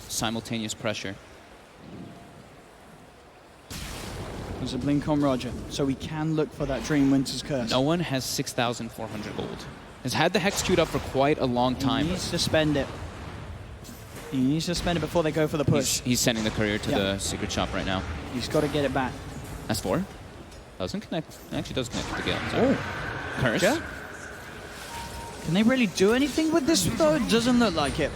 simultaneous pressure. There's a blink on Roger, so we can look for that Dream Winter's Curse. No one has 6,400 gold. Has had the Hex queued up for quite a long time. He needs to spend it. He needs to spend it before they go for the push. He's sending the courier to the secret shop right now. He's got to get it back. That's 4. Doesn't connect. It actually does connect with the Gale. Oh. Curse. Yeah. Can they really do anything with this, though? It doesn't look like it.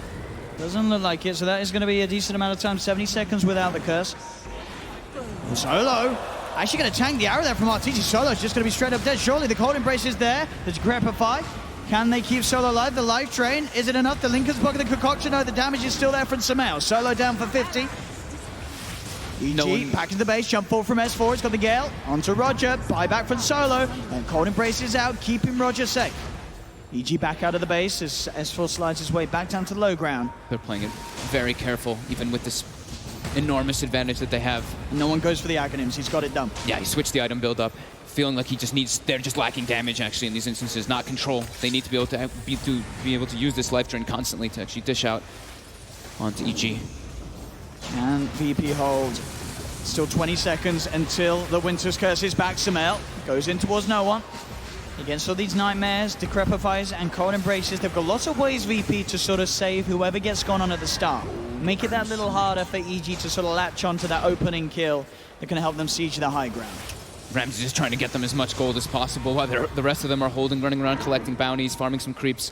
Doesn't look like it, so that is going to be a decent amount of time. 70 seconds without the curse. Solo. Actually going to tank the arrow there from Arteezy. Solo's just going to be straight up dead. Surely the cold embrace is there. There's Grepify. Can they keep Solo alive? The life drain. Is it enough? The Lincoln's blocking the concoction. No, the damage is still there from Sumail. Solo down for 50. EG back to the base. Jump forward from S4. It's got the Gale. Onto Roger. Buyback from Solo. And cold embrace is out, keeping Roger safe. EG back out of the base as S4 slides his way back down to the low ground. They're playing it very careful, even with this enormous advantage that they have. No one goes for the Aghanims. He's got it done. Yeah, he switched the item build up, feeling like he just needs. They're just lacking damage actually in these instances, not control. They need to be able to be able to use this life drain constantly to actually dish out onto EG. Can VP hold? Still 20 seconds until the Winter's Curse is back. Sumail goes in towards no one. Against all these Nightmares, Decrepifies, and Cold Embraces, they've got lots of ways, VP, to sort of save whoever gets gone on at the start. Make it that little harder for EG to sort of latch onto that opening kill that can help them siege the high ground. Ramsey is trying to get them as much gold as possible while the rest of them are holding, running around, collecting bounties, farming some creeps.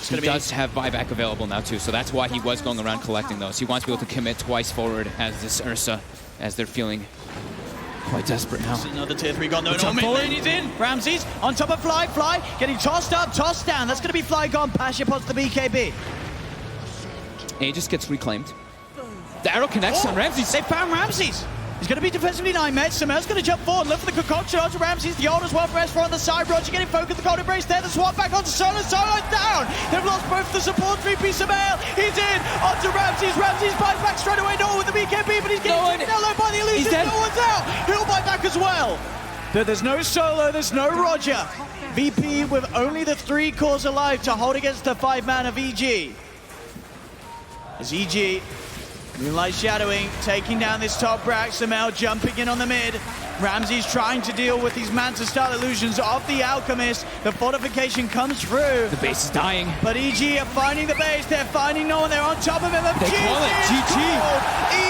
He does have buyback available now too, so that's why he was going around collecting those. He wants to be able to commit twice forward as this Ursa, as they're feeling quite desperate now. Another tier 3 gone, no mid lane, he's in. Ramses on top of Fly, Fly getting tossed up, tossed down. That's going to be Fly gone. Pasha pots the BKB. Aegis gets reclaimed. The arrow connects on Ramses. They found Ramses. He's going to be defensively 9 meds. Sumail's going to jump forward, look for the concoction onto Ramses. The ult as well for S4 on the side. Roger getting focused, the cold embrace there. The swap back onto Solo. Solo's down. They've lost both the support. 3P Sumail. He's in onto Ramses. Ramses buys back straight away. No with the BKB, but he's getting taken down low by the illusion. No one's out. He'll buy back as well. But there's no Solo, there's no Roger. VP with only the 3 cores alive to hold against the 5-man of EG. As EG, Moonlight shadowing, taking down this top rack. Sumail jumping in on the mid. Ramsey's trying to deal with these Manta-style illusions of the Alchemist. The fortification comes through. The base is dying. But EG are finding the base. They're finding no one. They're on top of him. They call it GG.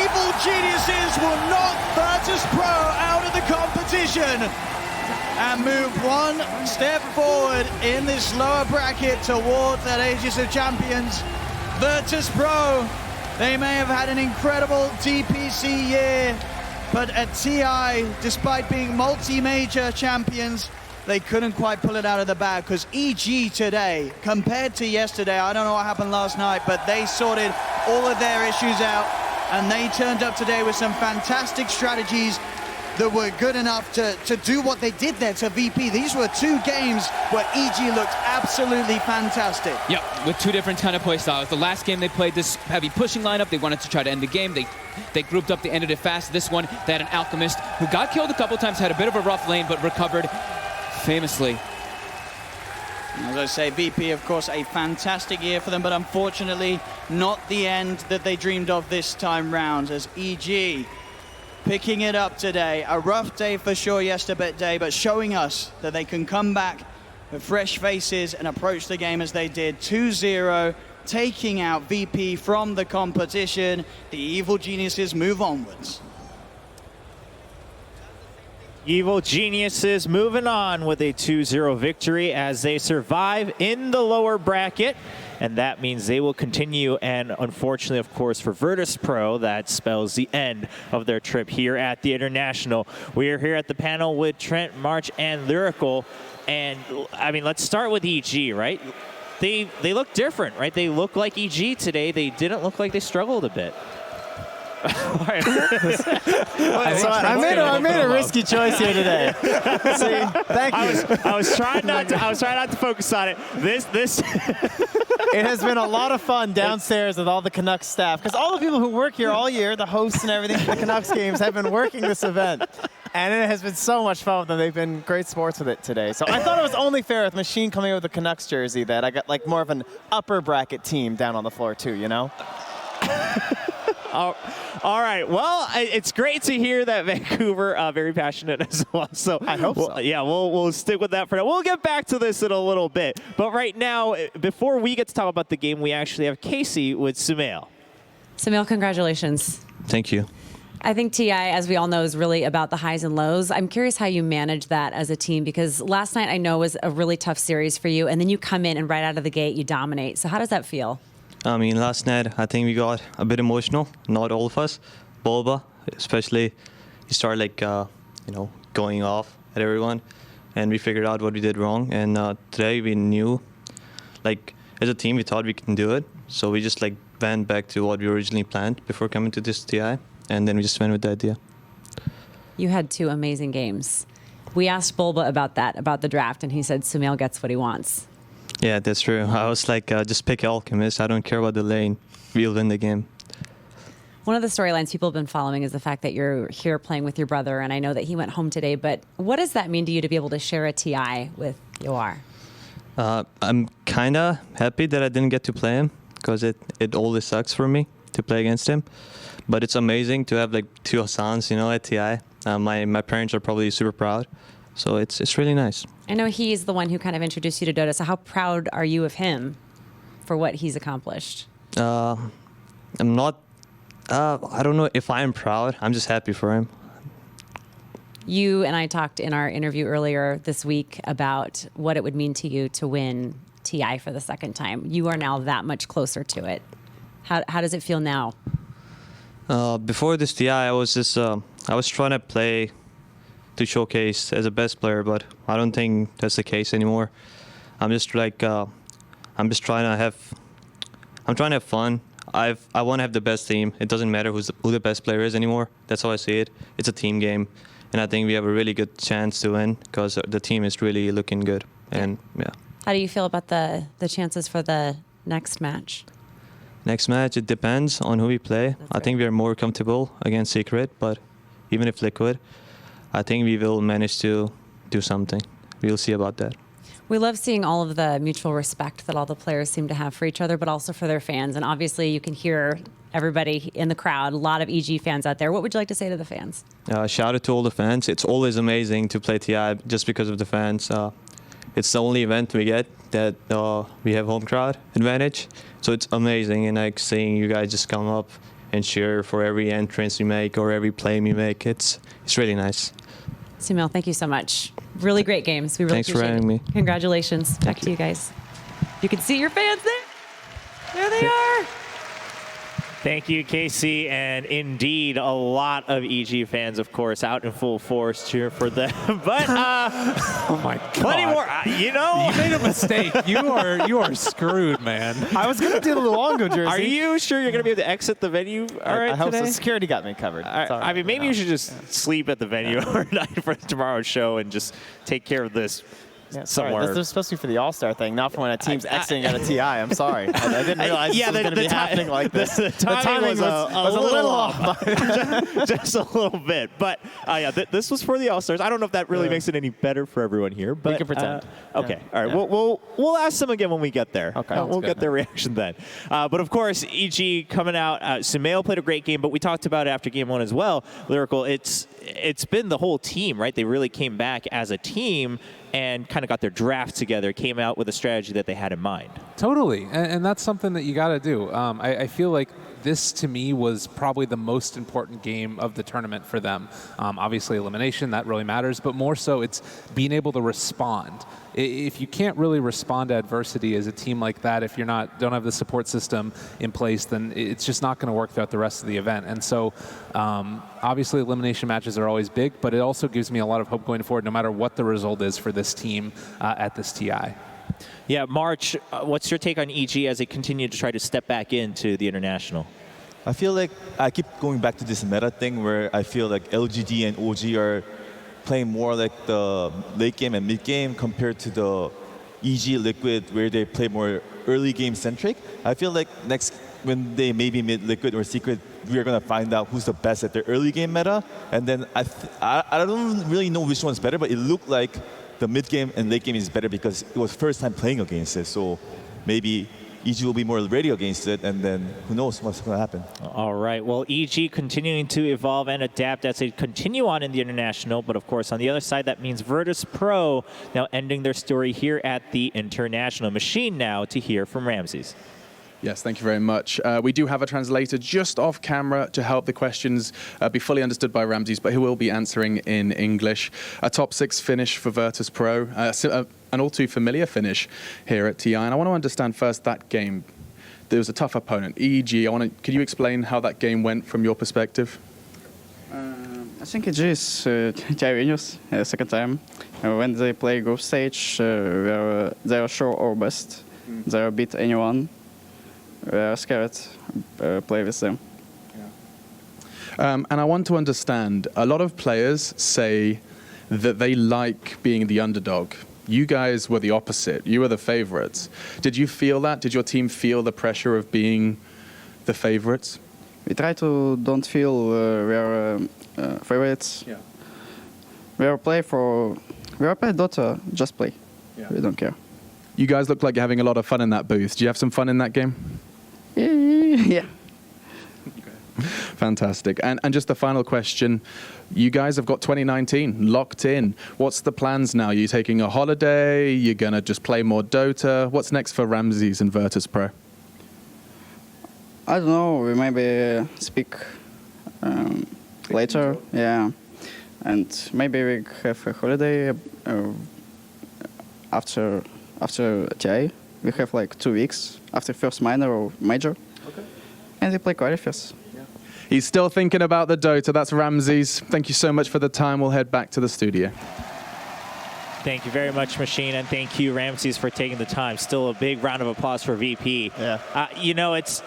Evil Geniuses will knock virtus.pro out of the competition and move one step forward in this lower bracket towards that Aegis of Champions. virtus.pro, they may have had an incredible DPC year, but at TI, despite being multi-major champions, they couldn't quite pull it out of the bag, because EG today, compared to yesterday, I don't know what happened last night, but they sorted all of their issues out, and they turned up today with some fantastic strategies that were good enough to do what they did there to VP. These were 2 games where EG looked absolutely fantastic. Yep, with 2 different kind of play styles. The last game they played this heavy pushing lineup. They wanted to try to end the game. They grouped up, they ended it fast. This one, they had an Alchemist who got killed a couple times, had a bit of a rough lane, but recovered famously. As I say, VP, of course, a fantastic year for them, but unfortunately not the end that they dreamed of this time round, as EG picking it up today. A rough day for sure yesterday, but showing us that they can come back with fresh faces and approach the game as they did. 2-0, taking out VP from the competition. The Evil Geniuses move onwards. Evil Geniuses moving on with a 2-0 victory as they survive in the lower bracket. And that means they will continue, and unfortunately, of course, for virtus.pro, that spells the end of their trip here at the International. We are here at the panel with Trent, March, and Lyrical. And, I mean, let's start with EG, right? They look different, right? They look like EG today. They didn't look like they struggled a bit. I made a risky choice here today. See, thank you. I was trying not to focus on it. This It has been a lot of fun downstairs with all the Canucks staff, because all the people who work here all year, the hosts and everything for the Canucks games, have been working this event. And it has been so much fun with them. They've been great sports with it today. So I thought it was only fair with Machine coming with a Canucks jersey that I got like more of an upper bracket team down on the floor too, you know? All right. Well, it's great to hear that Vancouver very passionate as well. So I hope so. Yeah, we'll stick with that for now. We'll get back to this in a little bit. But right now, before we get to talk about the game, we actually have Casey with Sumail. Sumail, congratulations. Thank you. I think TI, as we all know, is really about the highs and lows. I'm curious how you manage that as a team, because last night I know was a really tough series for you, and then you come in and right out of the gate you dominate. So how does that feel? I mean, last night I think we got a bit emotional. Not all of us. Bulba, especially, he started like going off at everyone, and we figured out what we did wrong. And today we knew, like as a team, we thought we can do it. So we just like went back to what we originally planned before coming to this TI, and then we just went with the idea. You had 2 amazing games. We asked Bulba about that, about the draft, and he said Sumail gets what he wants. Yeah, that's true. I was like, just pick Alchemist. I don't care about the lane. We'll win the game. One of the storylines people have been following is the fact that you're here playing with your brother, and I know that he went home today, but what does that mean to you to be able to share a TI with Yoar? I'm kind of happy that I didn't get to play him, because it always sucks for me to play against him. But it's amazing to have like 2 Hassans, at TI. My parents are probably super proud. So it's really nice. I know he's the one who kind of introduced you to Dota, so how proud are you of him for what he's accomplished? I'm not, I don't know if I'm proud. I'm just happy for him. You and I talked in our interview earlier this week about what it would mean to you to win TI for the second time. You are now that much closer to it. How does it feel now? Before this TI, I was trying to play to showcase as a best player, but I don't think that's the case anymore. I'm just trying to have fun. I want to have the best team. It doesn't matter who the best player is anymore. That's how I see it. It's a team game, and I think we have a really good chance to win because the team is really looking good. And yeah. How do you feel about the chances for the next match? Next match, it depends on who we play. I think we are more comfortable against Secret, but even if Liquid, I think we will manage to do something. We'll see about that. We love seeing all of the mutual respect that all the players seem to have for each other, but also for their fans. And obviously, you can hear everybody in the crowd, a lot of EG fans out there. What would you like to say to the fans? Shout out to all the fans. It's always amazing to play TI just because of the fans. It's the only event we get that we have home crowd advantage. So it's amazing, and like seeing you guys just come up and cheer for every entrance we make or every play we make. It's really nice. Sumail, thank you so much. Really great games. We really Thanks for appreciate having it. me. Congratulations. Back to you guys. You can see your fans there. There they are. Thank you, Casey. And indeed, a lot of EG fans, of course, out in full force cheer for them. But oh my God, plenty more. You know, you made a mistake. You are screwed, man. I was going to do the Luongo jersey. Are you sure you're going to be able to exit the venue? All right, I hope today? so. Security got me covered. I mean, maybe you should just sleep at the venue overnight for tomorrow's show and just take care of this. Yeah, somewhere. This is supposed to be for the All-Star thing, not for when a team's exiting out of TI. I'm sorry. I didn't realize this was going to be happening like this. The timing was a little off. Just a little bit. But yeah, this was for the All-Stars. I don't know if that really makes it any better for everyone here. But we can pretend. Okay. Yeah. All right. We'll ask them again when we get there. Okay. We'll get their reaction then. But of course, EG coming out. Sumail played a great game, but we talked about it after game one as well. Lyrical, it's been the whole team, right? They really came back as a team and kind of got their draft together, came out with a strategy that they had in mind. Totally, and that's something that you got to do. I feel like this, to me, was probably the most important game of the tournament for them. Obviously, elimination, that really matters, but more so, it's being able to respond. If you can't really respond to adversity as a team like that, if you're don't have the support system in place, then it's just not going to work throughout the rest of the event. And so, obviously, elimination matches are always big, but it also gives me a lot of hope going forward, no matter what the result is for this team at this TI. Yeah, March, what's your take on EG as they continue to try to step back into the international? I feel like I keep going back to this meta thing where I feel like LGD and OG are playing more like the late game and mid game compared to the EG Liquid where they play more early game centric. I feel like next when they maybe mid Liquid or Secret, we're gonna find out who's the best at their early game meta. And then I don't really know which one's better, but it looked like the mid game and late game is better because it was first time playing against it. So maybe EG will be more ready against it, and then who knows what's going to happen. All right. Well, EG continuing to evolve and adapt as they continue on in the international. But of course, on the other side, that means virtus.pro now ending their story here at the international. Machine now to hear from Ramses. Yes, thank you very much. We do have a translator just off camera to help the questions be fully understood by Ramses, but he will be answering in English. A top 6 finish for virtus.pro, an all too familiar finish here at TI. And I want to understand first that game. There was a tough opponent, EG. Could you explain how that game went from your perspective? I think EG is TI winners second time. When they play group stage, they are sure our best. They beat anyone. We are scared play with them. And I want to understand, a lot of players say that they like being the underdog. You guys were the opposite. You were the favorites. Did you feel that? Did your team feel the pressure of being the favorites? We try to don't feel we are favorites. Yeah. We are play Dota, just play. Yeah. We don't care. You guys look like you're having a lot of fun in that booth. Do you have some fun in that game? Yeah. Fantastic. And just the final question. You guys have got 2019 locked in. What's the plans now? Are you taking a holiday? You're going to just play more Dota? What's next for Ramses and virtus.pro? I don't know. We maybe speak later. Yeah. And maybe we have a holiday after TI. We have like 2 weeks after first minor or major. Okay. And we play qualifiers. Yeah. He's still thinking about the Dota. That's Ramses. Thank you so much for the time. We'll head back to the studio. Thank you very much, Machine, and thank you, Ramses, for taking the time. Still a big round of applause for VP. Yeah. You know, what?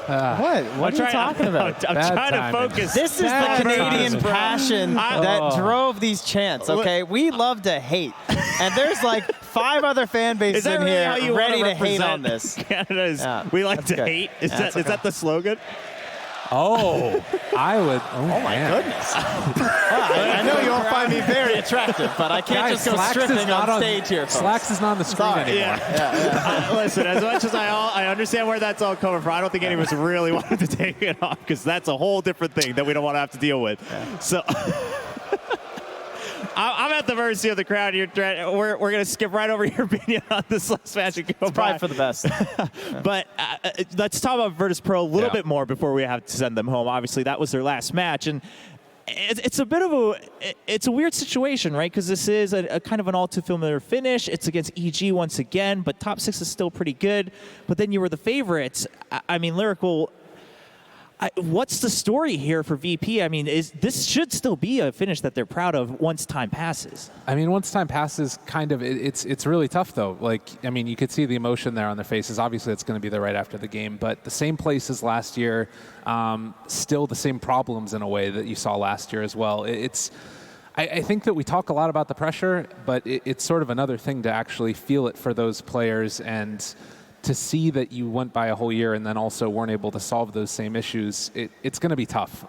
What are you talking about? I'm trying to focus. This is the Canadian passion that drove these chants, okay? We love to hate. And there's like 5 other fan bases in here ready to hate on this. Canada's, we like to hate? Is that the slogan? Oh, I would. Oh, Oh my goodness. I know you all find me very attractive, but I can't just go stripping on stage here, folks. Slacks is not on the screen anymore. Listen, as much as I understand where that's all coming from, I don't think any of us really wanted to take it off because that's a whole different thing that we don't want to have to deal with. So I'm at the mercy of the crowd here. We're going to skip right over your opinion on this last match and go It's probably for the best. But let's talk about Virtus.pro a little bit more before we have to send them home. Obviously, that was their last match. And it's a bit of it's a weird situation, right? Because this is a kind of an all too familiar finish. It's against EG once again, but top 6 is still pretty good. But then you were the favorites. I mean, Lyrical, what's the story here for VP? I mean, this should still be a finish that they're proud of once time passes. I mean, once time passes, kind of, it's really tough, though. Like, I mean, you could see the emotion there on their faces. Obviously, it's going to be there right after the game. But the same place as last year, still the same problems in a way that you saw last year as well. I think that we talk a lot about the pressure, but it's sort of another thing to actually feel it for those players and to see that you went by a whole year and then also weren't able to solve those same issues. It's going to be tough.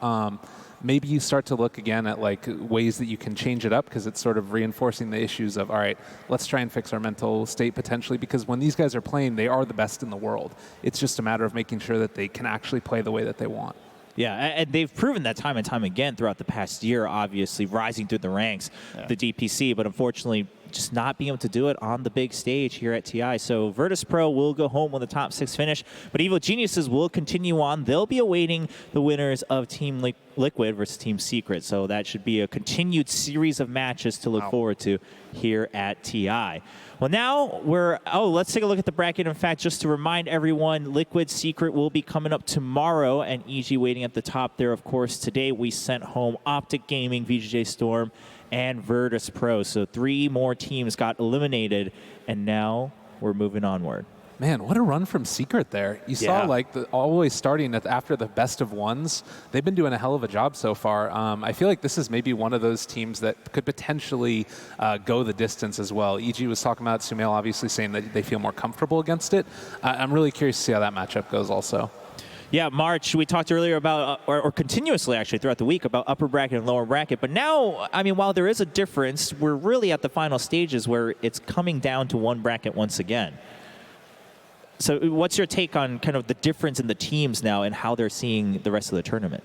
Maybe you start to look again at like ways that you can change it up because it's sort of reinforcing the issues of, all right, let's try and fix our mental state potentially, because when these guys are playing, they are the best in the world. It's just a matter of making sure that they can actually play the way that they want. Yeah, and they've proven that time and time again throughout the past year, obviously, rising through the ranks, the DPC, but unfortunately just not being able to do it on the big stage here at TI. So Virtus.pro will go home with a top 6 finish, but Evil Geniuses will continue on. They'll be awaiting the winners of Team Liquid versus Team Secret, so that should be a continued series of matches to look forward to here at TI. Well, now let's take a look at the bracket. In fact, just to remind everyone, Liquid Secret will be coming up tomorrow, and EG waiting at the top there, of course. Today we sent home Optic Gaming, VGJ Storm, and Virtus.pro. So 3 more teams got eliminated, and now we're moving onward. Man, what a run from Secret there. You saw like always starting after the best of ones. They've been doing a hell of a job so far. I feel like this is maybe one of those teams that could potentially go the distance as well. EG was talking about Sumail obviously saying that they feel more comfortable against it. I'm really curious to see how that matchup goes also. Yeah, March, we talked earlier about, or continuously actually throughout the week, about upper bracket and lower bracket. But now, I mean, while there is a difference, we're really at the final stages where it's coming down to one bracket once again. So what's your take on kind of the difference in the teams now and how they're seeing the rest of the tournament?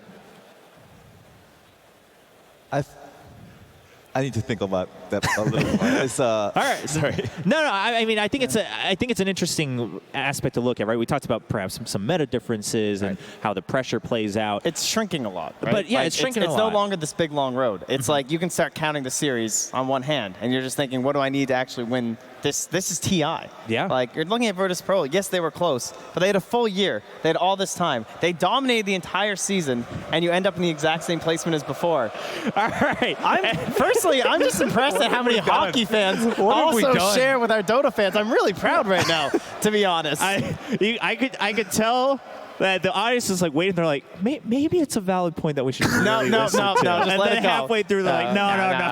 I need to think about that a little more. All right, sorry. No, I mean, I think it's an interesting aspect to look at, right? We talked about perhaps some meta differences and how the pressure plays out. It's shrinking a lot, right? But yeah, it's shrinking a lot. It's no longer this big, long road. It's like you can start counting the series on one hand, and you're just thinking, what do I need to actually win this? This is TI. Yeah. Like, you're looking at Virtus.pro. Yes, they were close, but they had a full year. They had all this time. They dominated the entire season, and you end up in the exact same placement as before. All right. Personally, I'm just impressed at how many hockey fans also share with our Dota fans. I'm really proud right now, to be honest. I could tell that the audience is like waiting. They're like, maybe it's a valid point that we should really listen to. Just and let then it go. halfway through, they're like,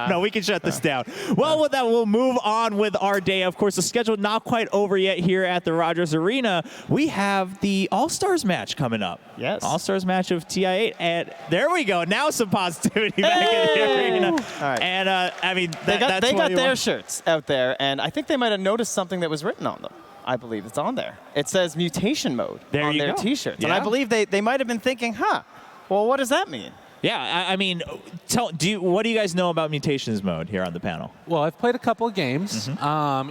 no, we can shut this down. Well, with that, we'll move on with our day. Of course, the schedule not quite over yet here at the Rogers Arena. We have the All-Stars match coming up. Yes. All-Stars match of TI8. And there we go. Now some positivity back in the arena. All right. And, I mean, they got their shirts out there, and I think they might have noticed something that was written on them. I believe it's on there. It says mutation mode on their T-shirts. Yeah. And I believe they might have been thinking, well, what does that mean? Yeah, I mean, what do you guys know about mutations mode here on the panel? Well, I've played a couple of games.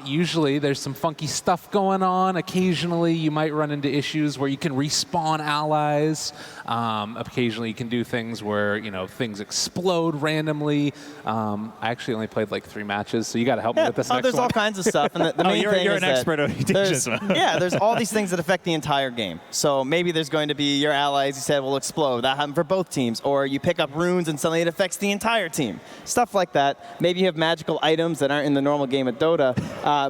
Usually there's some funky stuff going on. Occasionally you might run into issues where you can respawn allies. Occasionally you can do things where, things explode randomly. I actually only played like 3 matches, so you got to help me with this next there's one. all kinds of stuff. And the main you're thing an is expert on mutations mode. Yeah, there's all these things that affect the entire game. So maybe there's going to be your allies, you said, will explode. That happened for both teams. Or you pick up runes and suddenly it affects the entire team. Stuff like that. Maybe you have magical items that aren't in the normal game of Dota,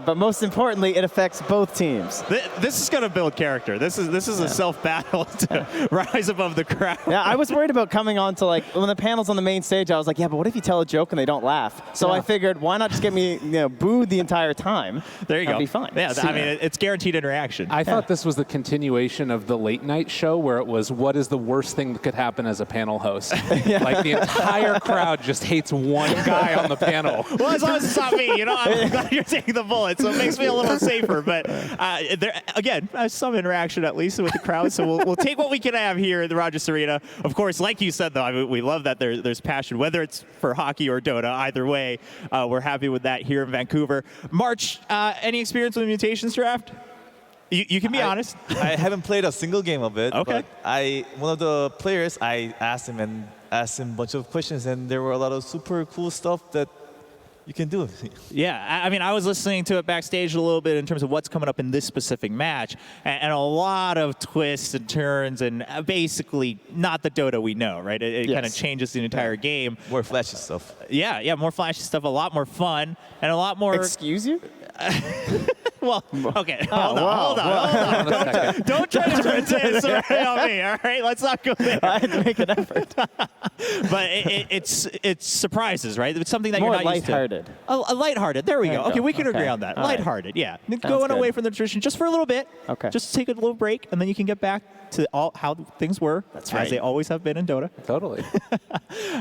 but most importantly, it affects both teams. This is going to build character. This is a self-battle to rise above the crowd. Yeah, I was worried about coming on to, like, when the panel's on the main stage, I was like, yeah, but what if you tell a joke and they don't laugh? So I figured, why not just get me booed the entire time? There you go. That'd be fine. Yeah, I mean, it's guaranteed interaction. I thought this was the continuation of the late night show where it was, what is the worst thing that could happen as a panel host? Like the entire crowd just hates one guy on the panel. Well, as long as it's not me, I'm glad you're taking the bullet, so it makes me a little safer. But there, again, some interaction at least with the crowd, so we'll take what we can have here in the Rogers Arena. Of course, like you said, though, I mean, we love that there's passion, whether it's for hockey or Dota. Either way, we're happy with that here in Vancouver. March, any experience with the Mutations draft? You can be honest. I haven't played a single game of it. Okay. But one of the players, I asked him a bunch of questions, and there were a lot of super cool stuff that you can do. Yeah, I mean, I was listening to it backstage a little bit in terms of what's coming up in this specific match, and a lot of twists and turns, and basically not the Dota we know, right? It kind of changes the entire game. More flashy stuff. Yeah, more flashy stuff, a lot more fun, and a lot more... Excuse you? Well, okay, hold on. Don't try to turn this on me, all right? Let's not go there. I had to make an effort. But it's surprises, right? It's something that more you're not used to. lighthearted. A lighthearted. There we go. Okay, we can agree on that. All Lighthearted, yeah. Going away from the tradition just for a little bit. Okay. Just take a little break, and then you can get back to how things were, as they always have been in Dota. Totally.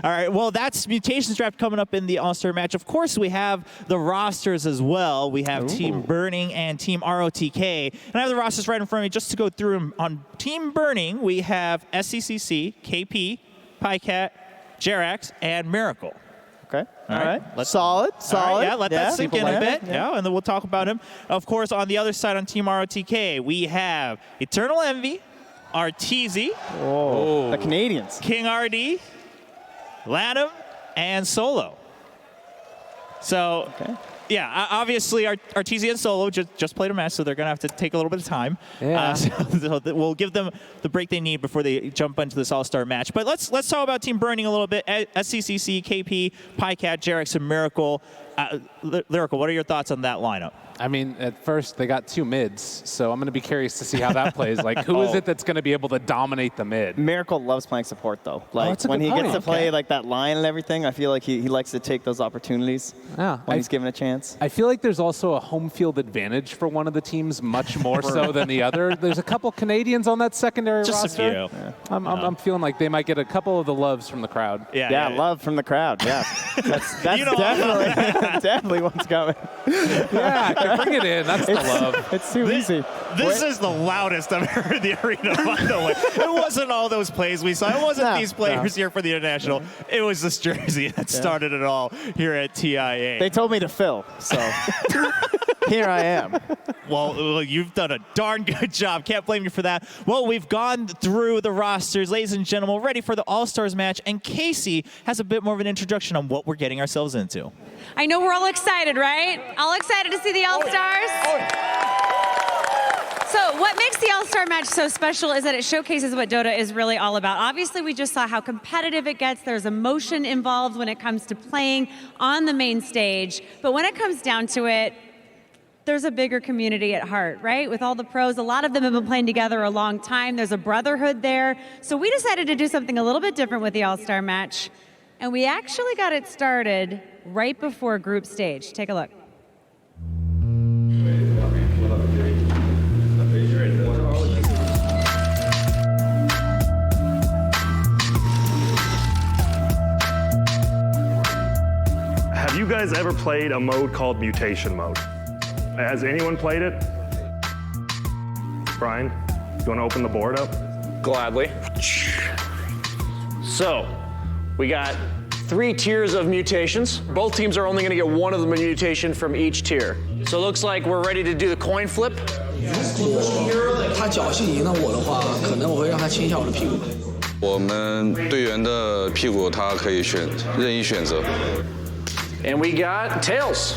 All right, well, that's Mutations Draft coming up in the All-Star match. Of course, we have the rosters as well. We have Team Burning and Team ROTK. And I have the rosters right in front of me just to go through them. On Team Burning, we have SCCC, KP, PyCat, Jerax, and Miracle. Okay. All right. Solid. All right, let that sink in a bit. Yeah, and then we'll talk about him. Of course, on the other side on Team ROTK, we have Eternal Envy, Arteezy, the Canadians, King RD, Lanham, and Solo. So, yeah, obviously Arteezy and Solo just played a match, so they're going to have to take a little bit of time. Yeah. So we'll give them the break they need before they jump into this All-Star match. But let's talk about Team Burning a little bit. SCCC, KP, PyCat, Jerax, and Miracle. Lyrical, what are your thoughts on that lineup? I mean, at first they got two mids, so I'm going to be curious to see how that plays. Like, who is it that's going to be able to dominate the mid? Miracle loves playing support, though. Like when he gets to play like that line and everything, I feel like he likes to take those opportunities when he's given a chance. I feel like there's also a home field advantage for one of the teams, much more so than the other. There's a couple Canadians on that secondary roster. Just a few. Yeah. I'm feeling like they might get a couple of the loves from the crowd. Yeah, love from the crowd. Yeah, that's definitely what's coming. Yeah. Bring it in. That's the love. It's too easy. This is the loudest I've heard in the arena, by the way. It wasn't all those plays we saw. It wasn't these players here for the International. It was this jersey that started it all here at TIA. They told me to fill, so here I am. Well, you've done a darn good job. Can't blame you for that. Well, we've gone through the rosters. Ladies and gentlemen, we're ready for the All-Stars match. And Casey has a bit more of an introduction on what we're getting ourselves into. I know we're all excited, right? All excited to see the All-Stars? So what makes the All-Star match so special is that it showcases what Dota is really all about. Obviously, we just saw how competitive it gets. There's emotion involved when it comes to playing on the main stage. But when it comes down to it, there's a bigger community at heart, right? With all the pros, a lot of them have been playing together a long time. There's a brotherhood there. So we decided to do something a little bit different with the All-Star match. And we actually got it started right before group stage. Take a look. Have you guys ever played a mode called Mutation Mode? Has anyone played it? Brian, you want to open the board up? Gladly. So, we got 3 tiers of mutations. Both teams are only going to get one of the mutation from each tier. So it looks like we're ready to do the coin flip. 他侥幸赢了我的话，可能我会让他亲一下我的屁股。我们队员的屁股他可以任意选择。 And we got tails.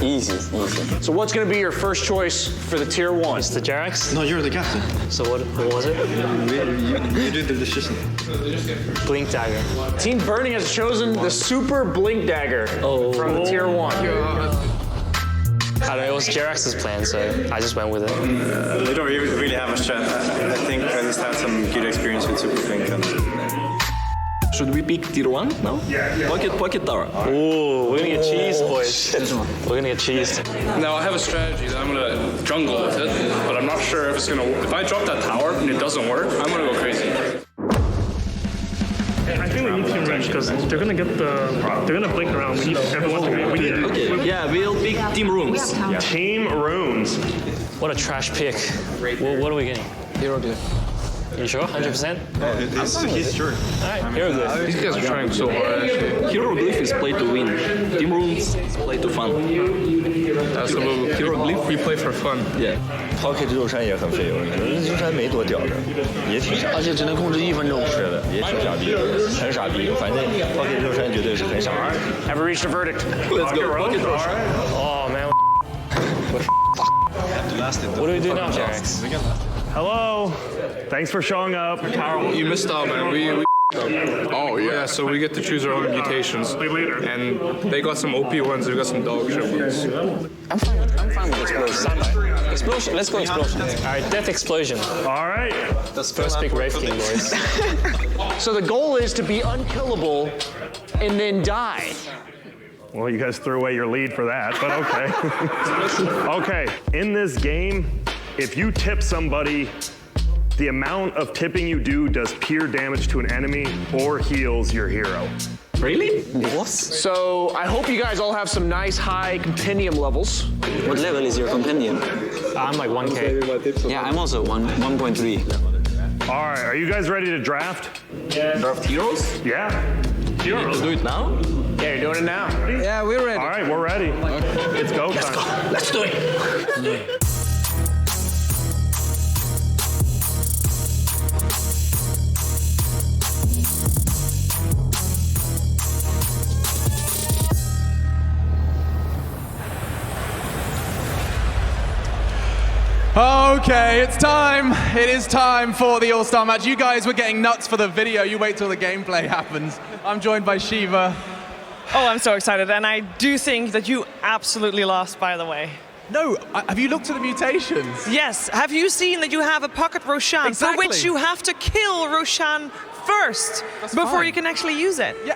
Easy. So what's going to be your first choice for the tier 1? It's the Jerax. No, you're the captain. So what was it? You did the decision. Blink Dagger. Team Burning has chosen the Super Blink Dagger from the tier 1. I don't know, it was Jerax's plan, so I just went with it. They don't really have a strat. I think I just had some good experience with Super Blink. Should we pick tier 1 now? Yeah. Pocket Tower. Ooh, we're gonna get cheese, boys. We're gonna get cheesed. Now I have a strategy that I'm gonna jungle with it, but I'm not sure if it's gonna. If I drop that tower and it doesn't work, I'm gonna go crazy. I think we need team range because they're gonna get they're gonna blink around. We need everyone to go. Okay. Yeah, we'll pick team runes. Yeah. Team runes. What a trash pick. What are we getting? Hero good. You sure? 100%? He's sure. Alright, hero good. These guys are trying so hard, actually. Hieroglyph is play to win. Team runes is play to fun. Absolutely. Hieroglyph we play for fun. Yeah. Pocket 肉山也很费油，肉山没多屌的，也挺傻，而且只能控制1分钟。是的，也挺傻逼的，很傻逼。反正 Pocket 肉山绝对是很傻逼。Have we reached a verdict? Let's go. Pocket Roshan. Oh man. What do we do now, Jerax? Hello. Thanks for showing up. You missed out, man. We Oh yeah, so we get to choose our own mutations, and they got some OP ones, we got some dog shit ones. I'm fine with explosion. Explosion. Let's go explosion. All right, death explosion. All right. First pick Wraith King, boys. So the goal is to be unkillable and then die. Well, you guys threw away your lead for that, but okay. Okay, in this game, if you tip somebody, the amount of tipping you do does pure damage to an enemy or heals your hero. Really? What? So I hope you guys all have some nice high compendium levels. What level is your compendium? I'm like 1K. Yeah, I'm also 1.3. All right, are you guys ready to draft? Yeah. Draft heroes? Yeah. Heroes. Do it now? Yeah, you're doing it now. Yeah, we're ready. All right, we're ready. It's go time. Let's do it. Okay, it's time. It is time for the All-Star match. You guys were getting nuts for the video. You wait till the gameplay happens. I'm joined by Shiva. Oh, I'm so excited. And I do think that you absolutely lost, by the way. No, have you looked at the mutations? Yes. Have you seen that you have a Pocket Roshan, Exactly. for which you have to kill Roshan first before you can actually use it? Yeah,